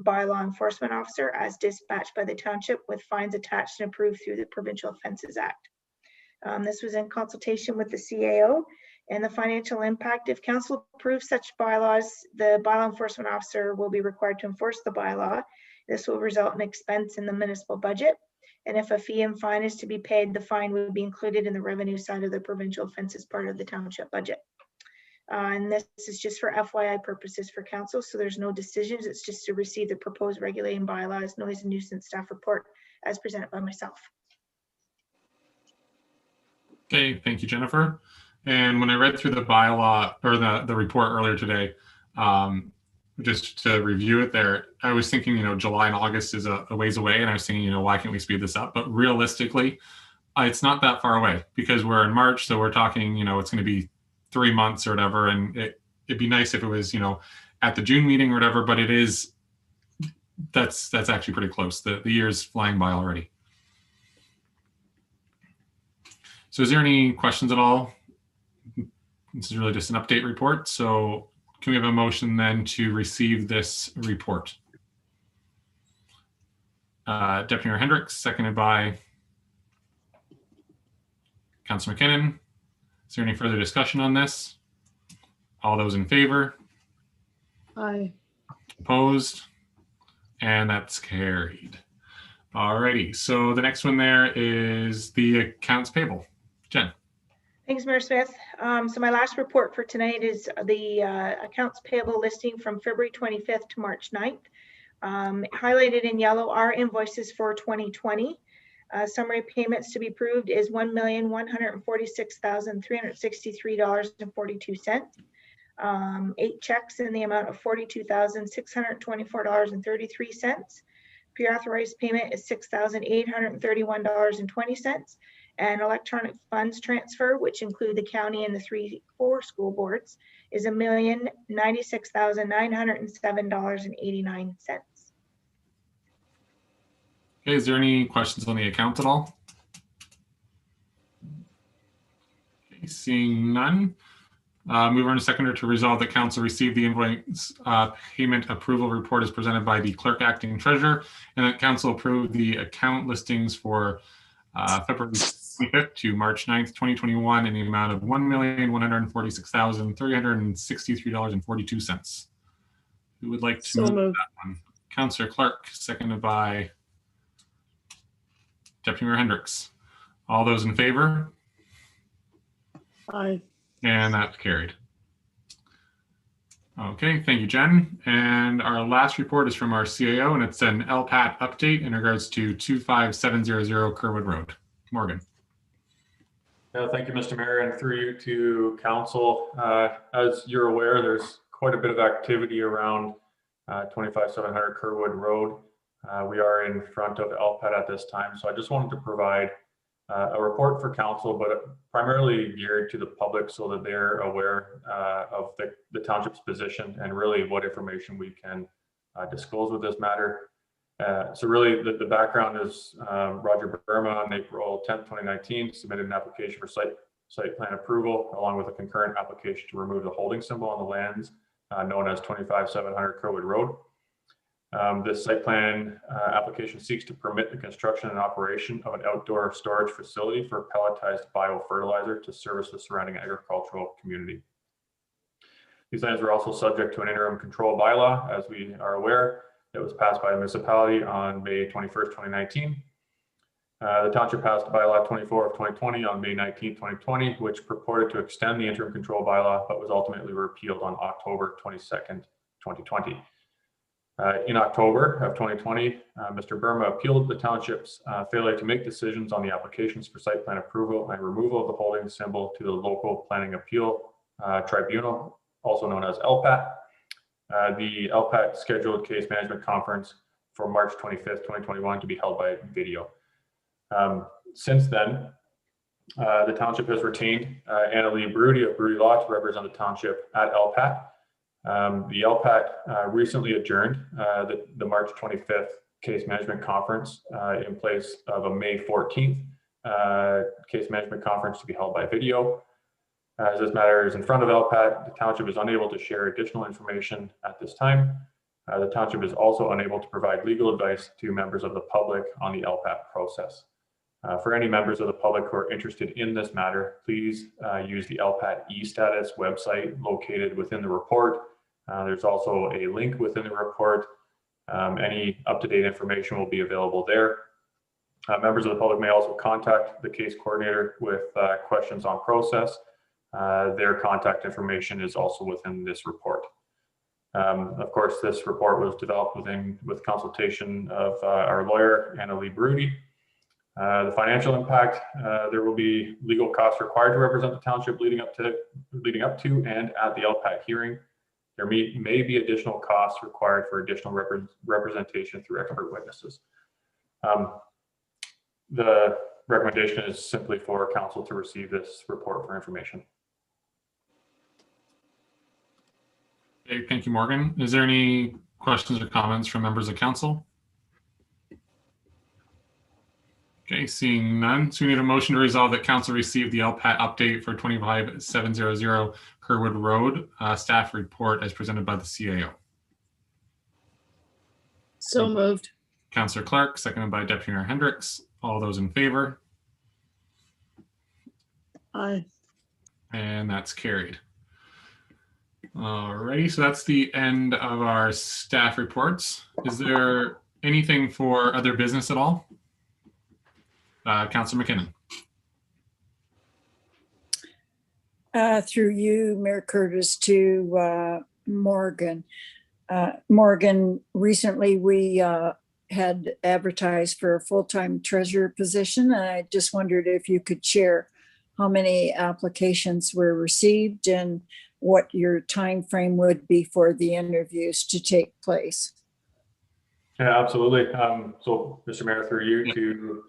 bylaw enforcement officer as dispatched by the township with fines attached and approved through the Provincial Offences Act. This was in consultation with the CAO and the financial impact. If council approves such bylaws, the bylaw enforcement officer will be required to enforce the bylaw. This will result in expense in the municipal budget. And if a fee and fine is to be paid, the fine would be included in the revenue side of the provincial offenses part of the township budget. And this is just for FYI purposes for council, so there's no decisions. It's just to receive the proposed regulating bylaws, noise and nuisance staff report as presented by myself. Okay, thank you, Jennifer. And when I read through the bylaw or the report earlier today, just to review it there, I was thinking, July and August is a ways away, and I was thinking, why can't we speed this up? But realistically, it's not that far away because we're in March, so we're talking, it's going to be 3 months or whatever, and it'd be nice if it was, at the June meeting or whatever. But it is, that's actually pretty close. The year's flying by already. So is there any questions at all? This is really just an update report. So can we have a motion then to receive this report? Deputy Mayor Hendricks, seconded by Councillor McKinnon. Is there any further discussion on this? All those in favor? Aye. Opposed? And that's carried. Alrighty, so the next one there is the accounts payable. Jen. Thanks, Mayor Smith. So my last report for tonight is the accounts payable listing from February 25th to March 9th. Highlighted in yellow are invoices for 2020. Summary payments to be approved is $1,146,363.42. 8 checks in the amount of $42,624.33. Pre-authorized payment is $6,831.20. And electronic funds transfer, which include the county and the 4 school boards, is $1,096,907.89. Okay, is there any questions on the account at all? Okay, seeing none. Move on to seconder to resolve that council received the invoice payment approval report as presented by the clerk acting treasurer, and that council approved the account listings for February 25th to March 9th, 2021 in the amount of $1,146,363.42. Who would like to move that one? Councillor Clark, seconded by Deputy Mayor Hendricks. All those in favor? Aye. And that's carried. Okay, thank you, Jen. And our last report is from our CAO, and it's an Lpat update in regards to 25700 Kerwin Road. Morgan. Yeah, thank you, Mr. Mayor, and through you to council. As you're aware, there's quite a bit of activity around 25700 Kerwin Road. We are in front of Lpat at this time, so I just wanted to provide a report for council, but primarily geared to the public so that they're aware of the township's position and really what information we can disclose with this matter. So really the background is Roger Burma on April 10th, 2019 submitted an application for site plan approval along with a concurrent application to remove the holding symbol on the lands known as 25700 Kerwin Road. This site plan application seeks to permit the construction and operation of an outdoor storage facility for pelletized biofertilizer to service the surrounding agricultural community. These lands were also subject to an interim control bylaw, as we are aware, that was passed by the municipality on May 21st, 2019. The township passed bylaw 24 of 2020 on May 19th, 2020, which purported to extend the interim control bylaw, but was ultimately repealed on October 22nd, 2020. In October of 2020, Mr. Burma appealed the township's failure to make decisions on the applications for site plan approval and removal of the holding symbol to the local planning appeal tribunal, also known as Lpat. The Lpat scheduled case management conference for March 25th, 2021 to be held by video. Since then, the township has retained Adelaide Metcalfe of Brody Law to represent the township at Lpat. The Lpat recently adjourned the March 25th case management conference in place of a May 14th case management conference to be held by video. As this matter is in front of Lpat, the township is unable to share additional information at this time. The township is also unable to provide legal advice to members of the public on the Lpat process. For any members of the public who are interested in this matter, please use the Lpat e-status website located within the report. There's also a link within the report. Any up-to-date information will be available there. Members of the public may also contact the case coordinator with questions on process. Their contact information is also within this report. Of course, this report was developed with consultation of our lawyer, Adelaide Metcalfe. The financial impact, there will be legal costs required to represent the township leading up to and at the Lpat hearing. there may be additional costs required for additional representation through expert witnesses. The recommendation is simply for council to receive this report for information. Okay, thank you, Morgan. Is there any questions or comments from members of council? Okay, seeing none. So we need a motion to resolve that council received the Lpat update for 25700 Kerwin Road staff report as presented by the CAO. So moved. Councillor Clark, seconded by Deputy Mayor Hendricks. All those in favor? Aye. And that's carried. Alrighty, so that's the end of our staff reports. Is there anything for other business at all? Councillor McKinnon. Through you, Mayor Curtis, to Morgan. Morgan, recently we had advertised for a full-time treasurer position, and I just wondered if you could share how many applications were received and what your time frame would be for the interviews to take place. Yeah, absolutely. So, Mr. Mayor, through you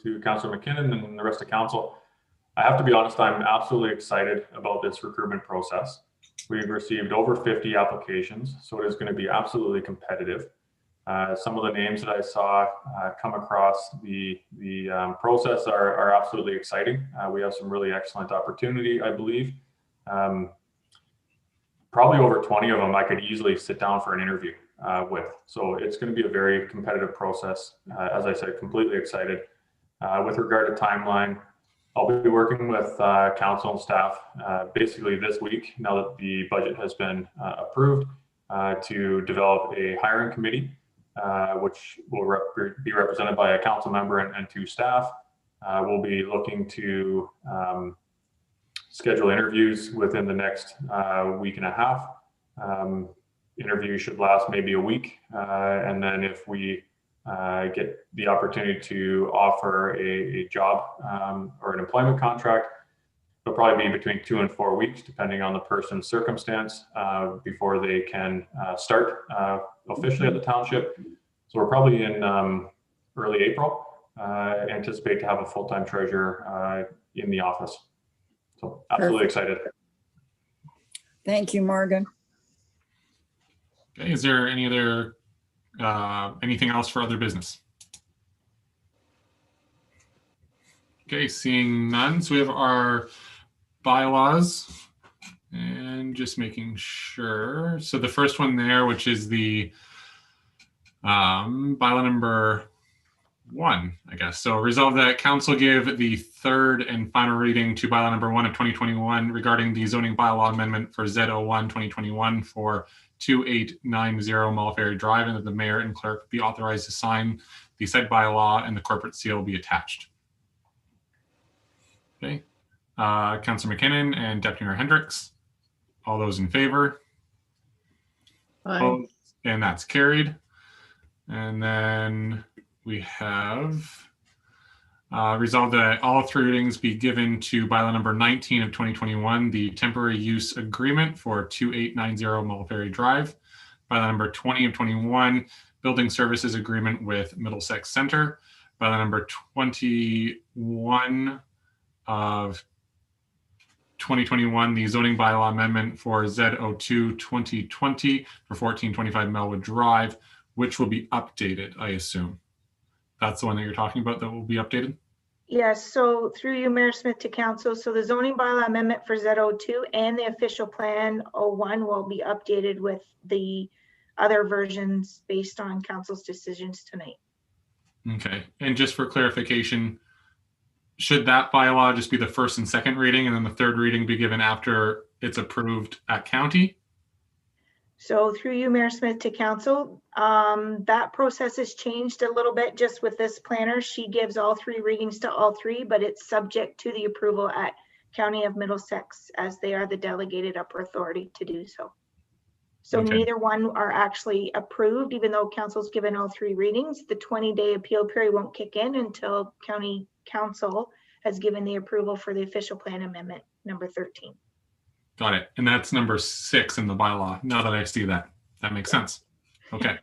to Councillor McKinnon and the rest of council, I have to be honest, I'm absolutely excited about this recruitment process. We've received over 50 applications, so it is going to be absolutely competitive. Some of the names that I saw come across the process are absolutely exciting. We have some really excellent opportunity, I believe. Probably over 20 of them I could easily sit down for an interview with. So it's going to be a very competitive process. As I said, completely excited. With regard to timeline, I'll be working with council and staff basically this week, now that the budget has been approved, to develop a hiring committee, which will be represented by a council member and 2 staff. We'll be looking to schedule interviews within the next week and a half. Interview should last maybe a week. And then if we get the opportunity to offer a job or an employment contract, it'll probably be between 2 and 4 weeks, depending on the person's circumstance, before they can start officially at the township. So we're probably in early April, anticipate to have a full-time treasurer in the office. So absolutely excited. Thank you, Morgan. Okay, is there any other anything else for other business? Okay, seeing none. So we have our bylaws and just making sure. So the first one there, which is the bylaw number 1, I guess. So resolve that council give the third and final reading to bylaw number 1 of 2021 regarding the zoning bylaw amendment for Z01 2021 for 2890 Mulberry Drive, and that the mayor and clerk be authorized to sign the said bylaw and the corporate seal be attached. Okay. Councillor McKinnon and Deputy Mayor Hendricks. All those in favor? Aye. And that's carried. And then we have resolved that all 3 readings be given to bylaw number 19 of 2021, the temporary use agreement for 2890 Mulberry Drive. Bylaw number 20 of 21, building services agreement with Middlesex Center. Bylaw number 21 of 2021, the zoning bylaw amendment for Z02 2020 for 1425 Melwood Drive, which will be updated, I assume. That's the one that you're talking about that will be updated? Yes, so through you, Mayor Smith, to council. So the zoning bylaw amendment for Z02 and the official plan 01 will be updated with the other versions based on council's decisions tonight. Okay, and just for clarification, should that bylaw just be the first and second reading and then the third reading be given after it's approved at county? So through you, Mayor Smith, to council, that process has changed a little bit just with this planner. She gives all 3 readings to all 3, but it's subject to the approval at County of Middlesex, as they are the delegated upper authority to do so. So Okay. neither one are actually approved, even though council's given all 3 readings. The 20-day appeal period won't kick in until county council has given the approval for the official plan amendment number 13. Got it. And that's number 6 in the bylaw. Now that I see that, that makes sense. Okay.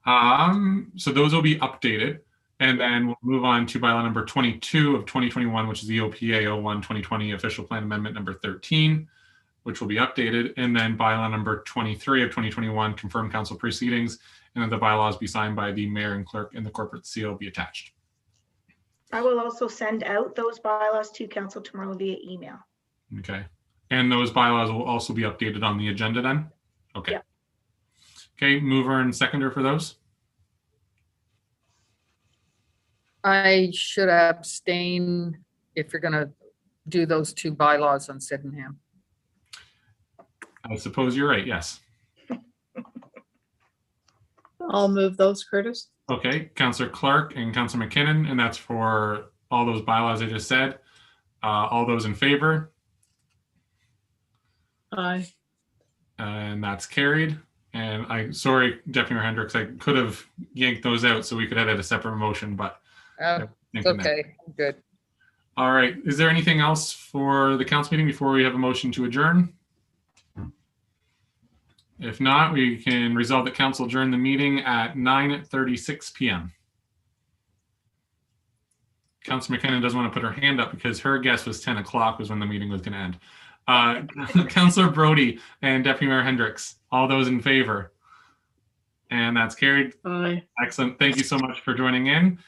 So those will be updated. And then we'll move on to bylaw number 22 of 2021, which is the OPA 01-2020 official plan amendment number 13, which will be updated. And then bylaw number 23 of 2021, confirmed council proceedings. And then the bylaws be signed by the mayor and clerk, and the corporate seal be attached. I will also send out those bylaws to council tomorrow via email. Okay. And those bylaws will also be updated on the agenda then? Okay. Yeah. Okay, mover and seconder for those? I should abstain if you're gonna do those 2 bylaws on Sydenham. I suppose you're right, yes. I'll move those, Curtis. Okay, Councillor Clark and Councillor McKinnon, and that's for all those bylaws I just said. All those in favor? Aye. And that's carried. And sorry, Deputy Mayor Hendricks, I could have yanked those out so we could edit a separate motion, but. It's okay, good. All right, is there anything else for the council meeting before we have a motion to adjourn? If not, we can resolve that council adjourn the meeting at 9:36 p.m. Councilor McKinnon doesn't want to put her hand up because her guess was 10 o'clock was when the meeting was going to end. Councilor Brody and Deputy Mayor Hendricks, all those in favor? And that's carried. Aye. Excellent. Thank you so much for joining in.